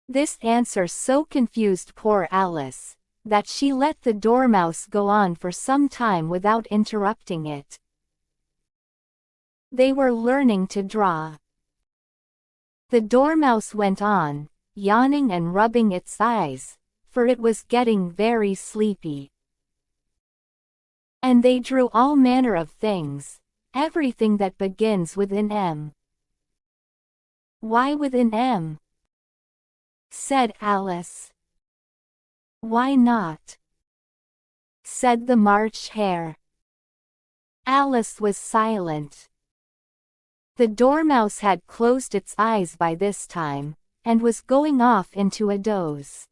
This answer so confused poor Alice, that she let the Dormouse go on for some time without interrupting it. They were learning to draw. The Dormouse went on, yawning and rubbing its eyes, for it was getting very sleepy. And they drew all manner of things, everything that begins with an M. Why with an M? Said Alice. Why not? Said the March Hare. Alice was silent. The Dormouse had closed its eyes by this time, and was going off into a doze.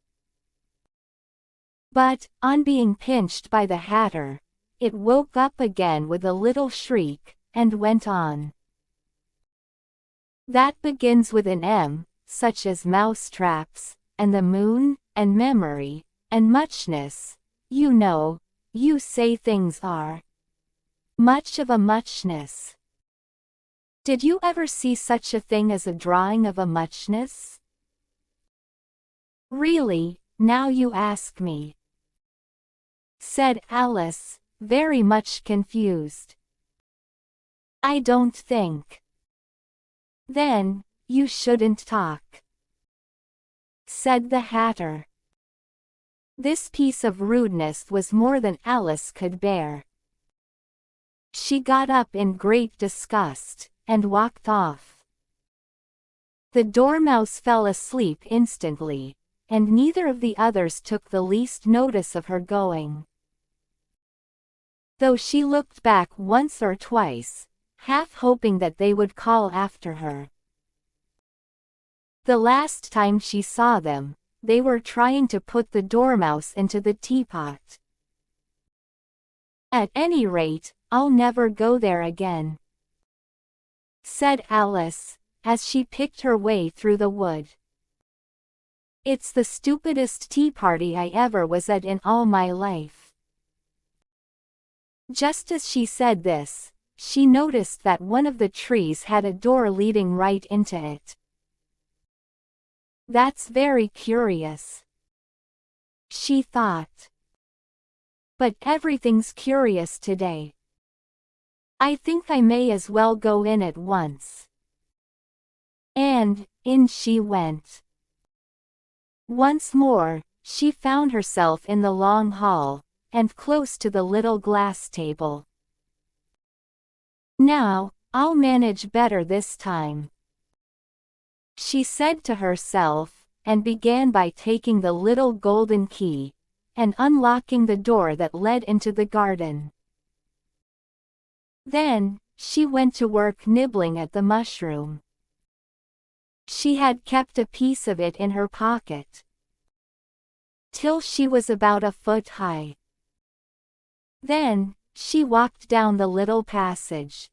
But, on being pinched by the Hatter, it woke up again with a little shriek, and went on. That begins with an M, such as mousetraps, and the moon, and memory, and muchness, you know, you say things are much of a muchness. Did you ever see such a thing as a drawing of a muchness? Really, now you ask me. said Alice, very much confused. I don't think. Then, you shouldn't talk, said the Hatter. This piece of rudeness was more than Alice could bear. She got up in great disgust, and walked off. The Dormouse fell asleep instantly, and neither of the others took the least notice of her going. Though she looked back once or twice, half hoping that they would call after her. The last time she saw them, they were trying to put the Dormouse into the teapot. At any rate, I'll never go there again, said Alice, as she picked her way through the wood. It's the stupidest tea party I ever was at in all my life. Just as she said this, she noticed that one of the trees had a door leading right into it. That's very curious, she thought. But everything's curious today. I think I may as well go in at once. And in she went. Once more, she found herself in the long hall, and close to the little glass table. Now, I'll manage better this time, she said to herself, and began by taking the little golden key, and unlocking the door that led into the garden. Then, she went to work nibbling at the mushroom. She had kept a piece of it in her pocket, till she was about a foot high. Then, she walked down the little passage.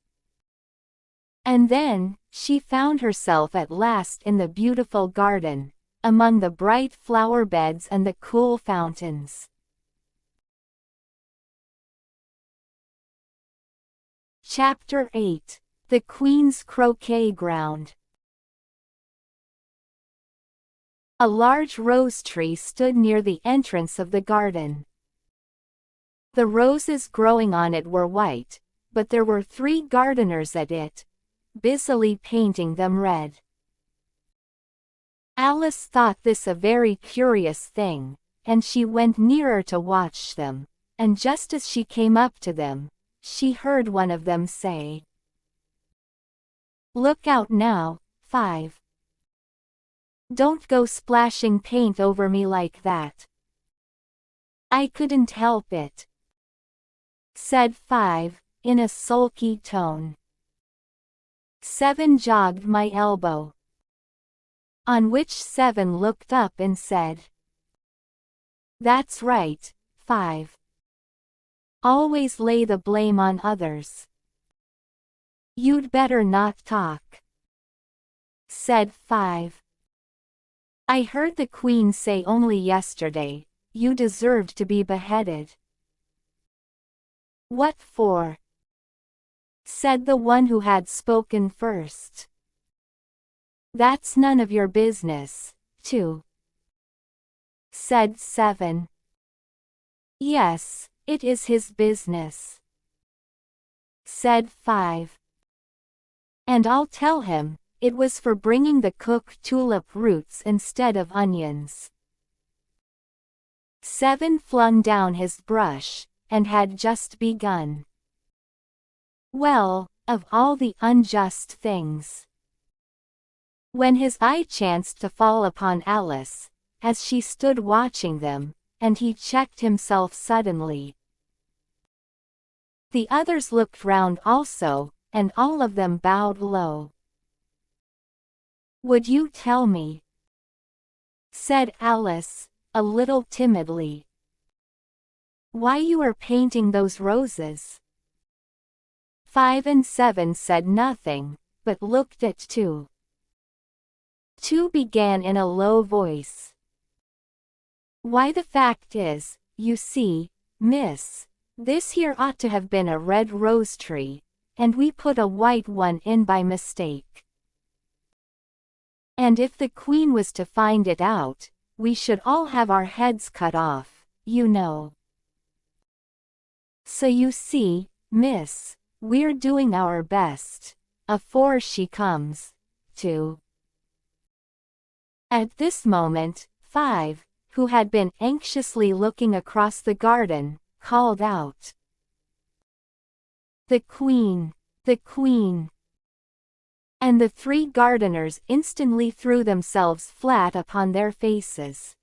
And then, she found herself at last in the beautiful garden, among the bright flower beds and the cool fountains. Chapter 8. The Queen's Croquet Ground. A large rose tree stood near the entrance of the garden. The roses growing on it were white, but there were 3 gardeners at it, busily painting them red. Alice thought this a very curious thing, and she went nearer to watch them, and just as she came up to them, she heard one of them say, "Look out now, 5. Don't go splashing paint over me like that." "I couldn't help it," said 5, in a sulky tone. 7 jogged my elbow. On which 7 looked up and said, "That's right, 5. Always lay the blame on others." "You'd better not talk," said 5. "I heard the Queen say only yesterday, you deserved to be beheaded." "What for?" said the one who had spoken first. "That's none of your business, too," said 7. "Yes, it is his business," said 5. "And I'll tell him, it was for bringing the cook tulip roots instead of onions." 7 flung down his brush, and had just begun. Well, of all the unjust things, when his eye chanced to fall upon Alice, as she stood watching them, and he checked himself suddenly. The others looked round also, and all of them bowed low. "Would you tell me," said Alice, a little timidly, "why you are painting those roses?" 5 and 7 said nothing, but looked at 2. 2 began in a low voice. "Why, the fact is, you see, miss, this here ought to have been a red rose tree, and we put a white one in by mistake. And if the Queen was to find it out, we should all have our heads cut off, you know." So you see, miss, we're doing our best, afore she comes, to. At this moment, 5, who had been anxiously looking across the garden, called out, "The Queen! The Queen!" And the 3 gardeners instantly threw themselves flat upon their faces.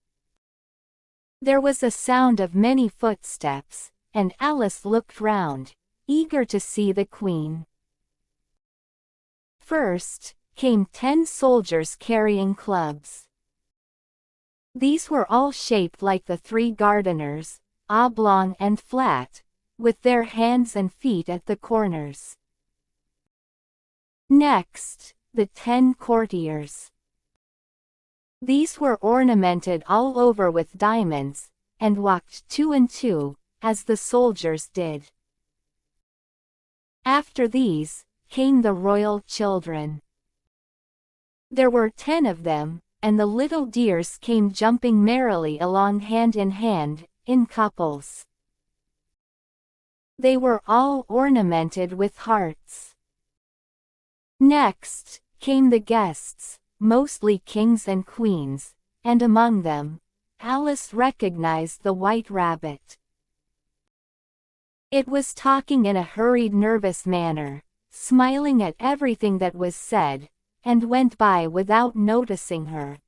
There was a sound of many footsteps, and Alice looked round, eager to see the Queen. First, came 10 soldiers carrying clubs. These were all shaped like the 3 gardeners, oblong and flat, with their hands and feet at the corners. Next, the 10 courtiers. These were ornamented all over with diamonds, and walked 2 and 2, as the soldiers did. After these, came the royal children. There were 10 of them, and the little dears came jumping merrily along hand in hand, in couples. They were all ornamented with hearts. Next, came the guests, mostly kings and queens, and among them, Alice recognized the white rabbit. It was talking in a hurried, nervous manner, smiling at everything that was said, and went by without noticing her.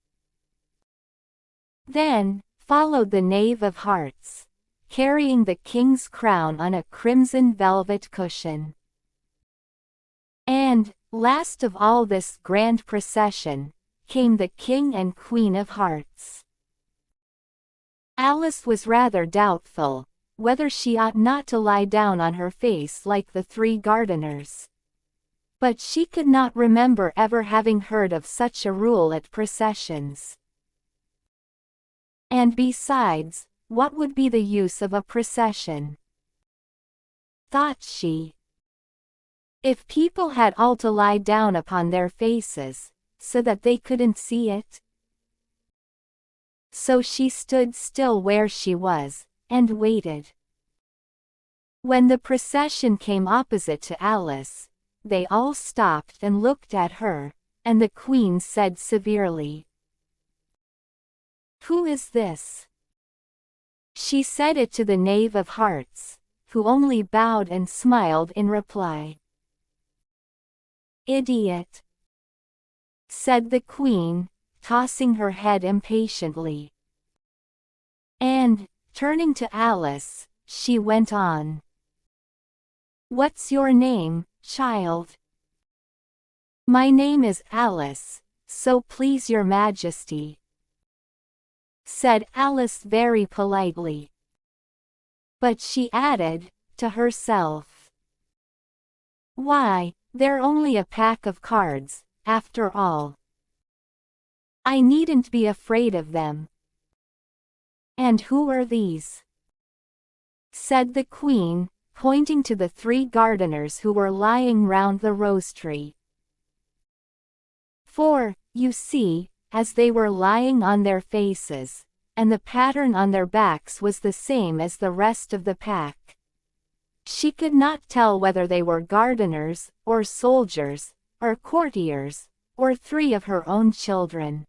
Then, followed the Knave of Hearts, carrying the king's crown on a crimson velvet cushion. And, last of all this grand procession, came the King and Queen of Hearts. Alice was rather doubtful whether she ought not to lie down on her face like the 3 gardeners. But she could not remember ever having heard of such a rule at processions. And besides, what would be the use of a procession? Thought she. If people had all to lie down upon their faces, so that they couldn't see it? So she stood still where she was, and waited. When the procession came opposite to Alice, they all stopped and looked at her, and the Queen said severely, "Who is this?" She said it to the Knave of Hearts, who only bowed and smiled in reply. "Idiot," said the Queen, tossing her head impatiently. And, turning to Alice, she went on. "What's your name, child?" "My name is Alice, so please your Majesty," said Alice very politely. But she added, to herself, "Why, they're only a pack of cards, after all. I needn't be afraid of them." "And who are these?" said the Queen, pointing to the 3 gardeners who were lying round the rose tree. For, you see, as they were lying on their faces, and the pattern on their backs was the same as the rest of the pack, she could not tell whether they were gardeners, or soldiers, or courtiers, or 3 of her own children.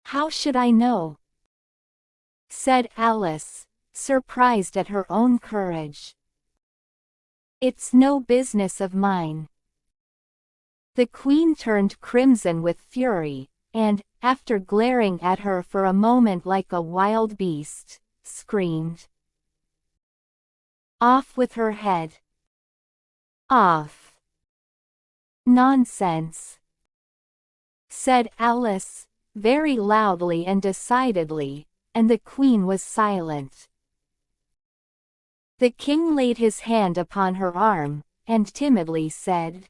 "How should I know?" said Alice, surprised at her own courage. "It's no business of mine." The Queen turned crimson with fury, and, after glaring at her for a moment like a wild beast, screamed, "Off with her head! Off!" "Nonsense!" said Alice, very loudly and decidedly, and the Queen was silent. The King laid his hand upon her arm, and timidly said,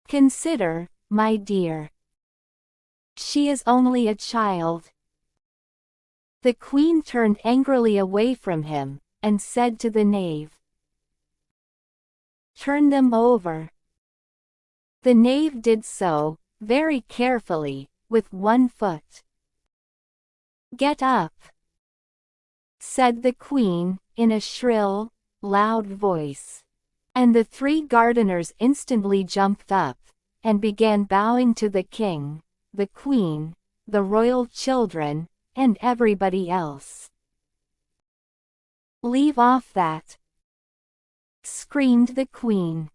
"Consider, my dear. She is only a child." The Queen turned angrily away from him, and said to the knave, "Turn them over." The knave did so, very carefully, with one foot. "Get up," said the queen, in a shrill, loud voice. And the 3 gardeners instantly jumped up, and began bowing to the king, the queen, the royal children, and everybody else. "Leave off that!" screamed the queen.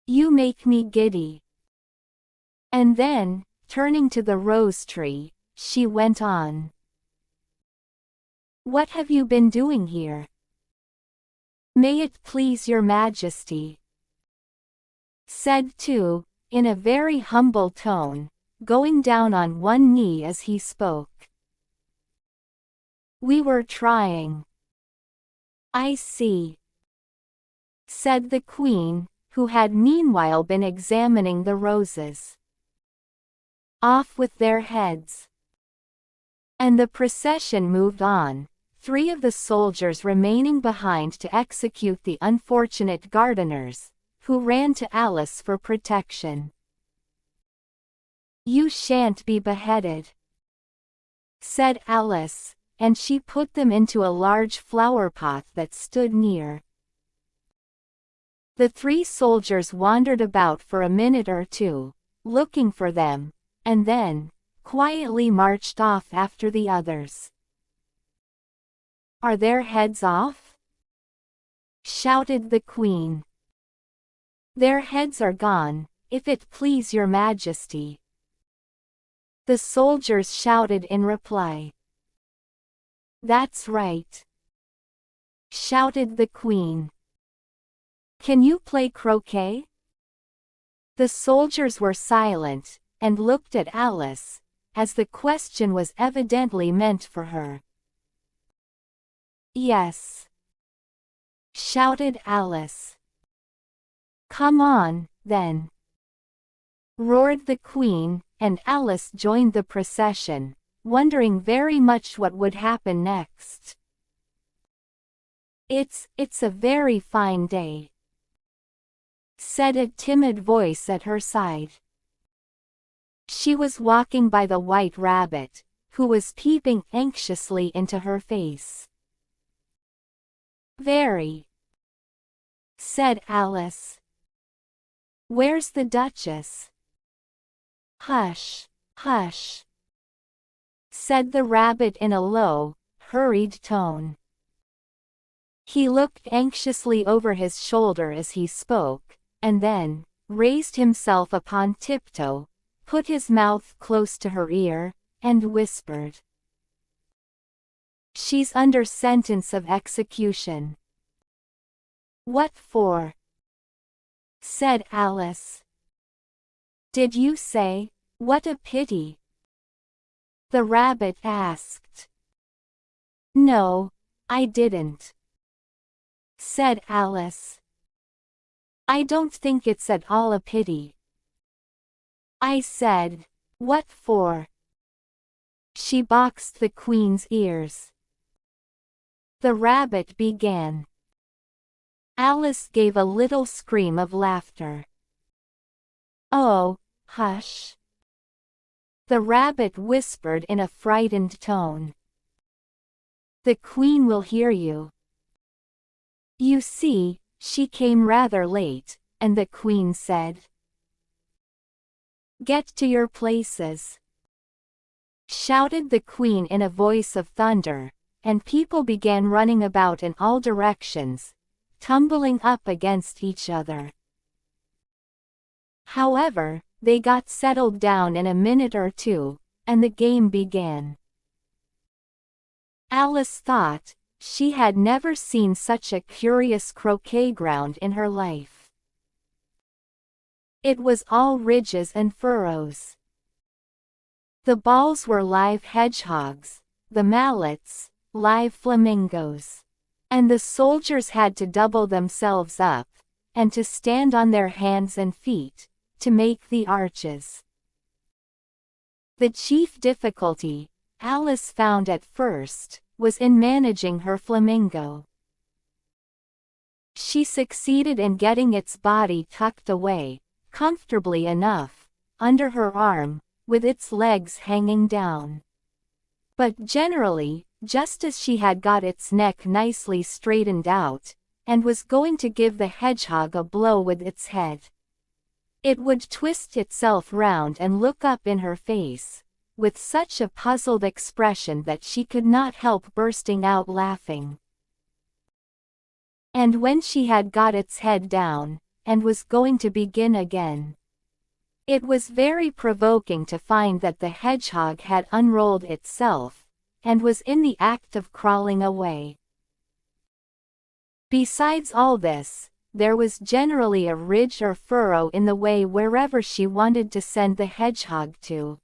"You make me giddy." And then, turning to the rose tree, she went on. "What have you been doing here? May it please your majesty," said Tu, in a very humble tone, going down on one knee as he spoke. "We were trying." "I see," said the queen, who had meanwhile been examining the roses. "Off with their heads." And the procession moved on, 3 of the soldiers remaining behind to execute the unfortunate gardeners, who ran to Alice for protection. "You shan't be beheaded," said Alice, and she put them into a large flower pot that stood near. The 3 soldiers wandered about for a minute or two, looking for them, and then, quietly marched off after the others. "Are their heads off?" shouted the queen. "Their heads are gone, if it please your majesty," the soldiers shouted in reply. "That's right," shouted the queen. "Can you play croquet?" The soldiers were silent, and looked at Alice, as the question was evidently meant for her. "Yes," shouted Alice. "Come on, then," roared the queen, and Alice joined the procession, wondering very much what would happen next. It's a very fine day," said a timid voice at her side. She was walking by the white rabbit, who was peeping anxiously into her face. "Very," said Alice. "Where's the Duchess?" "Hush, hush," said the rabbit in a low, hurried tone. He looked anxiously over his shoulder as he spoke, and then raised himself upon tiptoe, put his mouth close to her ear, and whispered, "She's under sentence of execution." "What for?" said Alice. "Did you say, 'What a pity'?" the rabbit asked. "No, I didn't," said Alice. "I don't think it's at all a pity. I said, 'What for?'" She boxed the queen's ears. The rabbit began. Alice gave a little scream of laughter. "Oh, hush," the rabbit whispered in a frightened tone. "The queen will hear you." You see, she came rather late, and the queen said, "Get to your places," shouted the queen in a voice of thunder, and people began running about in all directions, tumbling up against each other. However, they got settled down in a minute or two, and the game began. Alice thought she had never seen such a curious croquet ground in her life. It was all ridges and furrows. The balls were live hedgehogs, the mallets, live flamingos. And the soldiers had to double themselves up, and to stand on their hands and feet, to make the arches. The chief difficulty, Alice found at first, was in managing her flamingo. She succeeded in getting its body tucked away, comfortably enough, under her arm, with its legs hanging down. But generally, just as she had got its neck nicely straightened out, and was going to give the hedgehog a blow with its head. It would twist itself round and look up in her face, with such a puzzled expression that she could not help bursting out laughing. And when she had got its head down, and was going to begin again, it was very provoking to find that the hedgehog had unrolled itself, and was in the act of crawling away. Besides all this, there was generally a ridge or furrow in the way wherever she wanted to send the hedgehog to.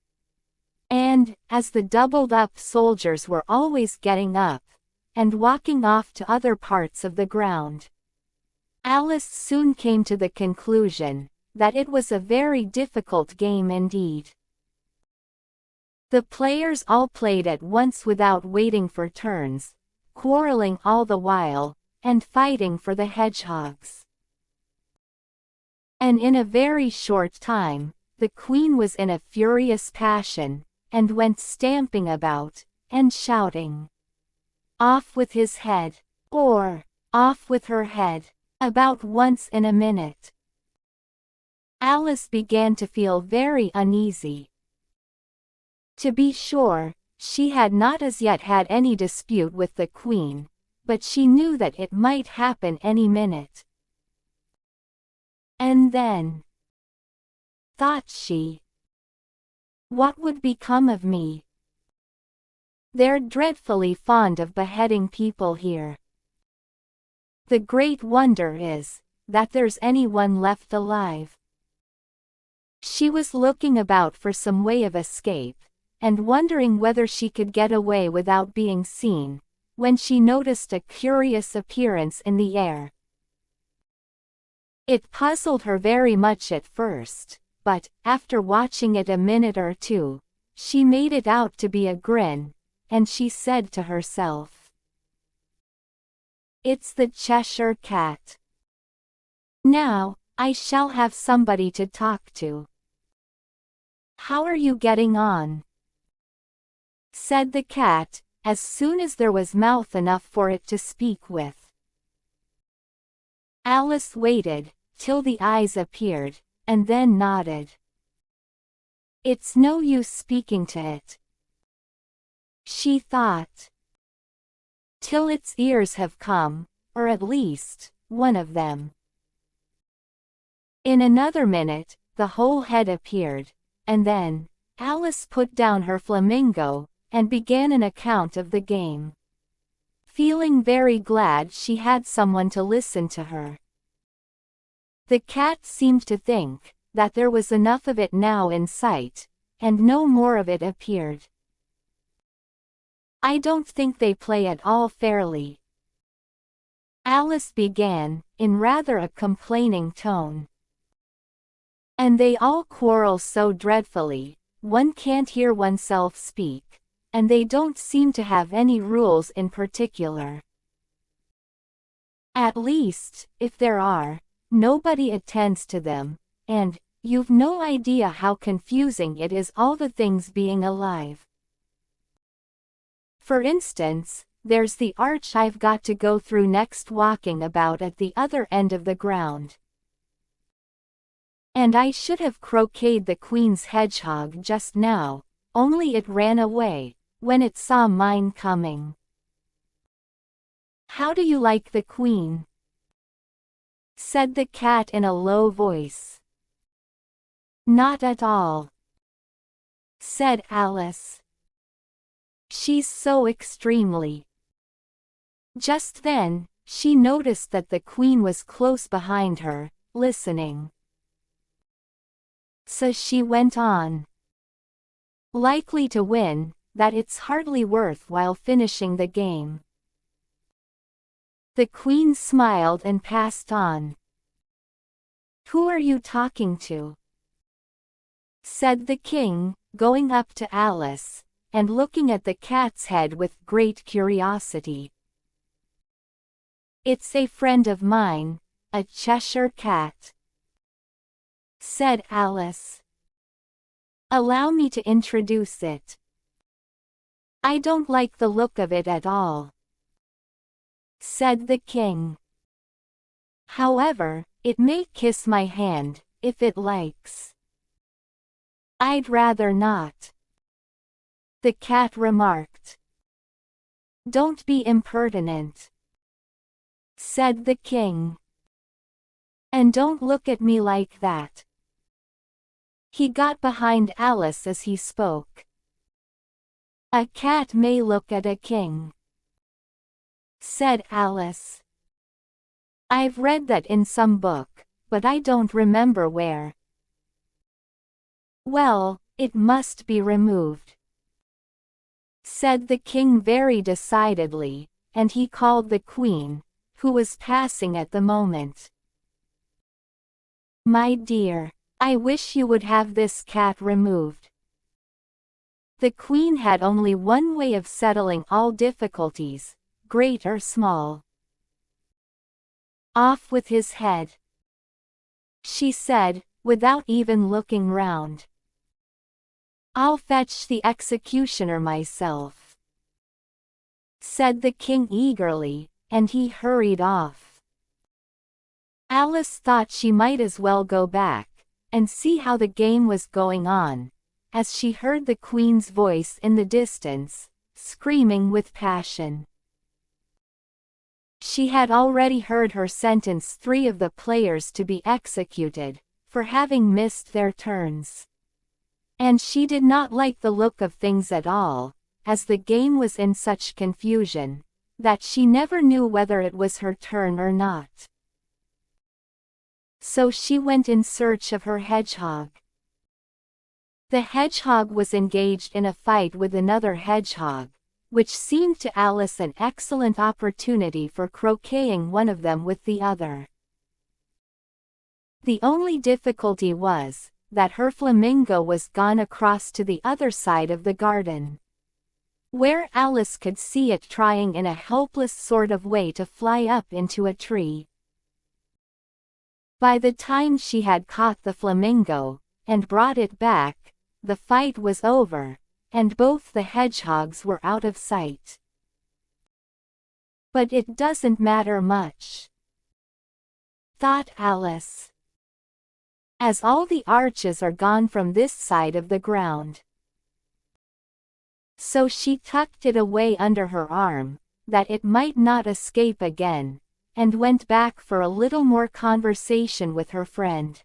And, as the doubled-up soldiers were always getting up, and walking off to other parts of the ground, Alice soon came to the conclusion that it was a very difficult game indeed. The players all played at once without waiting for turns, quarreling all the while, and fighting for the hedgehogs. And in a very short time, the queen was in a furious passion, and went stamping about, and shouting, "Off with his head!" or "Off with her head!" about once in a minute. Alice began to feel very uneasy. To be sure, she had not as yet had any dispute with the queen, but she knew that it might happen any minute. And then, thought she, what would become of me? They're dreadfully fond of beheading people here. The great wonder is, that there's anyone left alive. She was looking about for some way of escape, and wondering whether she could get away without being seen, when she noticed a curious appearance in the air. It puzzled her very much at first, but, after watching it a minute or two, she made it out to be a grin, and she said to herself, "It's the Cheshire Cat. Now, I shall have somebody to talk to." "How are you getting on?" said the cat, as soon as there was mouth enough for it to speak with. Alice waited, till the eyes appeared, and then nodded. "It's no use speaking to it," she thought, "till its ears have come, or at least, one of them." In another minute, the whole head appeared, and then, Alice put down her flamingo, and began an account of the game, feeling very glad she had someone to listen to her. The cat seemed to think that there was enough of it now in sight, and no more of it appeared. "I don't think they play at all fairly," Alice began, in rather a complaining tone. "And they all quarrel so dreadfully, one can't hear oneself speak, and they don't seem to have any rules in particular. At least, if there are, nobody attends to them, and you've no idea how confusing it is, all the things being alive. For instance, there's the arch I've got to go through next, walking about at the other end of the ground. And I should have croqueted the queen's hedgehog just now, only it ran away, when it saw mine coming. How do you like the queen?" said the cat in a low voice. "Not at all," said Alice. "She's so extremely—" Just then, she noticed that the queen was close behind her, listening. So she went on, "Likely to win, that it's hardly worth while finishing the game." The queen smiled and passed on. "Who are you talking to?" said the king, going up to Alice, and looking at the cat's head with great curiosity. "It's a friend of mine, a Cheshire cat," said Alice. "Allow me to introduce it. I don't like the look of it at all," said the king. "However, it may kiss my hand, if it likes." "I'd rather not," the cat remarked. "Don't be impertinent," said the king. "And don't look at me like that." He got behind Alice as he spoke. "A cat may look at a king," said Alice. "I've read that in some book, but I don't remember where." "Well, it must be removed," said the king very decidedly, and he called the queen, who was passing at the moment. "My dear, I wish you would have this cat removed." The queen had only one way of settling all difficulties, great or small. "Off with his head," she said, without even looking round. "I'll fetch the executioner myself," said the king eagerly, and he hurried off. Alice thought she might as well go back and see how the game was going on, as she heard the queen's voice in the distance, screaming with passion. She had already heard her sentence 3 of the players to be executed, for having missed their turns. And she did not like the look of things at all, as the game was in such confusion, that she never knew whether it was her turn or not. So she went in search of her hedgehog. The hedgehog was engaged in a fight with another hedgehog, which seemed to Alice an excellent opportunity for croqueting one of them with the other. The only difficulty was that her flamingo was gone across to the other side of the garden, where Alice could see it trying in a helpless sort of way to fly up into a tree. By the time she had caught the flamingo and brought it back, the fight was over, and both the hedgehogs were out of sight. "But it doesn't matter much," thought Alice, "as all the arches are gone from this side of the ground." So she tucked it away under her arm, that it might not escape again, and went back for a little more conversation with her friend.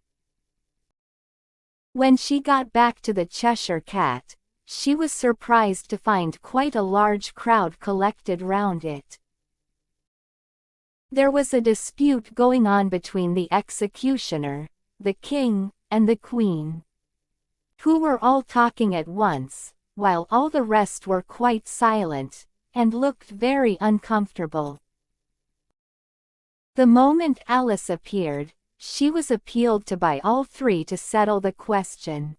When she got back to the Cheshire Cat, she was surprised to find quite a large crowd collected round it. There was a dispute going on between the executioner, the king, and the queen, who were all talking at once, while all the rest were quite silent, and looked very uncomfortable. The moment Alice appeared, she was appealed to by all 3 to settle the question.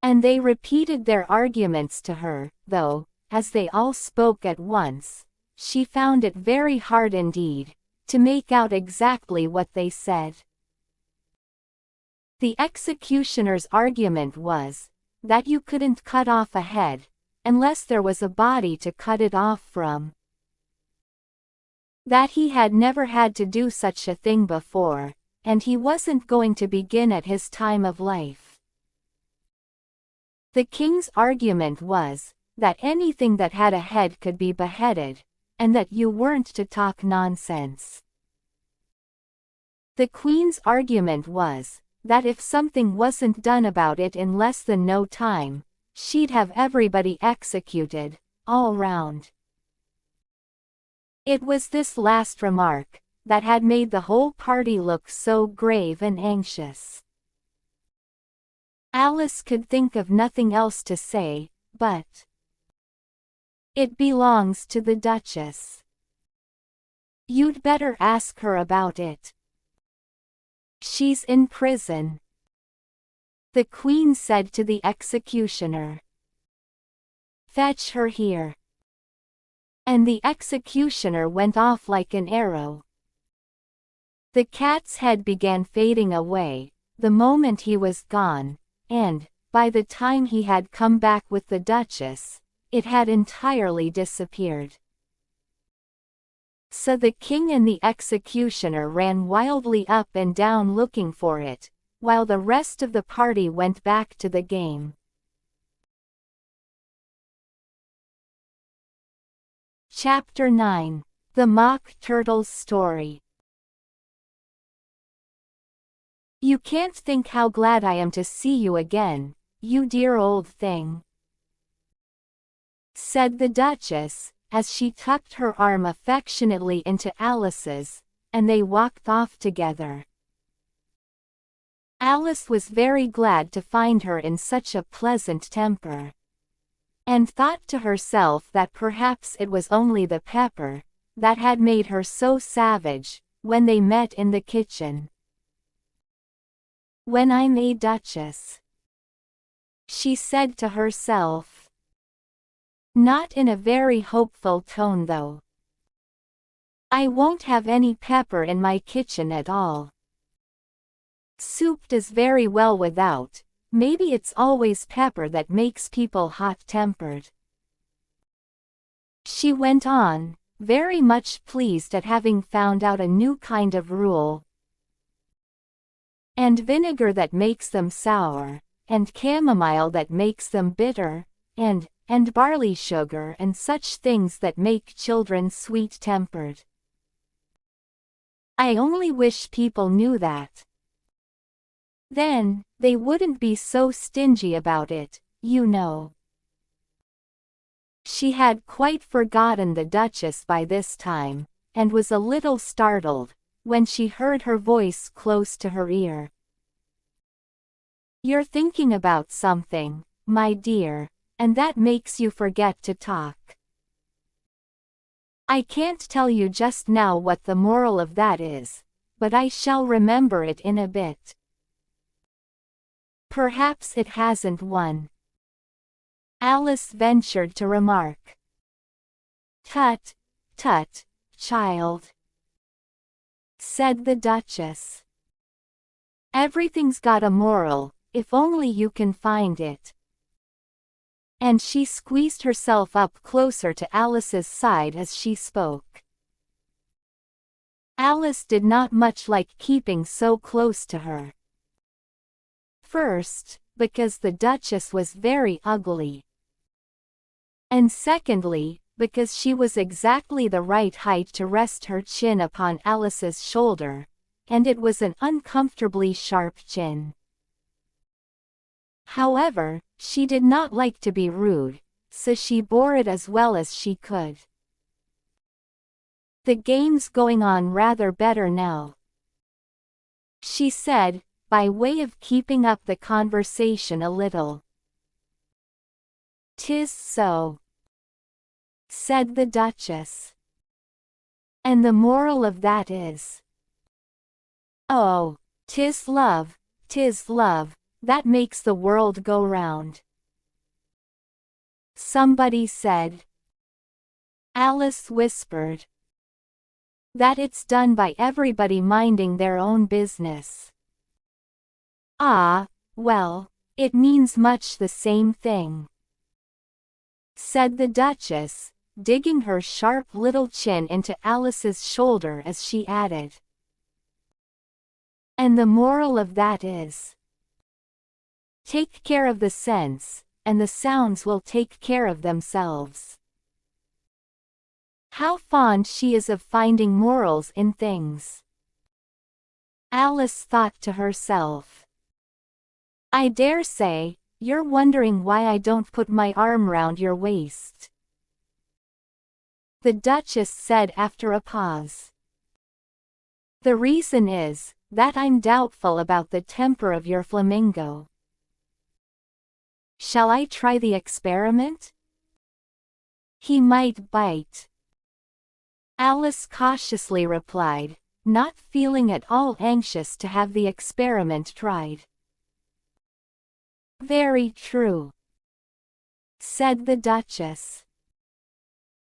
And they repeated their arguments to her, though, as they all spoke at once, she found it very hard indeed to make out exactly what they said. The executioner's argument was that you couldn't cut off a head unless there was a body to cut it off from. That he had never had to do such a thing before, and he wasn't going to begin at his time of life. The king's argument was that anything that had a head could be beheaded, and that you weren't to talk nonsense. The queen's argument was that if something wasn't done about it in less than no time, she'd have everybody executed, all round. It was this last remark that had made the whole party look so grave and anxious. Alice could think of nothing else to say, but "It belongs to the Duchess. You'd better ask her about it. She's in prison," the queen said to the executioner. "Fetch her here." And the executioner went off like an arrow. The cat's head began fading away the moment he was gone, and, by the time he had come back with the Duchess, it had entirely disappeared. So the king and the executioner ran wildly up and down looking for it, while the rest of the party went back to the game. Chapter 9. The Mock Turtle's Story. You can't think how glad I am to see you again, you dear old thing, said the Duchess, as she tucked her arm affectionately into Alice's, and they walked off together. Alice was very glad to find her in such a pleasant temper, and thought to herself that perhaps it was only the pepper that had made her so savage when they met in the kitchen. "When I'm a duchess," she said to herself. Not in a very hopeful tone though. "I won't have any pepper in my kitchen at all. Soup does very well without, maybe it's always pepper that makes people hot-tempered." She went on, very much pleased at having found out a new kind of rule. "And vinegar that makes them sour, and chamomile that makes them bitter, and barley sugar and such things that make children sweet-tempered. I only wish people knew that. Then, they wouldn't be so stingy about it, you know." She had quite forgotten the Duchess by this time, and was a little startled when she heard her voice close to her ear. "You're thinking about something, my dear, and that makes you forget to talk. I can't tell you just now what the moral of that is, but I shall remember it in a bit. Perhaps it hasn't one," Alice ventured to remark. "Tut, tut, child," said the Duchess. "Everything's got a moral, if only you can find it." And she squeezed herself up closer to Alice's side as she spoke. Alice did not much like keeping so close to her. First, because the Duchess was very ugly. And secondly, because she was exactly the right height to rest her chin upon Alice's shoulder, and it was an uncomfortably sharp chin. However, she did not like to be rude, so she bore it as well as she could. "The game's going on rather better now," she said, by way of keeping up the conversation a little. "'Tis so," said the Duchess. "And the moral of that is, oh, 'tis love, that makes the world go round," somebody said. Alice whispered, "That it's done by everybody minding their own business." "Ah, well, it means much the same thing," said the Duchess, digging her sharp little chin into Alice's shoulder as she added. "And the moral of that is, take care of the sense, and the sounds will take care of themselves." How fond she is of finding morals in things, Alice thought to herself. "I dare say, you're wondering why I don't put my arm round your waist," the Duchess said after a pause. "The reason is, that I'm doubtful about the temper of your flamingo. Shall I try the experiment? He might bite," Alice cautiously replied, not feeling at all anxious to have the experiment tried. "Very true," said the Duchess.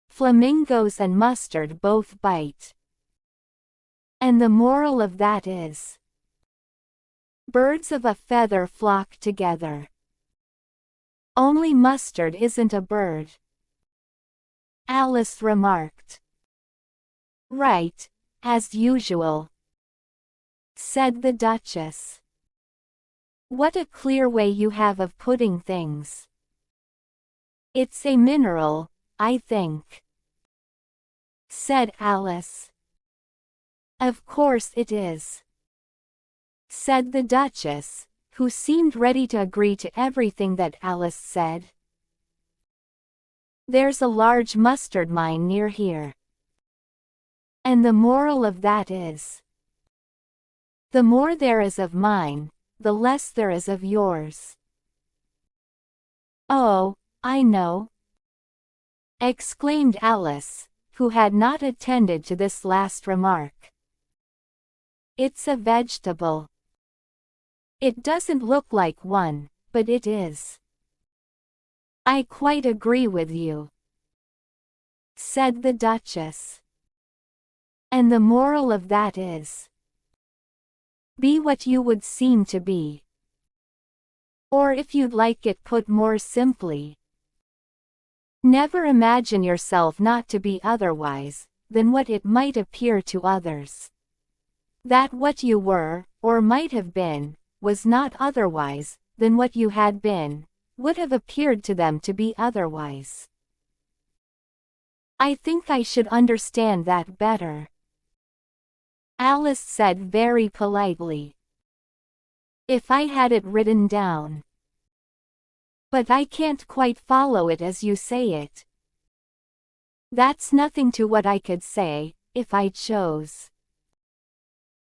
"Flamingos and mustard both bite. And the moral of that is, birds of a feather flock together. Only mustard isn't a bird." Alice remarked. Right, as usual, said the Duchess. What a clear way you have of putting things. It's a mineral, I think, said Alice. Of course it is, said the Duchess, who seemed ready to agree to everything that Alice said. There's a large mustard mine near here. And the moral of that is, the more there is of mine, the less there is of yours. Oh, I know, exclaimed Alice, who had not attended to this last remark. It's a vegetable. It doesn't look like one, but it is. I quite agree with you, said the Duchess. And the moral of that is, be what you would seem to be. Or if you'd like it put more simply, never imagine yourself not to be otherwise than what it might appear to others. That what you were, or might have been, was not otherwise than what you had been, would have appeared to them to be otherwise. I think I should understand that better, Alice said very politely, if I had it written down. But I can't quite follow it as you say it. That's nothing to what I could say, if I chose,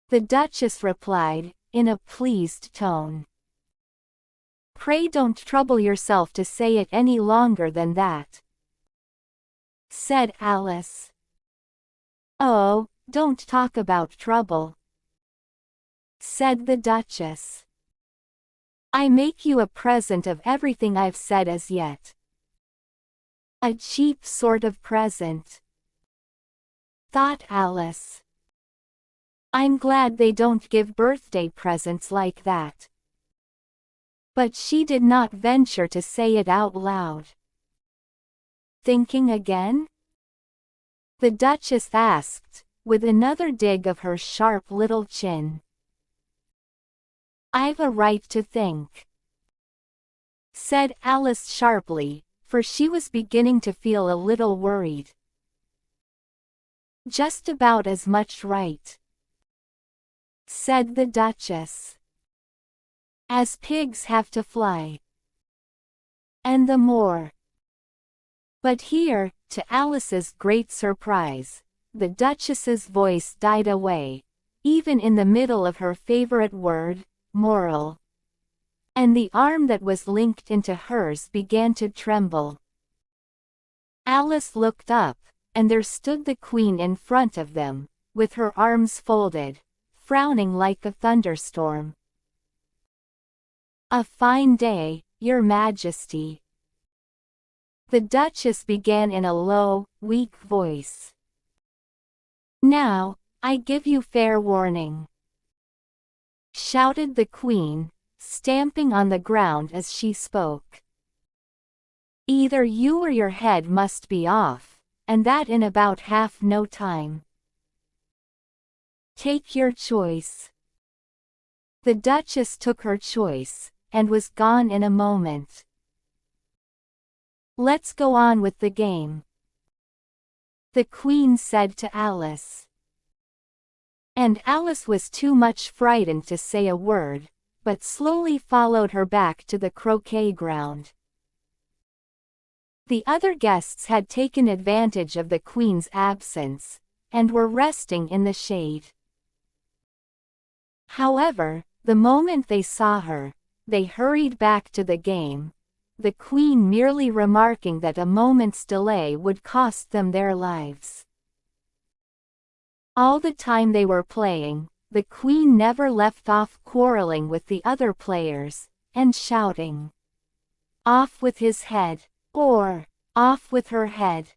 the Duchess replied, in a pleased tone. Pray don't trouble yourself to say it any longer than that, said Alice. Oh, don't talk about trouble, said the Duchess. I make you a present of everything I've said as yet. A cheap sort of present, thought Alice. I'm glad they don't give birthday presents like that. But she did not venture to say it out loud. Thinking again? The Duchess asked, with another dig of her sharp little chin. I've a right to think, said Alice sharply, for she was beginning to feel a little worried. Just about as much right, said the Duchess, as pigs have to fly. And the more. But here, to Alice's great surprise, the Duchess's voice died away, even in the middle of her favorite word, moral. And the arm that was linked into hers began to tremble. Alice looked up, and there stood the Queen in front of them, with her arms folded, frowning like a thunderstorm. A fine day, Your Majesty, the Duchess began in a low, weak voice. Now, I give you fair warning, shouted the Queen, stamping on the ground as she spoke. Either you or your head must be off, and that in about half no time. Take your choice. The Duchess took her choice, and was gone in a moment. Let's go on with the game, the Queen said to Alice. And Alice was too much frightened to say a word, but slowly followed her back to the croquet ground. The other guests had taken advantage of the Queen's absence, and were resting in the shade. However, the moment they saw her, they hurried back to the game, the Queen merely remarking that a moment's delay would cost them their lives. All the time they were playing, the Queen never left off quarreling with the other players, and shouting, "Off with his head," or "Off with her head."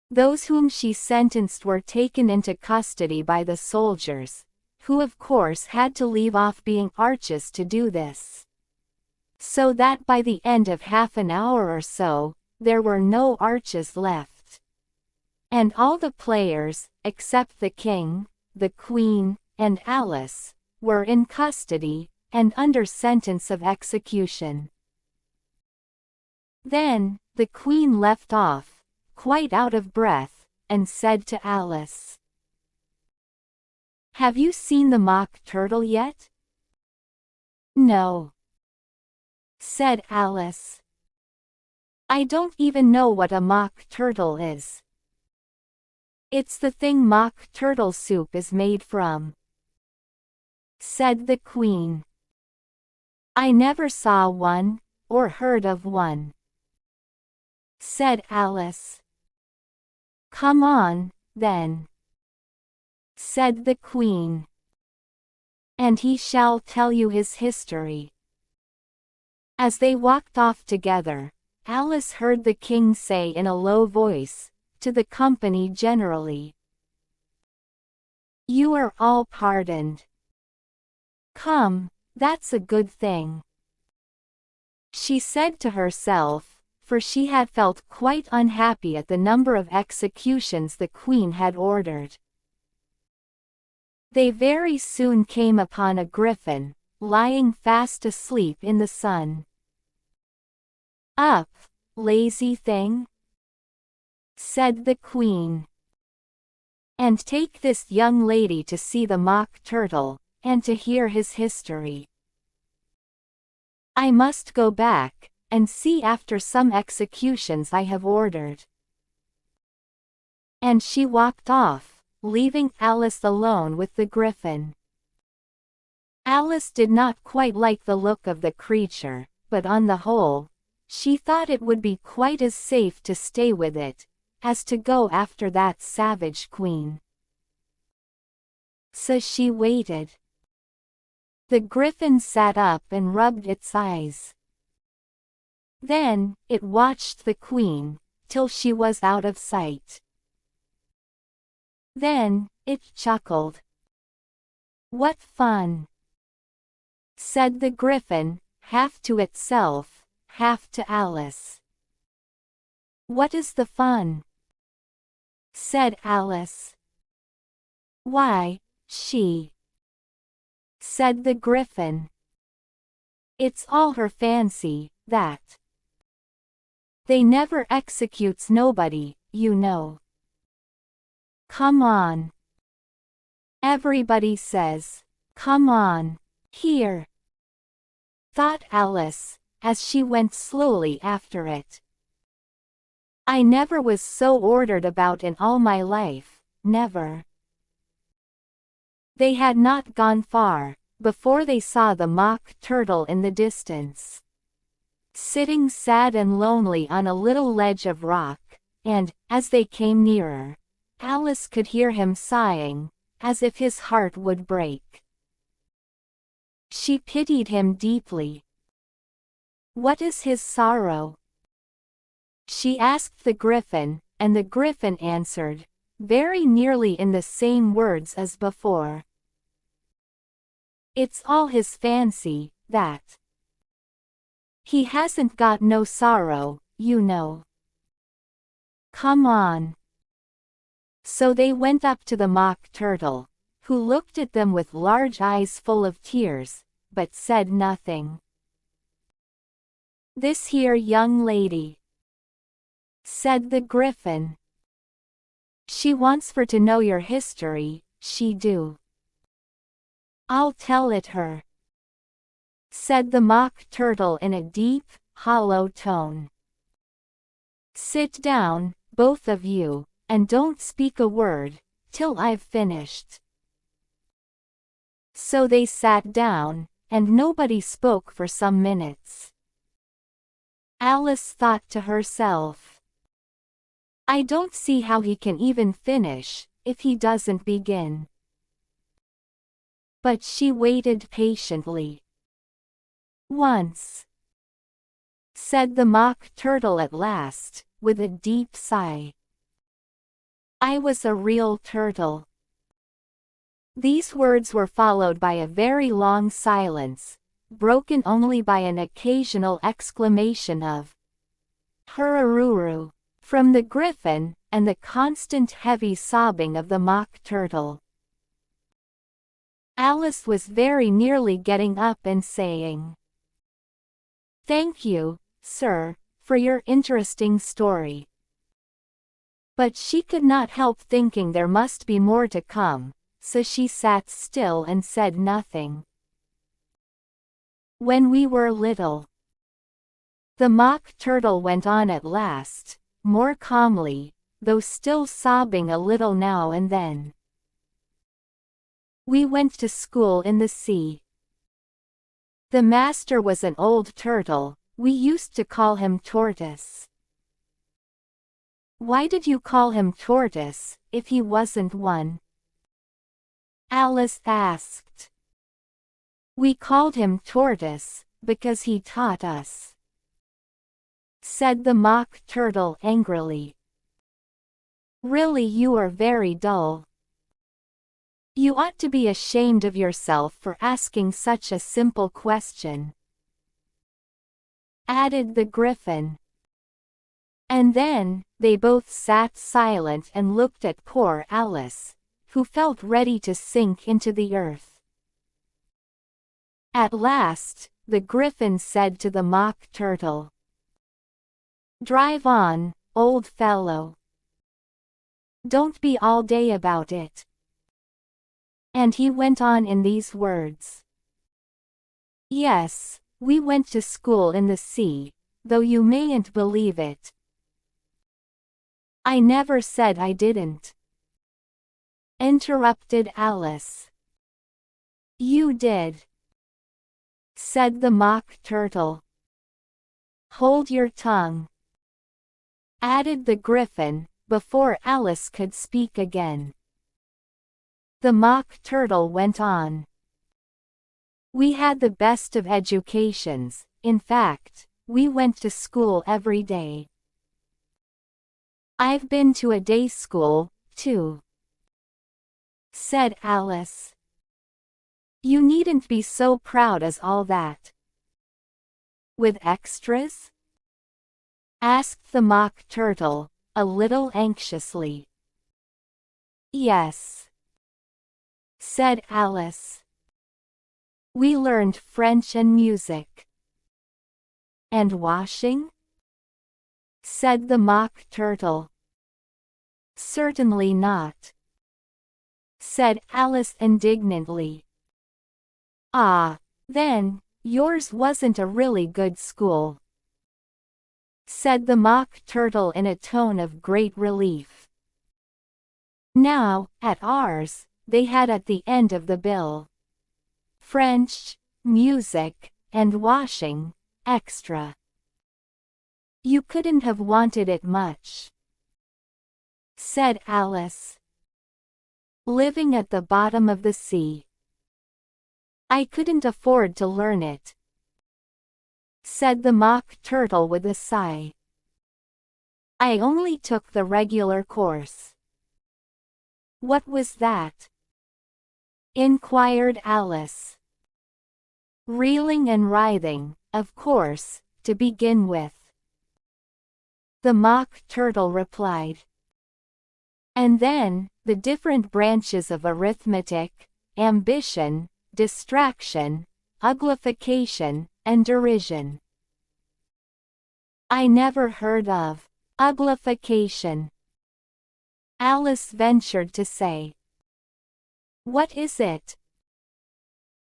Those whom she sentenced were taken into custody by the soldiers, who of course had to leave off being arches to do this. So that by the end of half an hour or so, there were no arches left. and all the players, except the king, the queen, and Alice, were in custody, and under sentence of execution. Then, the queen left off, quite out of breath, and said to Alice, "Have you seen the mock turtle yet?" "No," said Alice. "I don't even know what a mock turtle is." "It's the thing mock turtle soup is made from," said the queen. "I never saw one, or heard of one," said Alice. "Come on, then," said the queen, "and he shall tell you his history." As they walked off together, Alice heard the king say in a low voice, to the company generally, "You are all pardoned. Come, that's a good thing," she said to herself, for she had felt quite unhappy at the number of executions the queen had ordered. They very soon came upon a griffin, lying fast asleep in the sun. "Up, lazy thing," said the queen, "and take this young lady to see the mock turtle, and to hear his history. I must go back, and see after some executions I have ordered." And she walked off, leaving Alice alone with the griffin. Alice did not quite like the look of the creature, but on the whole, she thought it would be quite as safe to stay with it, as to go after that savage queen. So she waited. The griffin sat up and rubbed its eyes. Then, it watched the queen, till she was out of sight. Then, it chuckled. "What fun!" said the griffin, half to itself, half to Alice. "What is the fun?" said Alice. "Why, said the griffin. "It's all her fancy, that. They never executes nobody, you know. Come on. Everybody says, 'Come on, here,'" thought Alice, as she went slowly after it. "I never was so ordered about in all my life, never." They had not gone far, before they saw the mock turtle in the distance, sitting sad and lonely on a little ledge of rock, and, as they came nearer, Alice could hear him sighing, as if his heart would break. She pitied him deeply. "What is his sorrow?" she asked the griffin, and the griffin answered, very nearly in the same words as before. "It's all his fancy, that. He hasn't got no sorrow, you know. Come on." So they went up to the mock turtle, who looked at them with large eyes full of tears, but said nothing. "This here young lady," said the griffin. "She wants for to know your history, she do." "I'll tell it her," said the mock turtle in a deep, hollow tone. "Sit down, both of you, and don't speak a word, till I've finished." So they sat down, and nobody spoke for some minutes. Alice thought to herself, "I don't see how he can even finish, if he doesn't begin." But she waited patiently. "Once," said the mock turtle at last, with a deep sigh, "I was a real turtle." These words were followed by a very long silence, broken only by an occasional exclamation of "Hurraroo" from the griffin, and the constant heavy sobbing of the Mock Turtle. Alice was very nearly getting up and saying, "Thank you, sir, for your interesting story." But she could not help thinking there must be more to come, so she sat still and said nothing. "When we were little," the Mock Turtle went on at last, more calmly, though still sobbing a little now and then, "we went to school in the sea. The master was an old turtle, we used to call him Tortoise." "Why did you call him Tortoise, if he wasn't one?" Alice asked. "We called him Tortoise, because he taught us," said the Mock Turtle angrily. "Really, you are very dull. You ought to be ashamed of yourself for asking such a simple question," added the Griffin. And then, they both sat silent and looked at poor Alice, who felt ready to sink into the earth. At last, the Griffin said to the Mock Turtle, "Drive on, old fellow. Don't be all day about it." And he went on in these words. "Yes, we went to school in the sea, though you mayn't believe it." "I never said I didn't," interrupted Alice. "You did," said the Mock Turtle. "Hold your tongue," added the Griffin, before Alice could speak again. The Mock Turtle went on. "We had the best of educations, in fact, we went to school every day. I've been to a day school, too," said Alice. "You needn't be so proud as all that." "With extras?" asked the Mock Turtle, a little anxiously. "Yes," said Alice. "We learned French and music." "And washing?" said the Mock Turtle. "Certainly not," said Alice indignantly. "Ah, then, yours wasn't a really good school," said the Mock Turtle in a tone of great relief. Now, at ours, they had at the end of the bill, French, music, and washing, extra. You couldn't have wanted it much," said Alice. "Living at the bottom of the sea, I couldn't afford to learn it," said the Mock Turtle with a sigh. "I only took the regular course." "What was that?" inquired Alice. "Reeling and writhing, of course, to begin with," the Mock Turtle replied. "And then, the different branches of arithmetic, ambition, distraction, uglification, and derision." "I never heard of uglification," Alice ventured to say. "What is it?"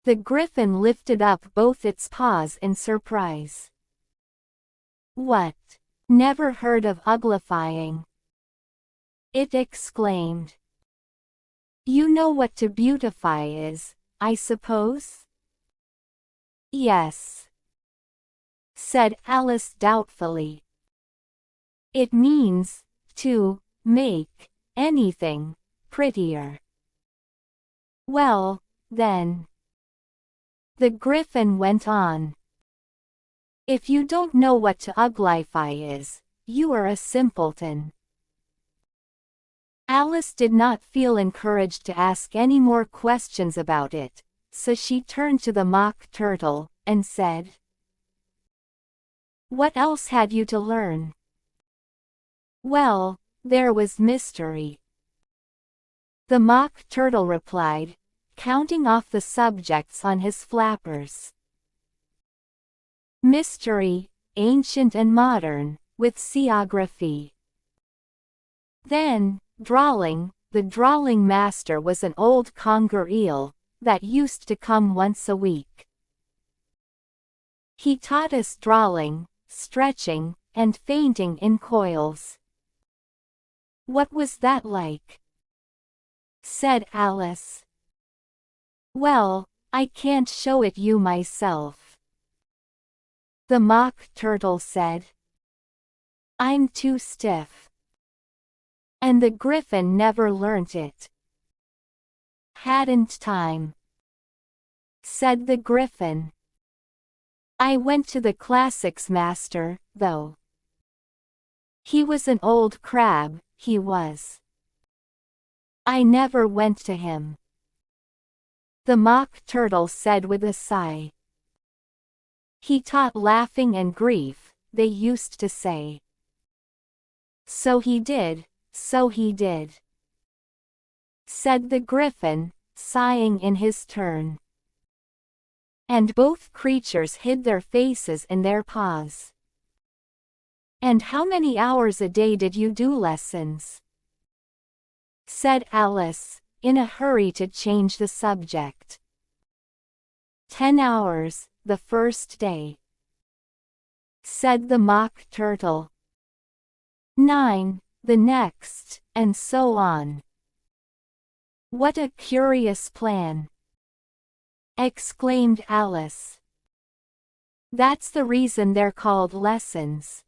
The Griffin lifted up both its paws in surprise. "What? Never heard of uglifying?" it exclaimed. "You know what to beautify is, I suppose?" "Yes," said Alice doubtfully. "It means, to make anything prettier." "Well, then," the Griffin went on, "if you don't know what to uglify is, you are a simpleton." Alice did not feel encouraged to ask any more questions about it, so she turned to the Mock Turtle, and said, "What else had you to learn?" "Well, there was mystery. The Mock Turtle replied, counting off the subjects on his flappers. Mystery, ancient and modern, with seaography. Then, drawling, the drawling master was an old conger eel, that used to come once a week. He taught us drawling, stretching, and fainting in coils. What was that like? Said Alice. Well, I can't show it you myself. The Mock Turtle said. I'm too stiff. And the Griffin never learnt it. Hadn't time. Said the Griffin. I went to the classics master, though. He was an old crab, he was. I never went to him. The Mock Turtle said with a sigh. He taught laughing and grief, they used to say. So he did, so he did. Said the Griffin, sighing in his turn. And both creatures hid their faces in their paws. And how many hours a day did you do lessons? Said Alice, in a hurry to change the subject. 10 hours, the first day. Said the Mock Turtle. 9, the next, and so on. What a curious plan! Exclaimed Alice. That's the reason they're called lessons.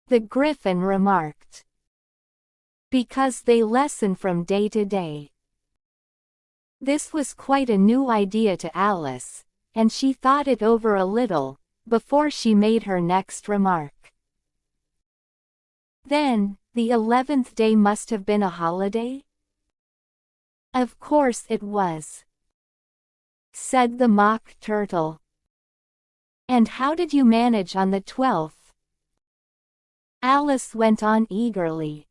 The Griffin remarked. Because they lesson from day to day. This was quite a new idea to Alice, and she thought it over a little, before she made her next remark. Then, the 11th day must have been a holiday? Of course it was. Said the Mock Turtle. And how did you manage on the 12th? Alice went on eagerly.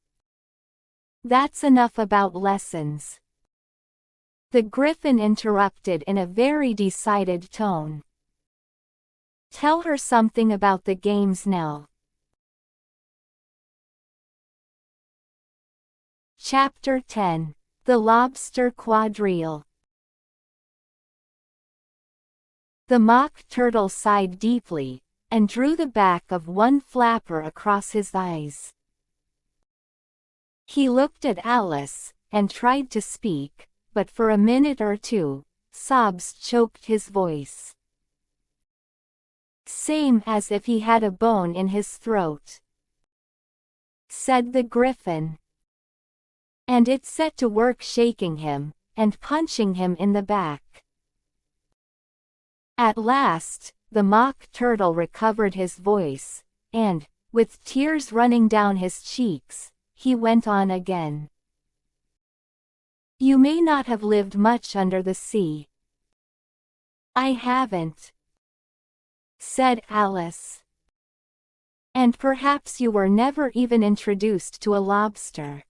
That's enough about lessons. The Griffin interrupted in a very decided tone. Tell her something about the games now. Chapter 10. The Lobster Quadrille. The Mock Turtle sighed deeply, and drew the back of one flapper across his eyes. He looked at Alice, and tried to speak, but for a minute or two, sobs choked his voice. Same as if he had a bone in his throat. Said the Griffin. And it set to work shaking him, and punching him in the back. At last, the Mock Turtle recovered his voice, and, with tears running down his cheeks, he went on again. You may not have lived much under the sea. I haven't. Said Alice. And perhaps you were never even introduced to a lobster.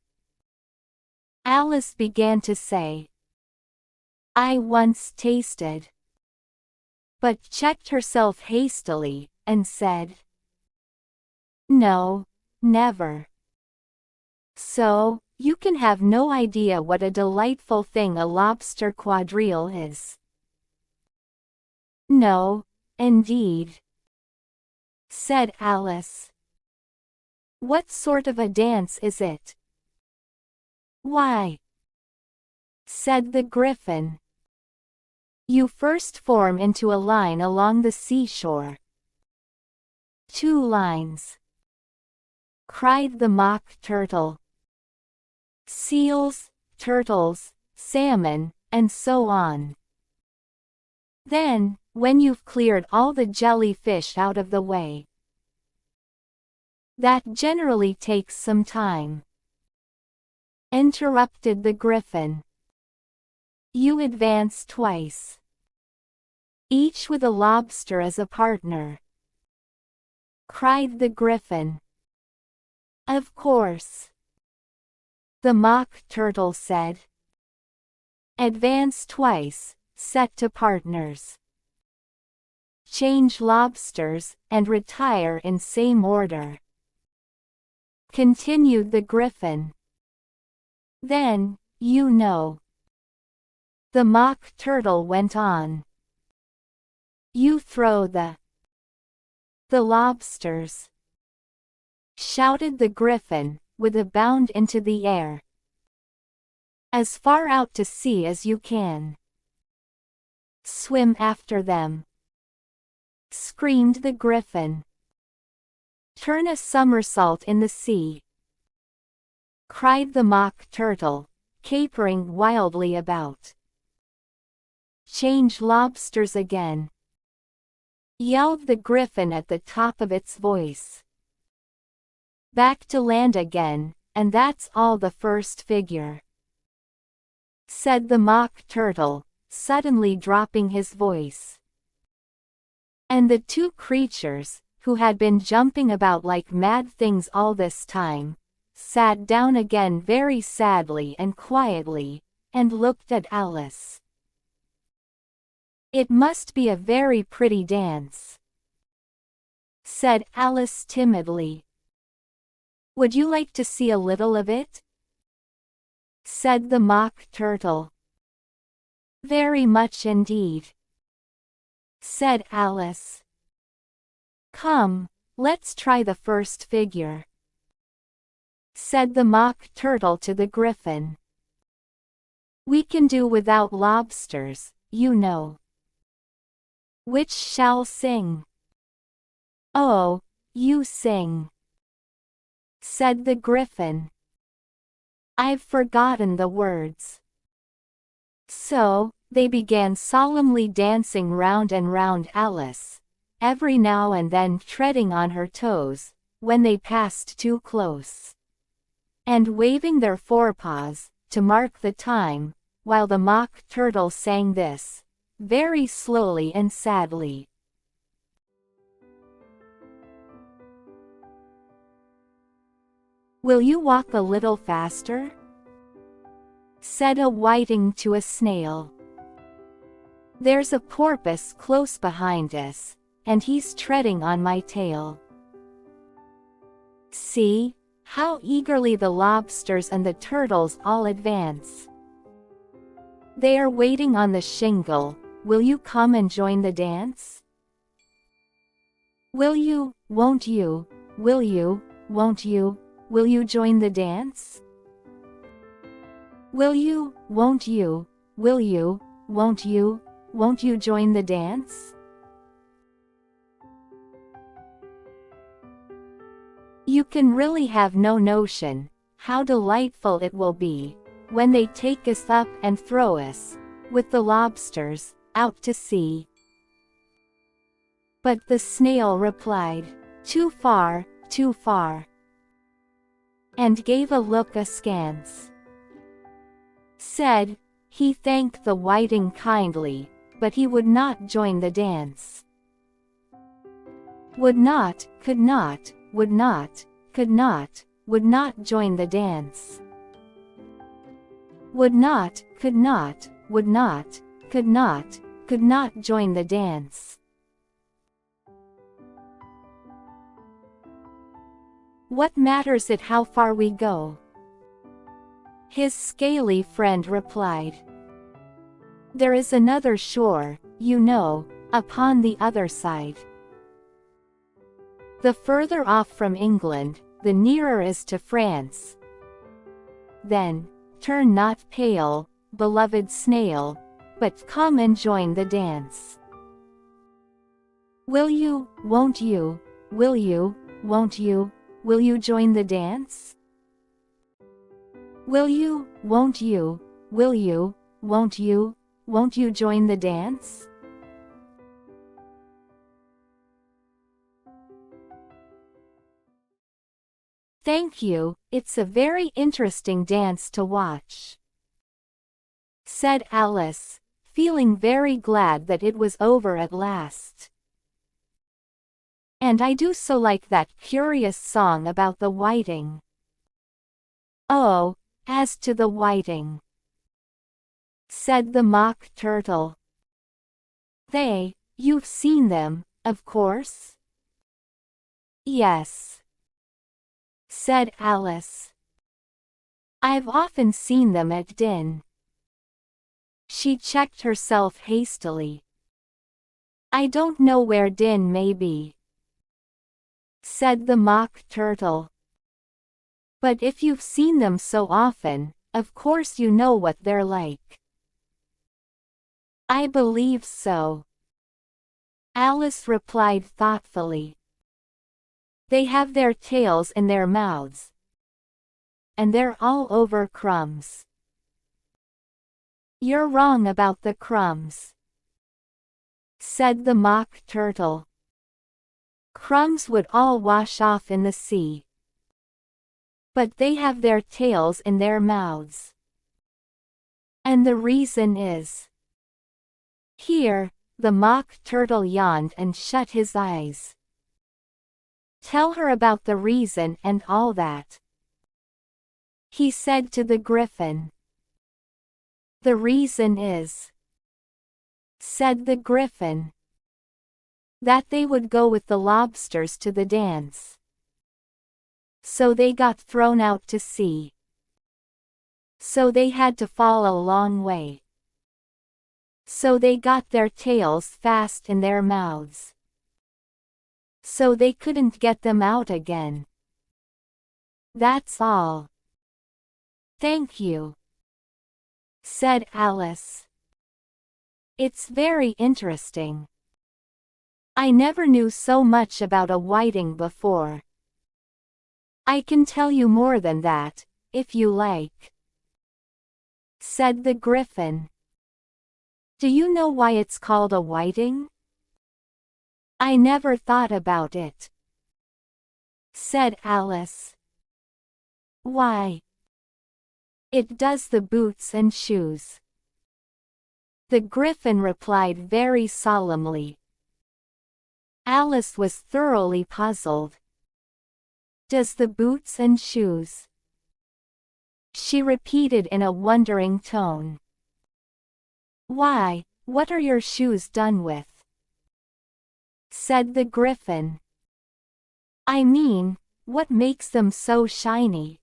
Alice began to say. I once tasted. But checked herself hastily, and said. No, never. So, you can have no idea what a delightful thing a lobster quadrille is. No, indeed. Said Alice. What sort of a dance is it? Why? Said the Griffin. You first form into a line along the seashore. 2 lines. Cried the Mock Turtle. Seals, turtles, salmon, and so on. Then, when you've cleared all the jellyfish out of the way. That generally takes some time. Interrupted the Griffin. You advance twice. Each with a lobster as a partner. Cried the Griffin. Of course. The Mock Turtle said. Advance twice, set to partners. Change lobsters, and retire in same order. Continued the Gryphon. Then, you know. The Mock Turtle went on. You throw the lobsters, shouted the Gryphon, with a bound into the air. As far out to sea as you can. Swim after them, screamed the Gryphon. Turn a somersault in the sea, cried the Mock Turtle, capering wildly about. Change lobsters again, yelled the Gryphon at the top of its voice. Back to land again, and that's all the first figure, said the Mock Turtle, suddenly dropping his voice. And the two creatures, who had been jumping about like mad things all this time, sat down again very sadly and quietly, and looked at Alice. It must be a very pretty dance, said Alice timidly. Would you like to see a little of it? Said the Mock Turtle. Very much indeed, said Alice. Come, let's try the first figure, said the Mock Turtle to the Gryphon. We can do without lobsters, you know. Which shall sing? Oh, you sing, said the Gryphon. I've forgotten the words. So, they began solemnly dancing round and round Alice, every now and then treading on her toes, when they passed too close, and waving their forepaws, to mark the time, while the Mock Turtle sang this, very slowly and sadly. Will you walk a little faster? Said a whiting to a snail. There's a porpoise close behind us, and he's treading on my tail. See, how eagerly the lobsters and the turtles all advance. They are waiting on the shingle. Will you come and join the dance? Will you, won't you, will you, won't you, will you join the dance? Will you, won't you, will you, won't you join the dance? You can really have no notion how delightful it will be when they take us up and throw us, with the lobsters, out to sea. But the snail replied, too far, and gave a look askance. Said, he thanked the whiting kindly, but he would not join the dance. Would not, could not, would not, could not, would not join the dance. Would not, could not, would not, could not, could not join the dance. What matters it how far we go? His scaly friend replied. There is another shore, you know, upon the other side. The further off from England, the nearer is to France. Then, turn not pale, beloved snail, but come and join the dance. Will you, won't you, will you, won't you, will you join the dance? Will you, won't you, will you, won't you join the dance? Thank you, it's a very interesting dance to watch, said Alice, feeling very glad that it was over at last. And I do so like that curious song about the whiting. Oh, as to the whiting, said the Mock Turtle. You've seen them, of course? Yes, said Alice. I've often seen them at Din. She checked herself hastily. I don't know where Din may be, said the Mock Turtle. But if you've seen them so often, of course you know what they're like. I believe so, Alice replied thoughtfully. They have their tails in their mouths, and they're all over crumbs. You're wrong about the crumbs, said the Mock Turtle. Crumbs would all wash off in the sea. But they have their tails in their mouths. And the reason is. Here, the Mock Turtle yawned and shut his eyes. Tell her about the reason and all that, he said to the Griffin. The reason is, said the Griffin, that they would go with the lobsters to the dance. So they got thrown out to sea. So they had to fall a long way. So they got their tails fast in their mouths. So they couldn't get them out again. That's all. Thank you, said Alice. It's very interesting. I never knew so much about a whiting before. I can tell you more than that, if you like, said the Griffin. Do you know why it's called a whiting? I never thought about it, said Alice. Why? It does the boots and shoes. The Griffin replied very solemnly. Alice was thoroughly puzzled. Does the boots and shoes? She repeated in a wondering tone. Why, what are your shoes done with? Said the Griffin. I mean, what makes them so shiny?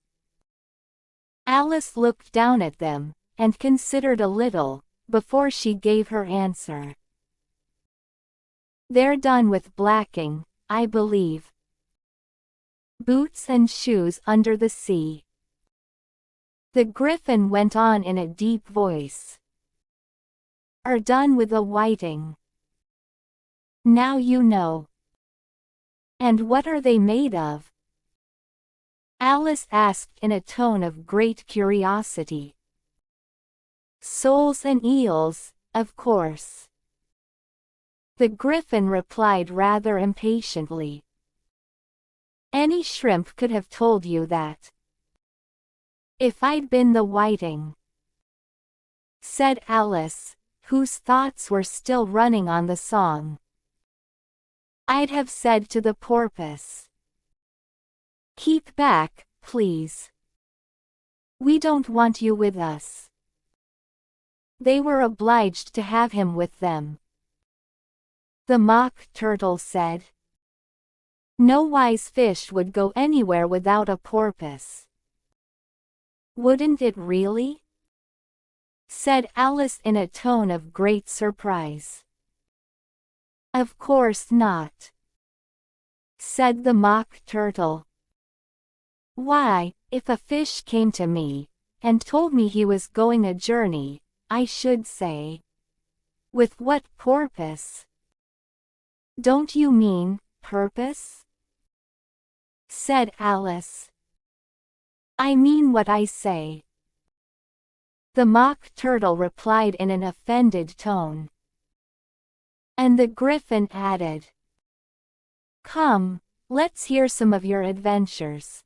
Alice looked down at them, and considered a little, before she gave her answer. They're done with blacking, I believe. Boots and shoes under the sea. The Griffin went on in a deep voice. Are done with a whiting. Now you know. And what are they made of? Alice asked in a tone of great curiosity. Soles and eels, of course. The Griffin replied rather impatiently. Any shrimp could have told you that. If I'd been the whiting, said Alice, whose thoughts were still running on the song. I'd have said to the porpoise, keep back, please. We don't want you with us. They were obliged to have him with them. The Mock Turtle said. No wise fish would go anywhere without a porpoise. Wouldn't it really? Said Alice in a tone of great surprise. Of course not, said the Mock Turtle. Why, if a fish came to me, and told me he was going a journey, I should say, with what porpoise? Don't you mean, purpose? Said Alice. I mean what I say. The Mock Turtle replied in an offended tone. And the Griffin added, come, let's hear some of your adventures.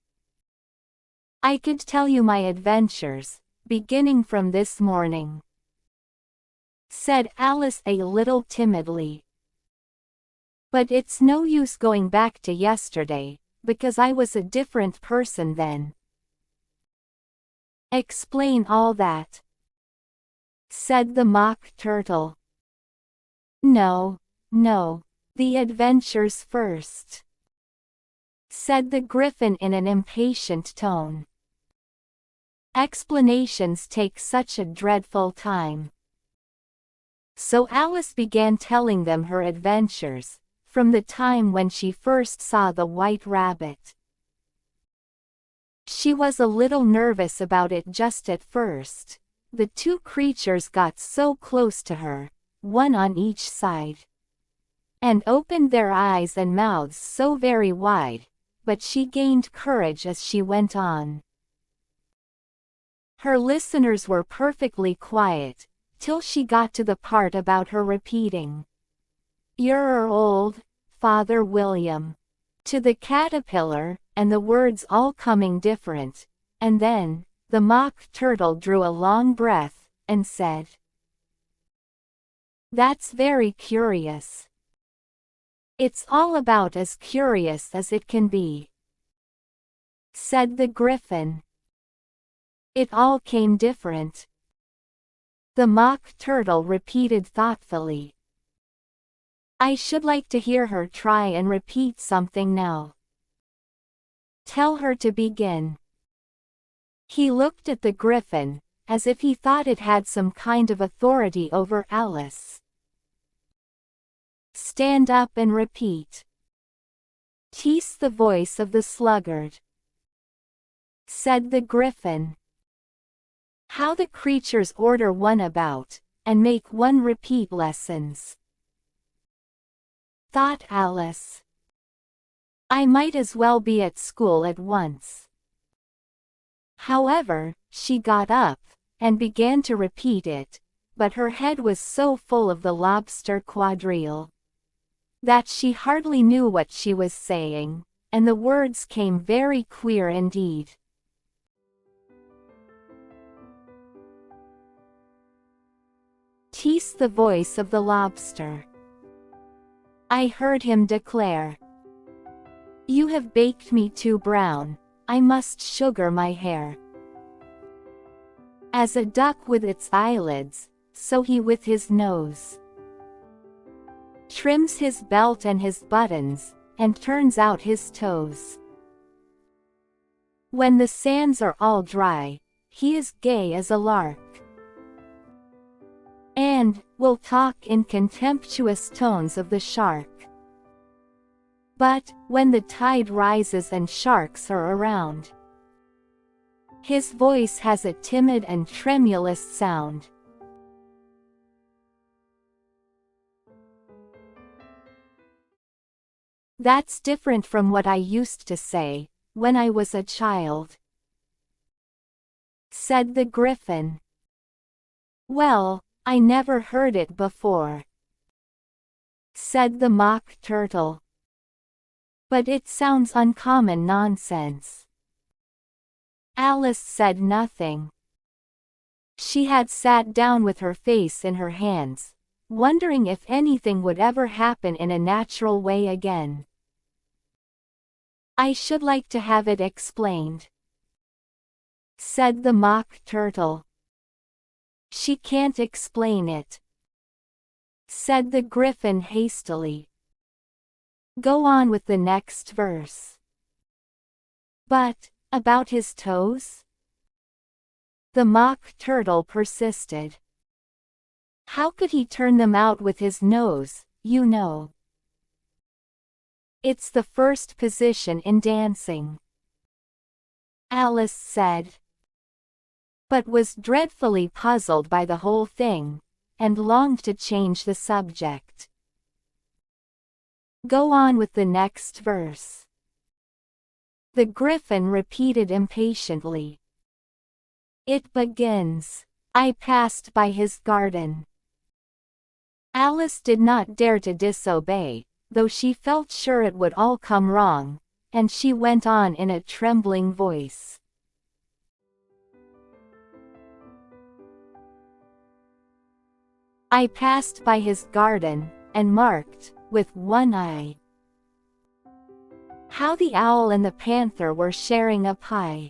I could tell you my adventures, beginning from this morning, said Alice a little timidly. But it's no use going back to yesterday, because I was a different person then. Explain all that, said the Mock Turtle. No, no, the adventures first, said the Griffin in an impatient tone. Explanations take such a dreadful time. So Alice began telling them her adventures, from the time when she first saw the White Rabbit. She was a little nervous about it just at first. The two creatures got so close to her, one on each side, and opened their eyes and mouths so very wide, but she gained courage as she went on. Her listeners were perfectly quiet, till she got to the part about her repeating, "You're old, Father William," to the caterpillar, and the words all coming different, and then, the Mock Turtle drew a long breath, and said, "That's very curious. It's all about as curious as it can be," said the Griffin. "It all came different," the Mock Turtle repeated thoughtfully. "I should like to hear her try and repeat something now. Tell her to begin." He looked at the Griffin, as if he thought it had some kind of authority over Alice. "Stand up and repeat. 'Tis the voice of the sluggard," said the Griffin. "How the creatures order one about, and make one repeat lessons," thought Alice. "I might as well be at school at once." However, she got up, and began to repeat it, but her head was so full of the lobster quadrille, that she hardly knew what she was saying, and the words came very queer indeed. "'Tis the voice of the lobster," I heard him declare. "You have baked me too brown, I must sugar my hair." As a duck with its eyelids, so he with his nose trims his belt and his buttons, and turns out his toes. When the sands are all dry, he is gay as a lark, and will talk in contemptuous tones of the shark. But, when the tide rises and sharks are around, his voice has a timid and tremulous sound. That's different from what I used to say, when I was a child," said the Griffin. "Well, I never heard it before," said the Mock Turtle. "But it sounds uncommon nonsense." Alice said nothing. She had sat down with her face in her hands, wondering if anything would ever happen in a natural way again. "I should like to have it explained," said the Mock Turtle. "She can't explain it," said the Griffin hastily. "Go on with the next verse." "But, about his toes?" the Mock Turtle persisted. "How could he turn them out with his nose, you know? It's the first position in dancing," Alice said, but was dreadfully puzzled by the whole thing, and longed to change the subject. "Go on with the next verse," the Griffin repeated impatiently. "It begins, 'I passed by his garden.'" Alice did not dare to disobey, though she felt sure it would all come wrong, and she went on in a trembling voice. "I passed by his garden, and marked, with one eye. How the owl and the panther were sharing a pie.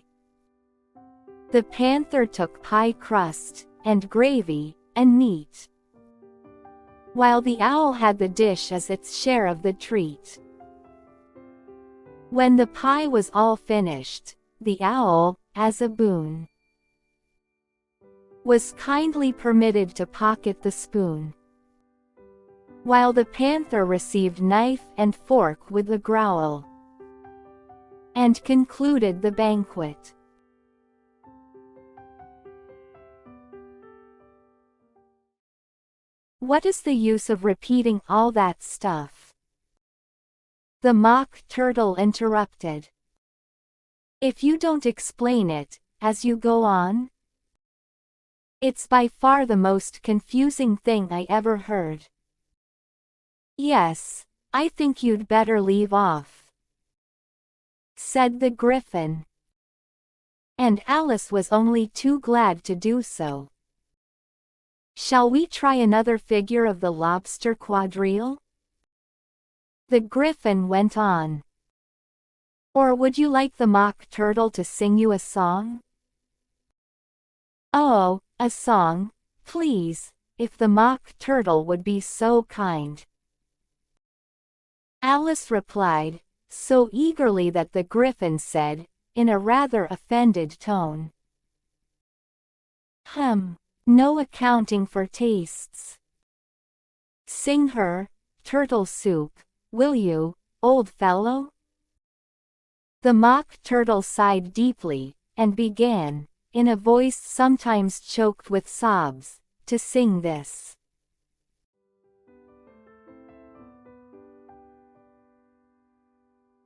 The panther took pie crust, and gravy, and meat, while the owl had the dish as its share of the treat. When the pie was all finished, the owl, as a boon, was kindly permitted to pocket the spoon, while the panther received knife and fork with a growl, and concluded the banquet. What is the use of repeating all that stuff? The Mock Turtle interrupted. If you don't explain it, as you go on, it's by far the most confusing thing I ever heard. Yes, I think you'd better leave off, said the Griffin. And Alice was only too glad to do so. Shall we try another figure of the lobster quadrille? The Griffin went on. Or would you like the Mock Turtle to sing you a song? Oh, a song, please, if the Mock Turtle would be so kind. Alice replied, so eagerly that the Griffin said, in a rather offended tone, no accounting for tastes. Sing her, Turtle Soup, will you, old fellow? The Mock Turtle sighed deeply, and began, in a voice sometimes choked with sobs, to sing this.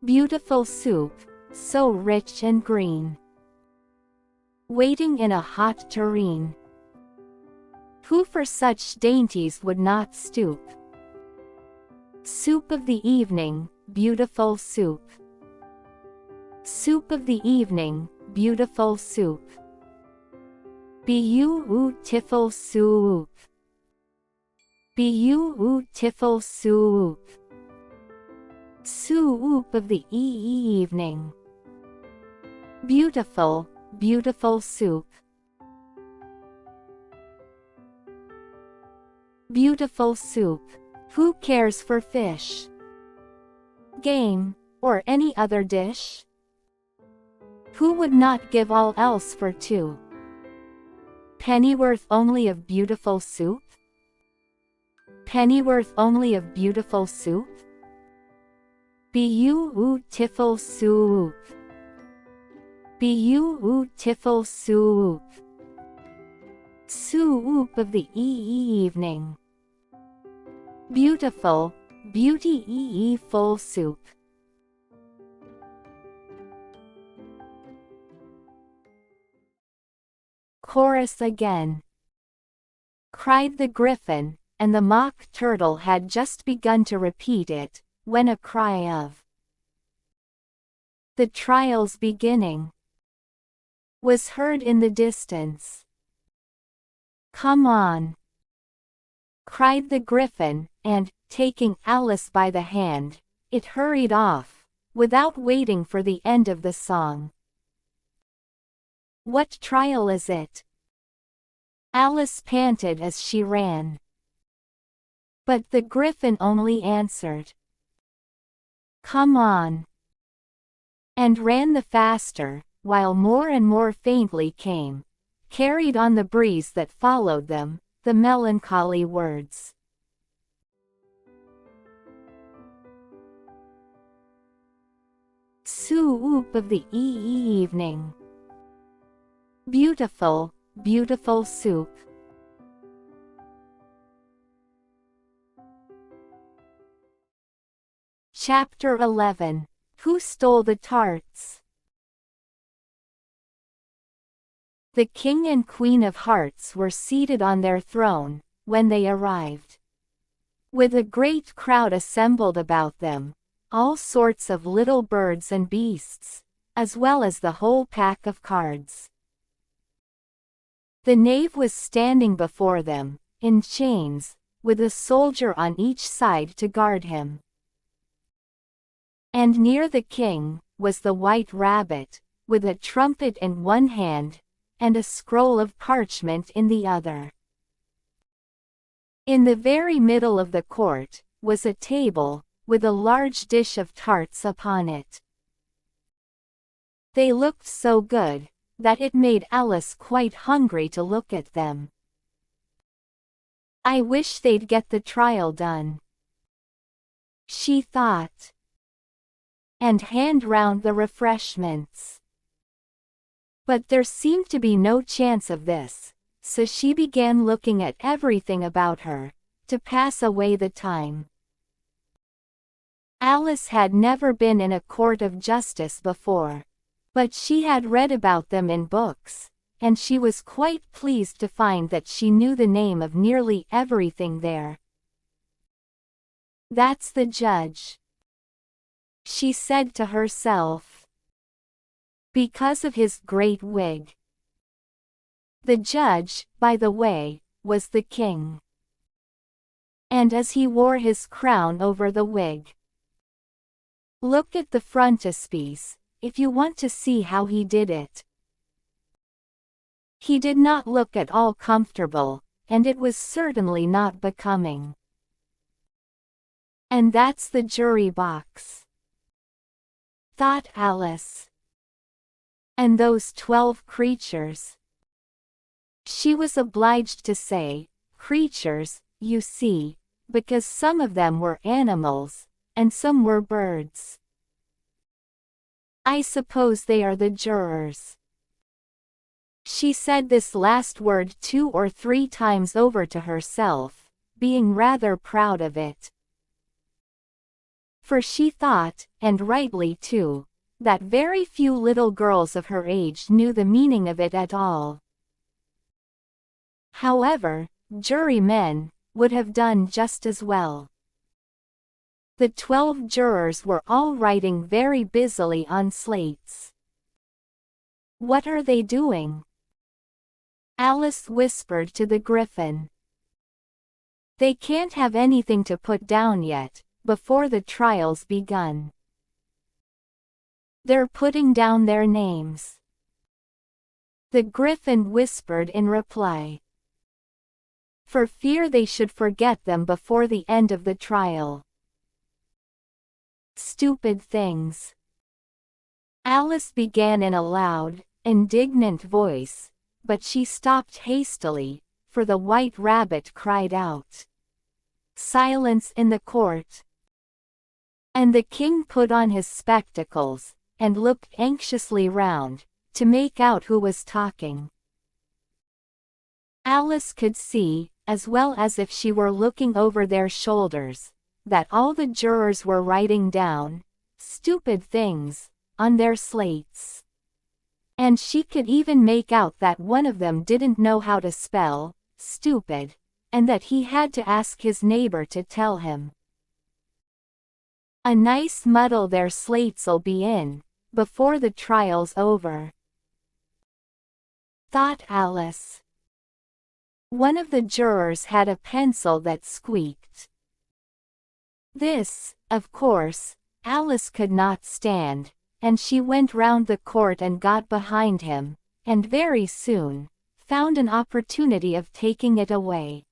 Beautiful soup, so rich and green, waiting in a hot tureen. Who for such dainties would not stoop? Soup of the evening, beautiful soup. Soup of the evening, beautiful soup. Beautiful soup. Beautiful soup. Soup of the evening. Beautiful, beautiful soup. Beautiful soup. Who cares for fish, game, or any other dish? Who would not give all else for 2 pennyworth only of beautiful soup? Pennyworth only of beautiful soup? Beautiful soup. Beautiful soup. Soup of the evening. Beautiful, beautiful soup. Chorus again, cried the Griffin, and the Mock Turtle had just begun to repeat it, when a cry of "The trial's beginning" was heard in the distance. Come on, cried the Griffin, and, taking Alice by the hand, it hurried off, without waiting for the end of the song. What trial is it? Alice panted as she ran. But the Griffin only answered, Come on, and ran the faster, while more and more faintly came, carried on the breeze that followed them, the melancholy words. Soup of the evening. Beautiful, beautiful soup. Chapter 11. Who Stole the Tarts? The King and Queen of Hearts were seated on their throne, when they arrived. With a great crowd assembled about them, all sorts of little birds and beasts, as well as the whole pack of cards. The knave was standing before them, in chains, with a soldier on each side to guard him. And near the king was the White Rabbit, with a trumpet in one hand, and a scroll of parchment in the other. In the very middle of the court was a table, with a large dish of tarts upon it. They looked so good, that it made Alice quite hungry to look at them. "I wish they'd get the trial done," she thought, "and hand round the refreshments." But there seemed to be no chance of this, so she began looking at everything about her, to pass away the time. Alice had never been in a court of justice before, but she had read about them in books, and she was quite pleased to find that she knew the name of nearly everything there. "That's the judge," she said to herself, "because of his great wig." The judge, by the way, was the king. And as he wore his crown over the wig. Look at the frontispiece, if you want to see how he did it. He did not look at all comfortable, and it was certainly not becoming. "And that's the jury box," thought Alice. "And those 12 creatures." She was obliged to say, "creatures," you see, because some of them were animals, and some were birds. "I suppose they are the jurors." She said this last word 2 or 3 times over to herself, being rather proud of it. For she thought, and rightly too, that very few little girls of her age knew the meaning of it at all. However, jurymen would have done just as well. The 12 jurors were all writing very busily on slates. "What are they doing?" Alice whispered to the Griffin. "They can't have anything to put down yet, before the trial's begun. They're putting down their names." The Griffin whispered in reply, "For fear they should forget them before the end of the trial." "Stupid things," Alice began in a loud, indignant voice, but she stopped hastily, for the White Rabbit cried out, "Silence in the court!" And the king put on his spectacles, and looked anxiously round, to make out who was talking. Alice could see, as well as if she were looking over their shoulders, that all the jurors were writing down, "stupid things," on their slates. And she could even make out that one of them didn't know how to spell "stupid," and that he had to ask his neighbor to tell him. "A nice muddle their slates'll be in, before the trial's over," thought Alice. One of the jurors had a pencil that squeaked. This, of course, Alice could not stand, and she went round the court and got behind him, and very soon found an opportunity of taking it away.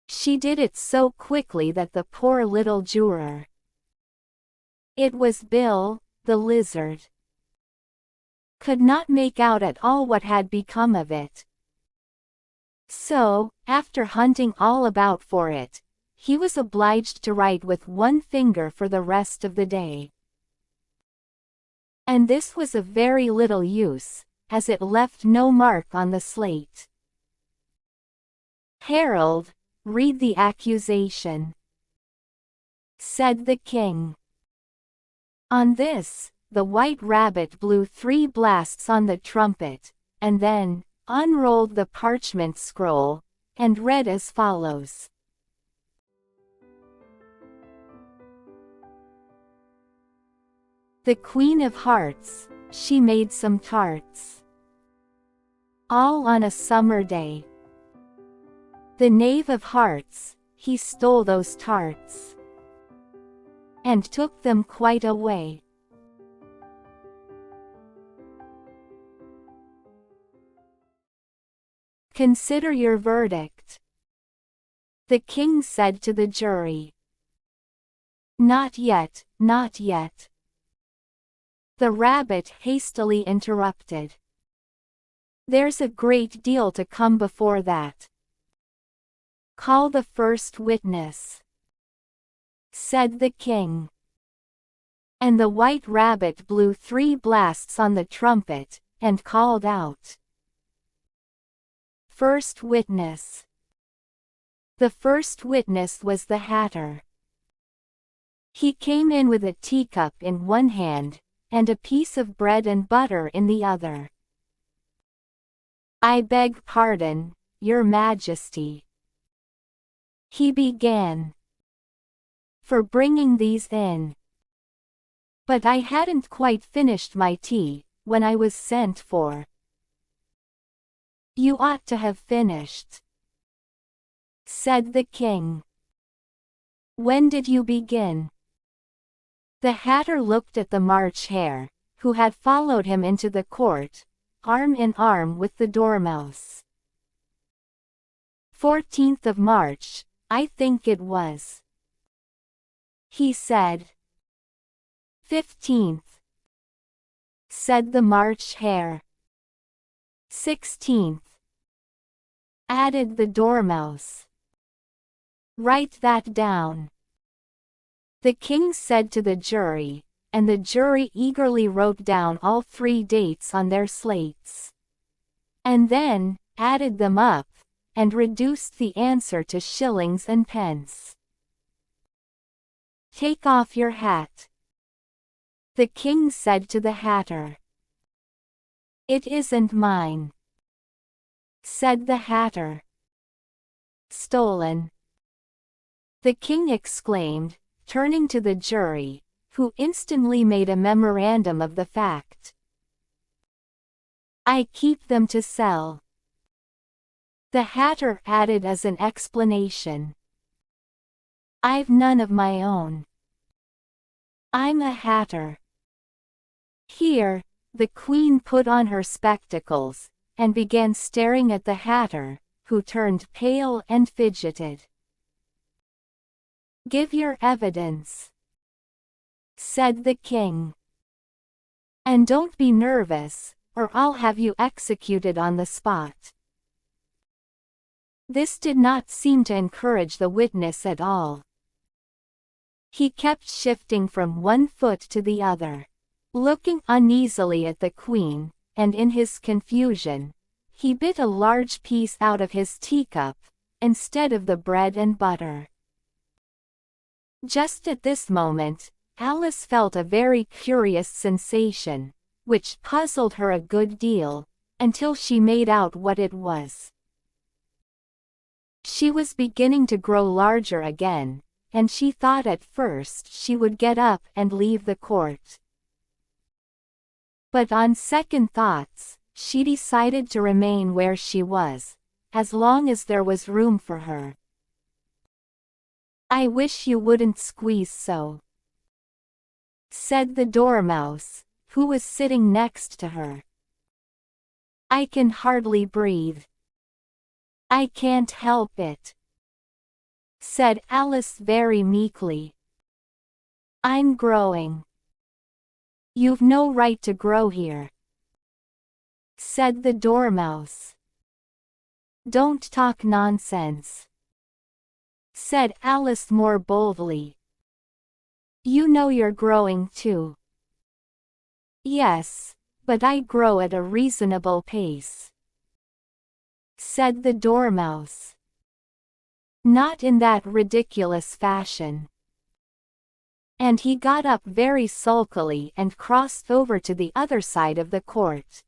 She did it so quickly that the poor little juror, it was Bill, the lizard, could not make out at all what had become of it. So, after hunting all about for it, he was obliged to write with one finger for the rest of the day. And this was of very little use, as it left no mark on the slate. "Harold, read the accusation," said the king. On this, the White Rabbit blew 3 blasts on the trumpet, and then unrolled the parchment scroll, and read as follows. "The Queen of Hearts, she made some tarts, all on a summer day. The knave of hearts, he stole those tarts, and took them quite away. Consider your verdict. The king said to the jury. Not yet, not yet. The rabbit hastily interrupted. There's a great deal to come before that. Call the first witness, said the king. And the white rabbit blew 3 blasts on the trumpet, and called out, First witness. The first witness was the Hatter. He came in with a teacup in one hand, and a piece of bread and butter in the other. I beg pardon, Your Majesty, he began, for bringing these in. But I hadn't quite finished my tea, when I was sent for. You ought to have finished, said the king. When did you begin? The Hatter looked at the March Hare, who had followed him into the court, arm in arm with the Dormouse. 14th of March, I think it was, he said. 15th, said the March Hare. 16th, added the Dormouse. Write that down, the king said to the jury, and the jury eagerly wrote down all 3 dates on their slates, and then added them up, and reduced the answer to shillings and pence. Take off your hat, the king said to the Hatter. It isn't mine, said the Hatter. Stolen, the king exclaimed, turning to the jury, who instantly made a memorandum of the fact. I keep them to sell, the Hatter added as an explanation. I've none of my own. I'm a Hatter. Here, the queen put on her spectacles, and began staring at the Hatter, who turned pale and fidgeted. Give your evidence, said the king. And don't be nervous, or I'll have you executed on the spot. This did not seem to encourage the witness at all. He kept shifting from one foot to the other, looking uneasily at the queen, and in his confusion, he bit a large piece out of his teacup, instead of the bread and butter. Just at this moment, Alice felt a very curious sensation, which puzzled her a good deal, until she made out what it was. She was beginning to grow larger again, and she thought at first she would get up and leave the court. But on second thoughts, she decided to remain where she was, as long as there was room for her. I wish you wouldn't squeeze so, said the Dormouse, who was sitting next to her. I can hardly breathe. I can't help it, said Alice very meekly. I'm growing. You've no right to grow here, said the Dormouse. Don't talk nonsense, said Alice more boldly. You know you're growing too. Yes, but I grow at a reasonable pace, said the Dormouse. Not in that ridiculous fashion. And he got up very sulkily and crossed over to the other side of the court.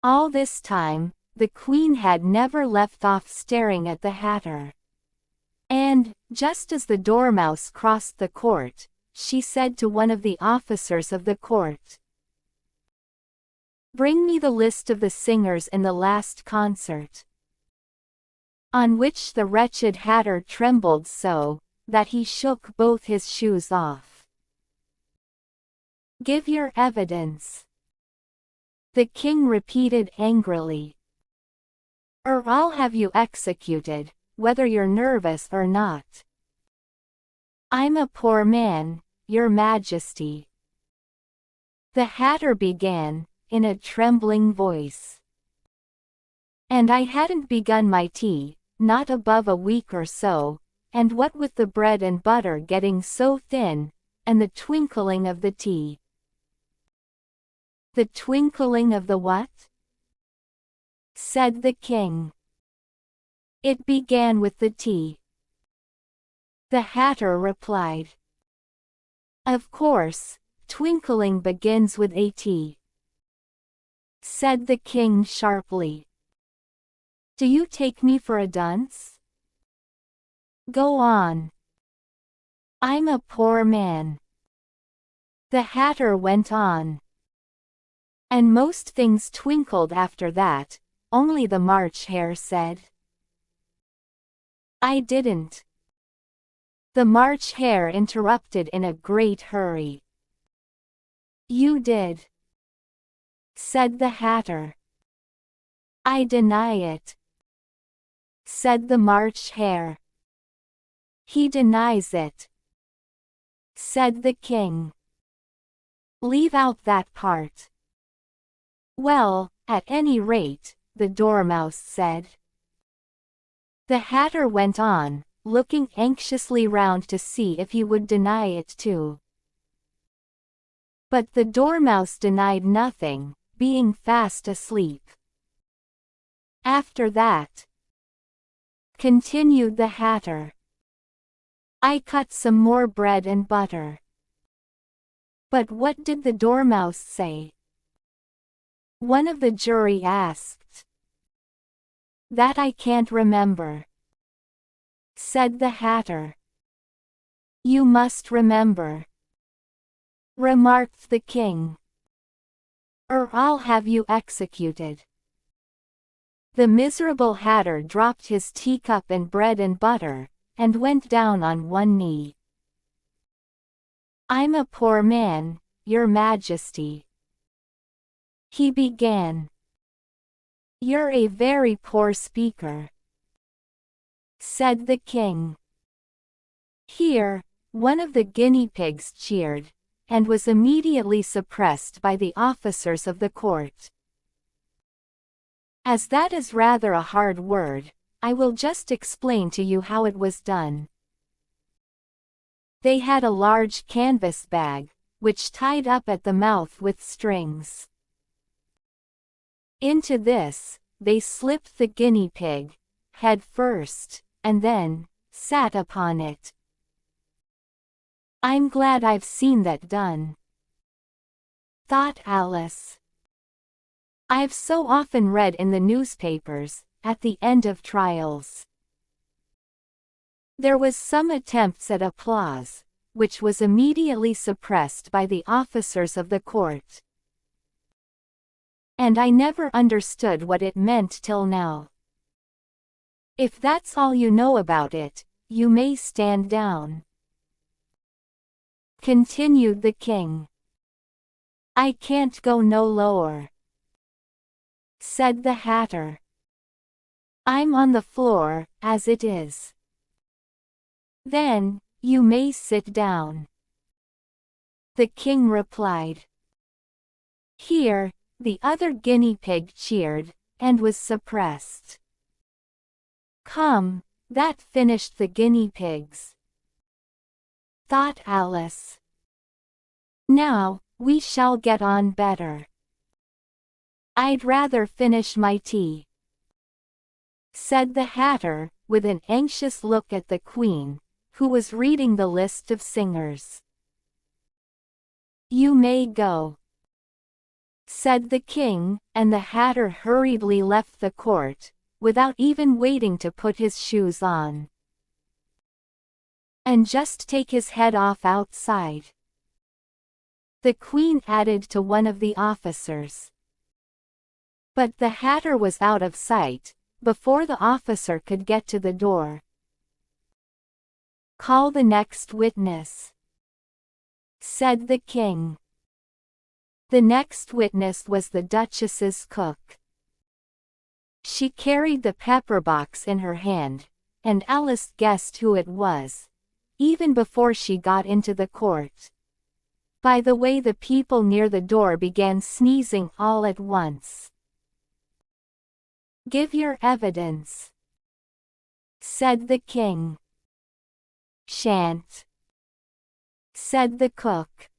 All this time, the queen had never left off staring at the Hatter. And, just as the Dormouse crossed the court, she said to one of the officers of the court, Bring me the list of the singers in the last concert. on which the wretched Hatter trembled so that he shook both his shoes off. "Give your evidence," the king repeated angrily, "or I'll have you executed, whether you're nervous or not." "I'm a poor man, your majesty," the Hatter began, in a trembling voice. "And I hadn't begun my tea, not above a week or so, and what with the bread and butter getting so thin, and the twinkling of the tea." "The twinkling of the what?" said the king. "It began with the tea," the Hatter replied. "Of course, twinkling begins with a T," said the king sharply. "Do you take me for a dunce? Go on." "I'm a poor man," the Hatter went on. "And most things twinkled after that, only the March Hare said." "I didn't," the March Hare interrupted in a great hurry. "You did," said the Hatter. "I deny it," said the March Hare. "He denies it," said the king. "Leave out that part." "Well, at any rate," the Dormouse said. The Hatter went on, looking anxiously round to see if he would deny it too. But the Dormouse denied nothing, being fast asleep. "After that," continued the Hatter, "I cut some more bread and butter." "But what did the Dormouse say?" one of the jury asked. "That I can't remember," said the Hatter. "You must remember," remarked the king, "or I'll have you executed." The miserable Hatter dropped his teacup and bread and butter, and went down on one knee. "I'm a poor man, your majesty," he began. "You're a very poor speaker," said the king. Here, one of the guinea pigs cheered, and was immediately suppressed by the officers of the court. As that is rather a hard word, I will just explain to you how it was done. They had a large canvas bag, which tied up at the mouth with strings. Into this, they slipped the guinea pig, head first, and then sat upon it. "I'm glad I've seen that done," thought Alice. "I've so often read in the newspapers, at the end of trials." There was some attempts at applause, which was immediately suppressed by the officers of the court. And I never understood what it meant till now. If that's all you know about it, you may stand down," continued the king. "I can't go no lower," said the Hatter. "I'm on the floor, as it is." "Then, you may sit down," the king replied. Here, the other guinea pig cheered, and was suppressed. "Come, that finished the guinea pigs," thought Alice. "Now, we shall get on better. I'd rather finish my tea," said the Hatter, with an anxious look at the Queen, who was reading the list of singers. "You may go," said the king, and the Hatter hurriedly left the court, without even waiting to put his shoes on. "And just take his head off outside," the Queen added to one of the officers. But the Hatter was out of sight, before the officer could get to the door. "Call the next witness," said the king. The next witness was the Duchess's cook. She carried the pepper box in her hand, and Alice guessed who it was, even before she got into the court. By the way, the people near the door began sneezing all at once. "Give your evidence," said the king. "Shan't," said the cook.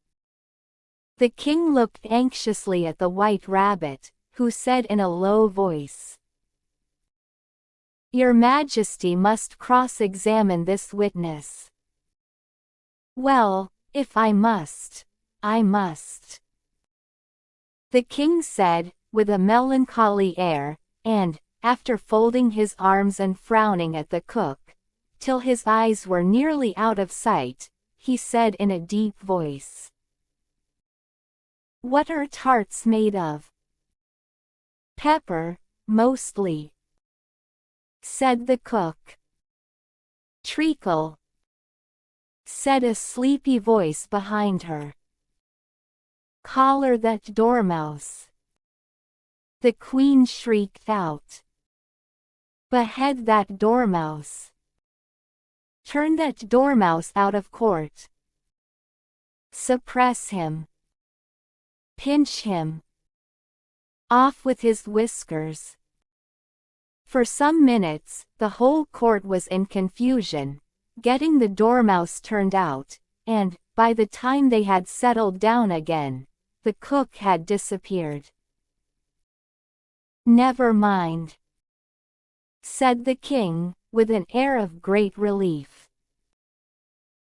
The king looked anxiously at the White Rabbit, who said in a low voice, "Your Majesty must cross-examine this witness." "Well, if I must, I must," the king said, with a melancholy air, and, after folding his arms and frowning at the cook, till his eyes were nearly out of sight, he said in a deep voice, "What are tarts made of?" "Pepper, mostly," said the cook. "Treacle," said a sleepy voice behind her. "Collar that dormouse," the queen shrieked out. "Behead that dormouse. Turn that dormouse out of court. Suppress him. Pinch him. Off with his whiskers." For some minutes, the whole court was in confusion, getting the dormouse turned out, and, by the time they had settled down again, the cook had disappeared. "Never mind," said the king, with an air of great relief.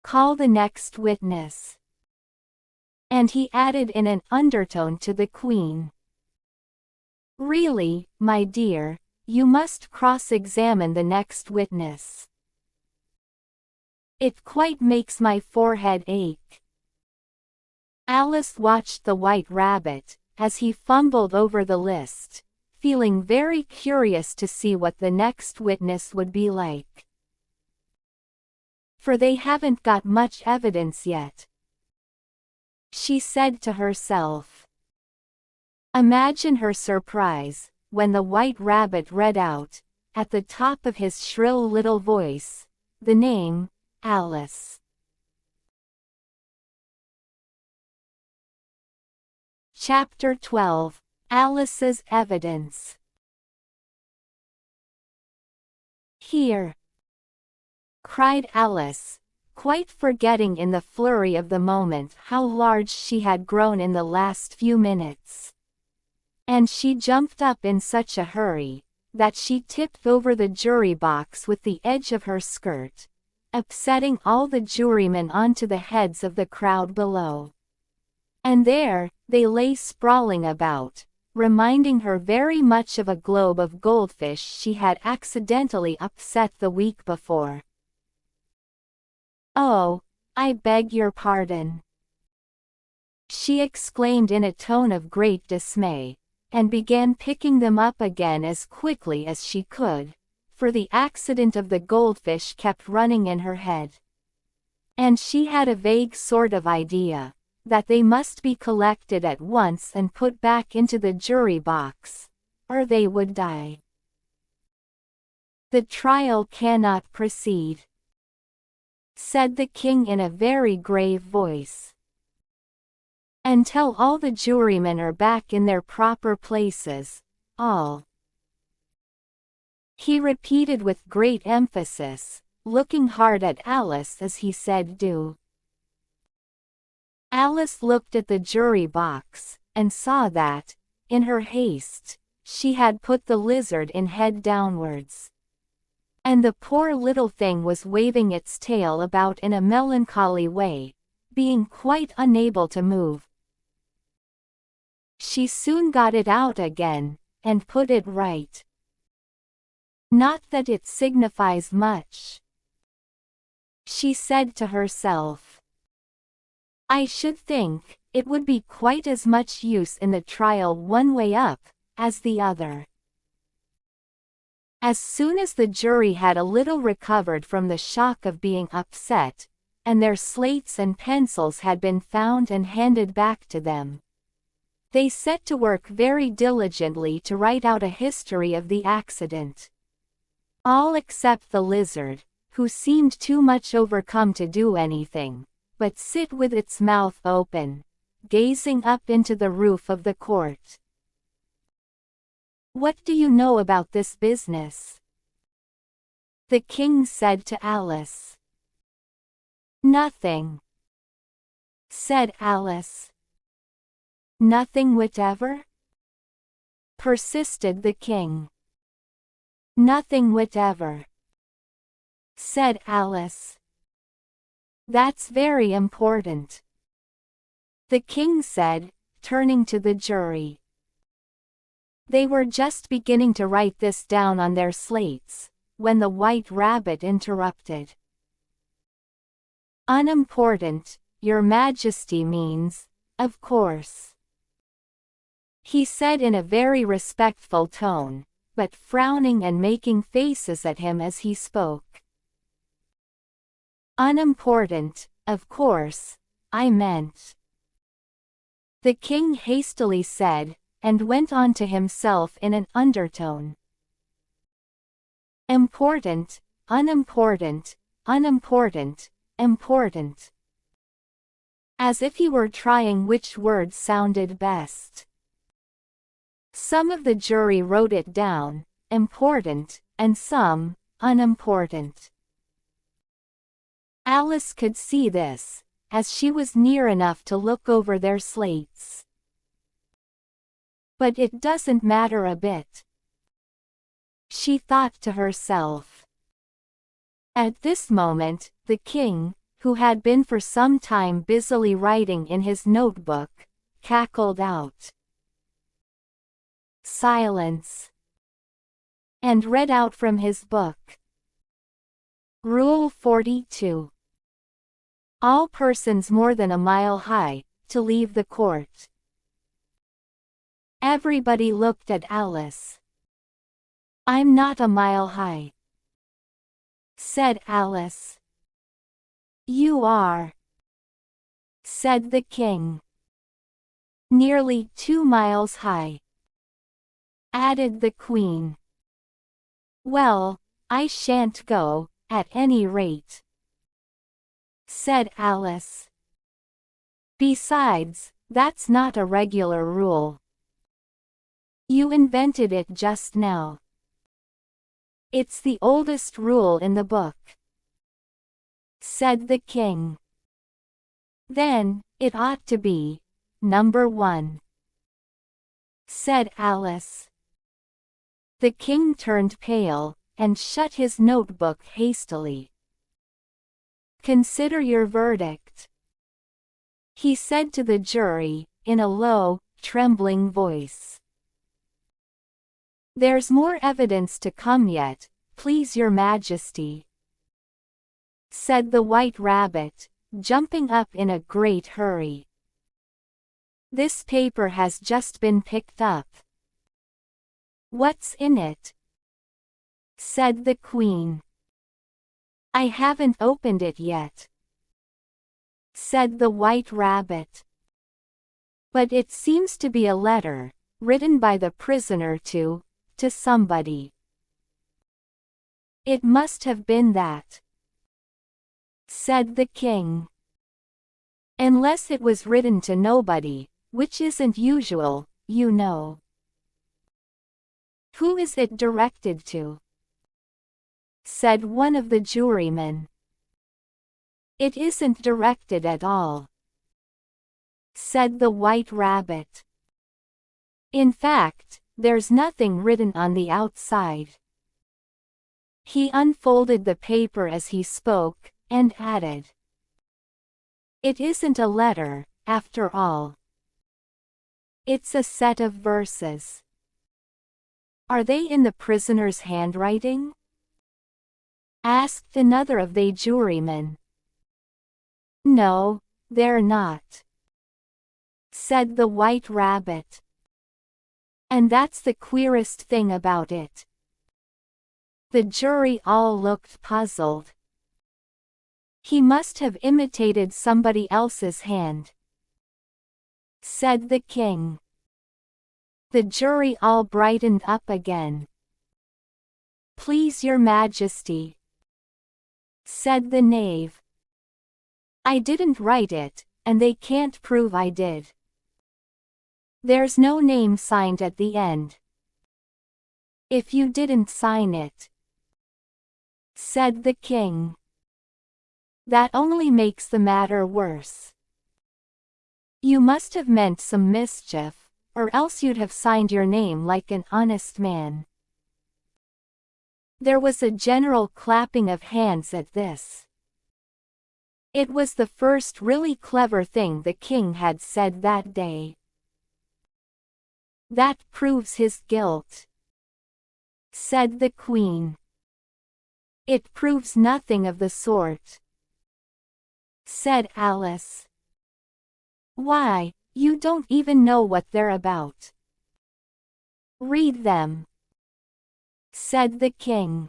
"Call the next witness." And he added in an undertone to the queen, "Really, my dear, you must cross-examine the next witness. It quite makes my forehead ache." Alice watched the White Rabbit, as he fumbled over the list, feeling very curious to see what the next witness would be like. "For they haven't got much evidence yet," she said to herself. Imagine her surprise, when the White Rabbit read out, at the top of his shrill little voice, the name, Alice. Chapter 12. Alice's Evidence. "Here!" cried Alice, quite forgetting in the flurry of the moment how large she had grown in the last few minutes. And she jumped up in such a hurry, that she tipped over the jury box with the edge of her skirt, upsetting all the jurymen onto the heads of the crowd below. And there, they lay sprawling about, reminding her very much of a globe of goldfish she had accidentally upset the week before. "Oh, I beg your pardon," she exclaimed in a tone of great dismay, and began picking them up again as quickly as she could, for the accident of the goldfish kept running in her head. And she had a vague sort of idea that they must be collected at once and put back into the jury box, or they would die. "The trial cannot proceed," said the king in a very grave voice, "until all the jurymen are back in their proper places, all." He repeated with great emphasis, looking hard at Alice as he said "do." Alice looked at the jury box, and saw that, in her haste, she had put the lizard in head downwards. And the poor little thing was waving its tail about in a melancholy way, being quite unable to move. She soon got it out again, and put it right. "Not that it signifies much," she said to herself. "I should think it would be quite as much use in the trial one way up as the other." As soon as the jury had a little recovered from the shock of being upset, and their slates and pencils had been found and handed back to them, they set to work very diligently to write out a history of the accident. All except the lizard, who seemed too much overcome to do anything, but sit with its mouth open, gazing up into the roof of the court. "What do you know about this business?" the king said to Alice. "Nothing," said Alice. "Nothing whatever?" persisted the king. "Nothing whatever," said Alice. "That's very important," the king said, turning to the jury. They were just beginning to write this down on their slates, when the White Rabbit interrupted. "Unimportant, Your Majesty means, of course," he said in a very respectful tone, but frowning and making faces at him as he spoke. "Unimportant, of course, I meant," the king hastily said, and went on to himself in an undertone. "Important, unimportant, unimportant, important," as if he were trying which word sounded best. Some of the jury wrote it down, important, and some, unimportant. Alice could see this, as she was near enough to look over their slates. "But it doesn't matter a bit," she thought to herself. At this moment, the king, who had been for some time busily writing in his notebook, cackled out, "Silence," and read out from his book. Rule 42. All persons more than a mile high, to leave the court. Everybody looked at Alice. "I'm not a mile high," said Alice. "You are," said the king. "Nearly 2 miles high," added the queen. "Well, I shan't go, at any rate," said Alice. "Besides, that's not a regular rule. You invented it just now. It's the oldest rule in the book," said the king. "Then, it ought to be number 1," said Alice. The king turned pale, and shut his notebook hastily. "Consider your verdict," he said to the jury, in a low, trembling voice. "There's more evidence to come yet, please your Majesty," said the White Rabbit, jumping up in a great hurry. "This paper has just been picked up." "What's in it?" said the Queen. "I haven't opened it yet," said the White Rabbit. "But it seems to be a letter, written by the prisoner to somebody." "It must have been that," said the king. "Unless it was written to nobody, which isn't usual, you know." "Who is it directed to?" said one of the jurymen. "It isn't directed at all," said the White Rabbit. "In fact, there's nothing written on the outside." He unfolded the paper as he spoke, and added, "It isn't a letter, after all. It's a set of verses." "Are they in the prisoner's handwriting?" asked another of the jurymen. "No, they're not," said the White Rabbit. "And that's the queerest thing about it. The jury all looked puzzled. He must have imitated somebody else's hand, said the king. The jury all brightened up again. Please your majesty, said the knave. I didn't write it, and they can't prove I did. There's no name signed at the end. If you didn't sign it, said the king, that only makes the matter worse. You must have meant some mischief, or else you'd have signed your name like an honest man. There was a general clapping of hands at this. It was the first really clever thing the king had said that day. That proves his guilt, said the queen. It proves nothing of the sort, said Alice. Why, you don't even know what they're about. Read them, said the king.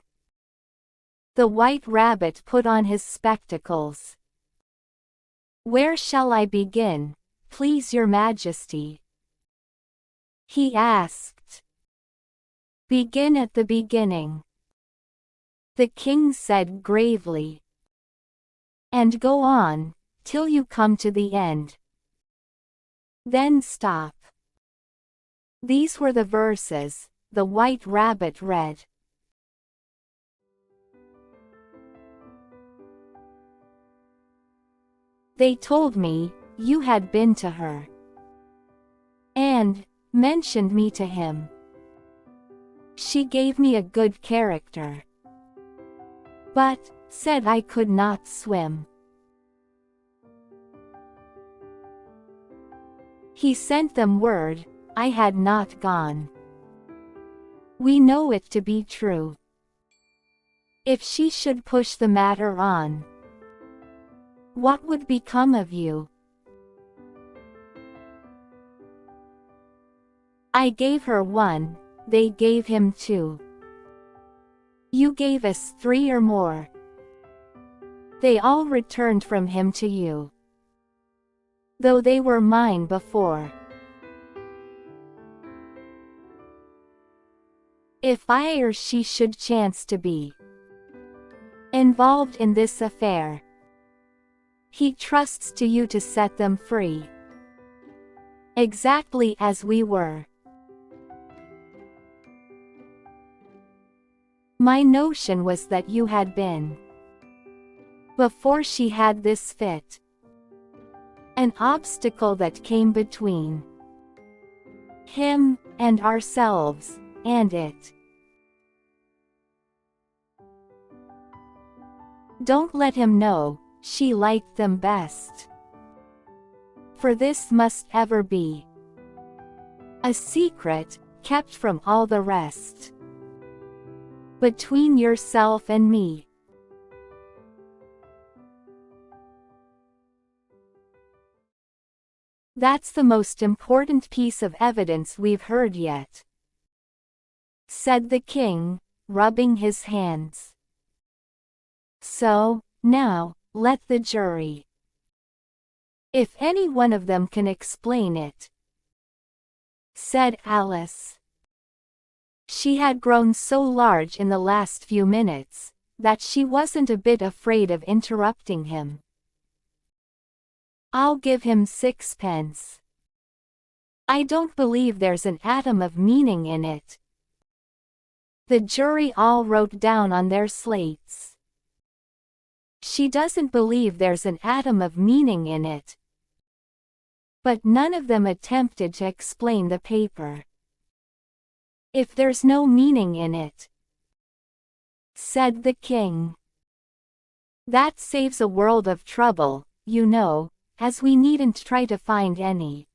The White Rabbit put on his spectacles. Where shall I begin, please your majesty? He asked. Begin at the beginning, the king said gravely. And go on, till you come to the end. Then stop. These were the verses the White Rabbit read. They told me you had been to her, and mentioned me to him. She gave me a good character, but said I could not swim. He sent them word I had not gone. We know it to be true. If she should push the matter on, what would become of you? I gave her 1, they gave him 2. You gave us 3 or more. They all returned from him to you, though they were mine before. If I or she should chance to be involved in this affair, he trusts to you to set them free, exactly as we were. My notion was that you had been, before she had this fit, an obstacle that came between him and ourselves and it. Don't let him know she liked them best, for this must ever be a secret kept from all the rest, between yourself and me. That's the most important piece of evidence we've heard yet, said the king, rubbing his hands. So, now, let the jury. If any one of them can explain it, said Alice. She had grown so large in the last few minutes, that she wasn't a bit afraid of interrupting him. I'll give him 6 pence. I don't believe there's an atom of meaning in it. The jury all wrote down on their slates. She doesn't believe there's an atom of meaning in it. But none of them attempted to explain the paper. If there's no meaning in it, said the king, that saves a world of trouble, you know, as we needn't try to find any.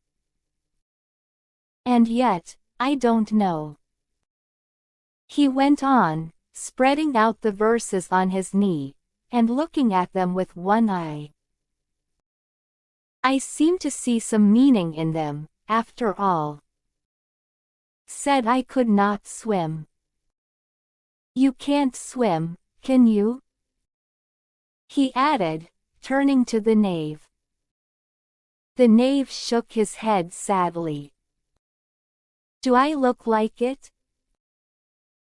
And yet, I don't know. He went on, spreading out the verses on his knee, and looking at them with one eye. I seem to see some meaning in them, after all. Said I could not swim. You can't swim, can you? He added, turning to the knave. The knave shook his head sadly. Do I look like it?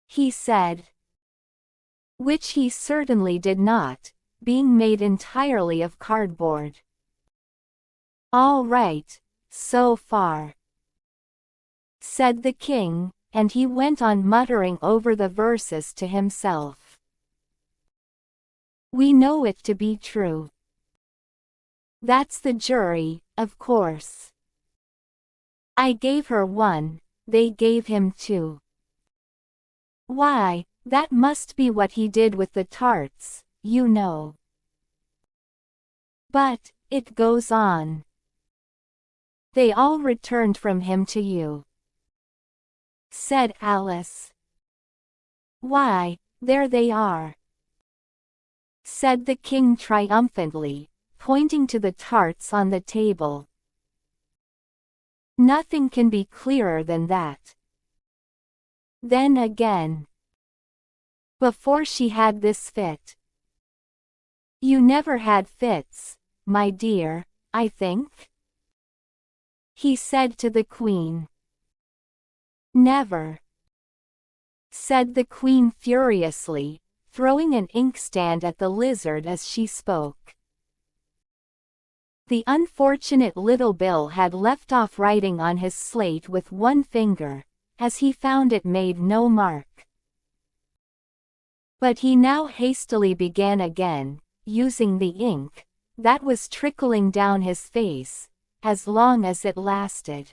He said. Which he certainly did not, being made entirely of cardboard. All right, so far, said the king, and he went on muttering over the verses to himself. We know it to be true. That's the jury, of course. I gave her 1, they gave him 2. Why, that must be what he did with the tarts, you know. But, it goes on. They all returned from him to you, said Alice. Why, there they are, said the king triumphantly, pointing to the tarts on the table. Nothing can be clearer than that. Then again, before she had this fit. You never had fits, my dear, I think? He said to the queen. Never, said the queen furiously, throwing an inkstand at the lizard as she spoke. The unfortunate little Bill had left off writing on his slate with one finger, as he found it made no mark. But he now hastily began again, using the ink that was trickling down his face, as long as it lasted.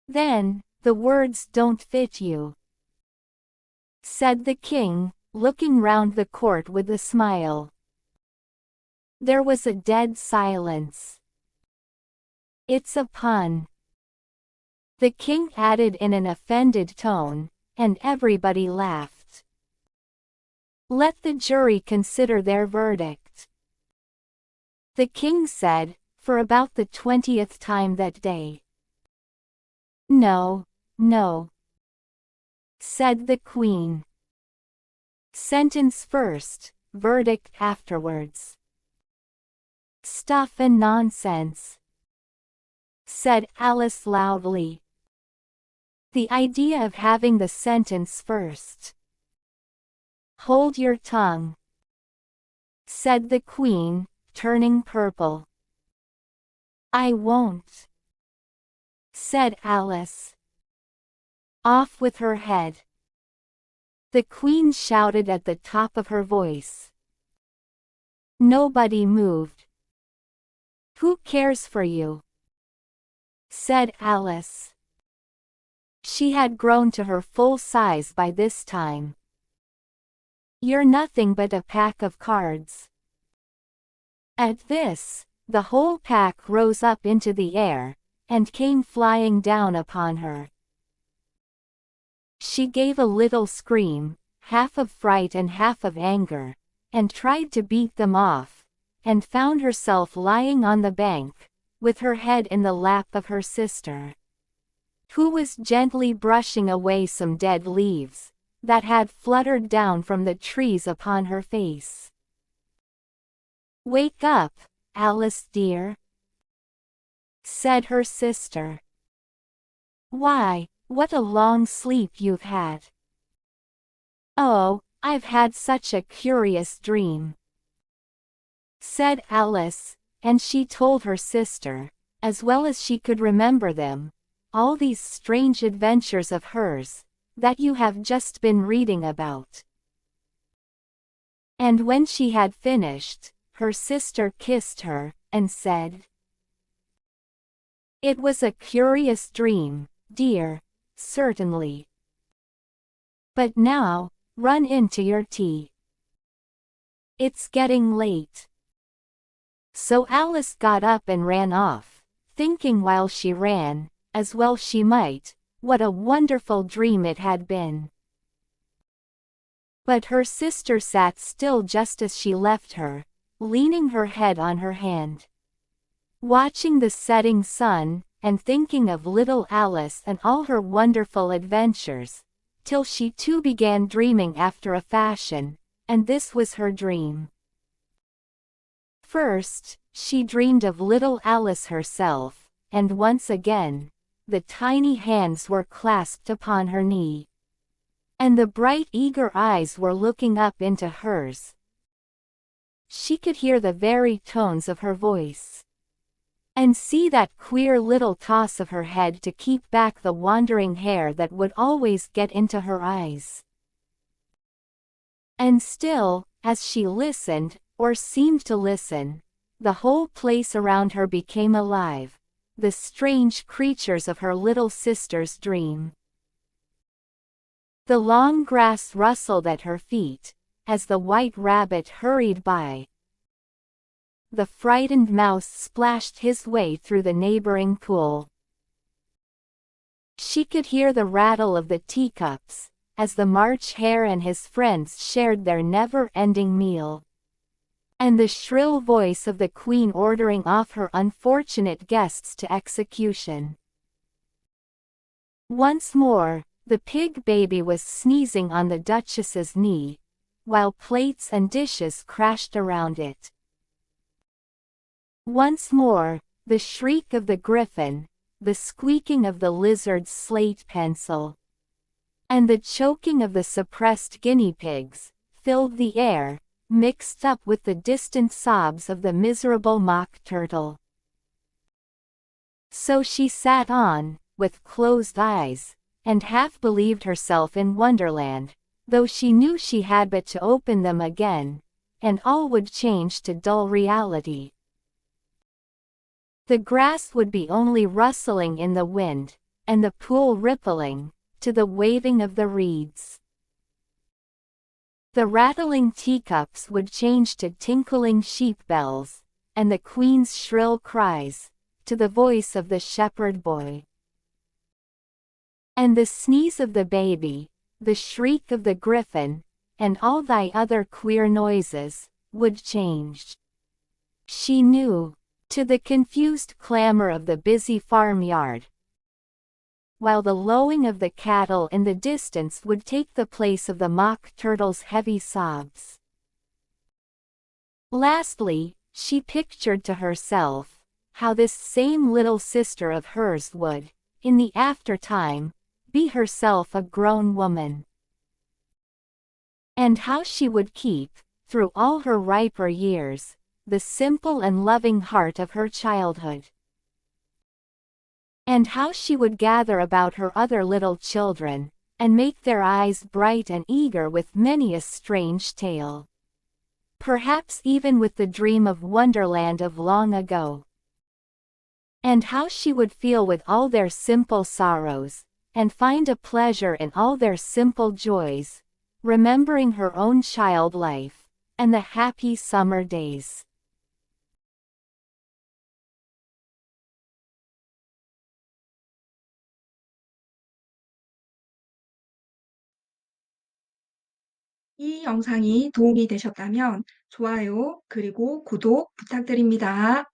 Then, the words don't fit you, said the king, looking round the court with a smile. There was a dead silence. It's a pun, the king added in an offended tone, and everybody laughed. Let the jury consider their verdict, the king said, for about the 20th time that day. No, no, said the queen. Sentence first, verdict afterwards. Stuff and nonsense, said Alice loudly. The idea of having the sentence first. Hold your tongue, said the queen, turning purple. I won't, said Alice. Off with her head, the queen shouted at the top of her voice. Nobody moved. Who cares for you? Said Alice. She had grown to her full size by this time. You're nothing but a pack of cards. At this, the whole pack rose up into the air, and came flying down upon her. She gave a little scream, half of fright and half of anger, and tried to beat them off, and found herself lying on the bank, with her head in the lap of her sister, who was gently brushing away some dead leaves that had fluttered down from the trees upon her face. Wake up, Alice dear, said her sister. Why, what a long sleep you've had. Oh, I've had such a curious dream, said Alice, and she told her sister, as well as she could remember them, all these strange adventures of hers, that you have just been reading about. And when she had finished, her sister kissed her, and said, It was a curious dream, dear, certainly. But now, run into your tea. It's getting late. So Alice got up and ran off, thinking while she ran, as well she might, what a wonderful dream it had been. But her sister sat still just as she left her, leaning her head on her hand, watching the setting sun, and thinking of little Alice and all her wonderful adventures, till she too began dreaming after a fashion, and this was her dream. First, she dreamed of little Alice herself, and once again, the tiny hands were clasped upon her knee. And the bright eager eyes were looking up into hers. She could hear the very tones of her voice. And see that queer little toss of her head to keep back the wandering hair that would always get into her eyes. And still, as she listened, or seemed to listen, the whole place around her became alive, the strange creatures of her little sister's dream. The long grass rustled at her feet, as the white rabbit hurried by. The frightened mouse splashed his way through the neighboring pool. She could hear the rattle of the teacups, as the March Hare and his friends shared their never-ending meal. And the shrill voice of the Queen ordering off her unfortunate guests to execution. Once more, the pig baby was sneezing on the Duchess's knee, while plates and dishes crashed around it. Once more, the shriek of the griffin, the squeaking of the lizard's slate pencil, and the choking of the suppressed guinea pigs, filled the air, mixed up with the distant sobs of the miserable mock turtle. So she sat on, with closed eyes, and half believed herself in Wonderland, though she knew she had but to open them again, and all would change to dull reality. The grass would be only rustling in the wind, and the pool rippling, to the waving of the reeds. The rattling teacups would change to tinkling sheep bells, and the Queen's shrill cries, to the voice of the shepherd boy. And the sneeze of the baby, the shriek of the griffin, and all thy other queer noises, would change. She knew, to the confused clamor of the busy farmyard, while the lowing of the cattle in the distance would take the place of the mock turtle's heavy sobs. Lastly, she pictured to herself, how this same little sister of hers would, in the after-time, be herself a grown woman. And how she would keep, through all her riper years, the simple and loving heart of her childhood. And how she would gather about her other little children, and make their eyes bright and eager with many a strange tale. Perhaps even with the dream of Wonderland of long ago. And how she would feel with all their simple sorrows, and find a pleasure in all their simple joys, remembering her own child life, and the happy summer days. 이 영상이 도움이 되셨다면 좋아요, 그리고 구독 부탁드립니다.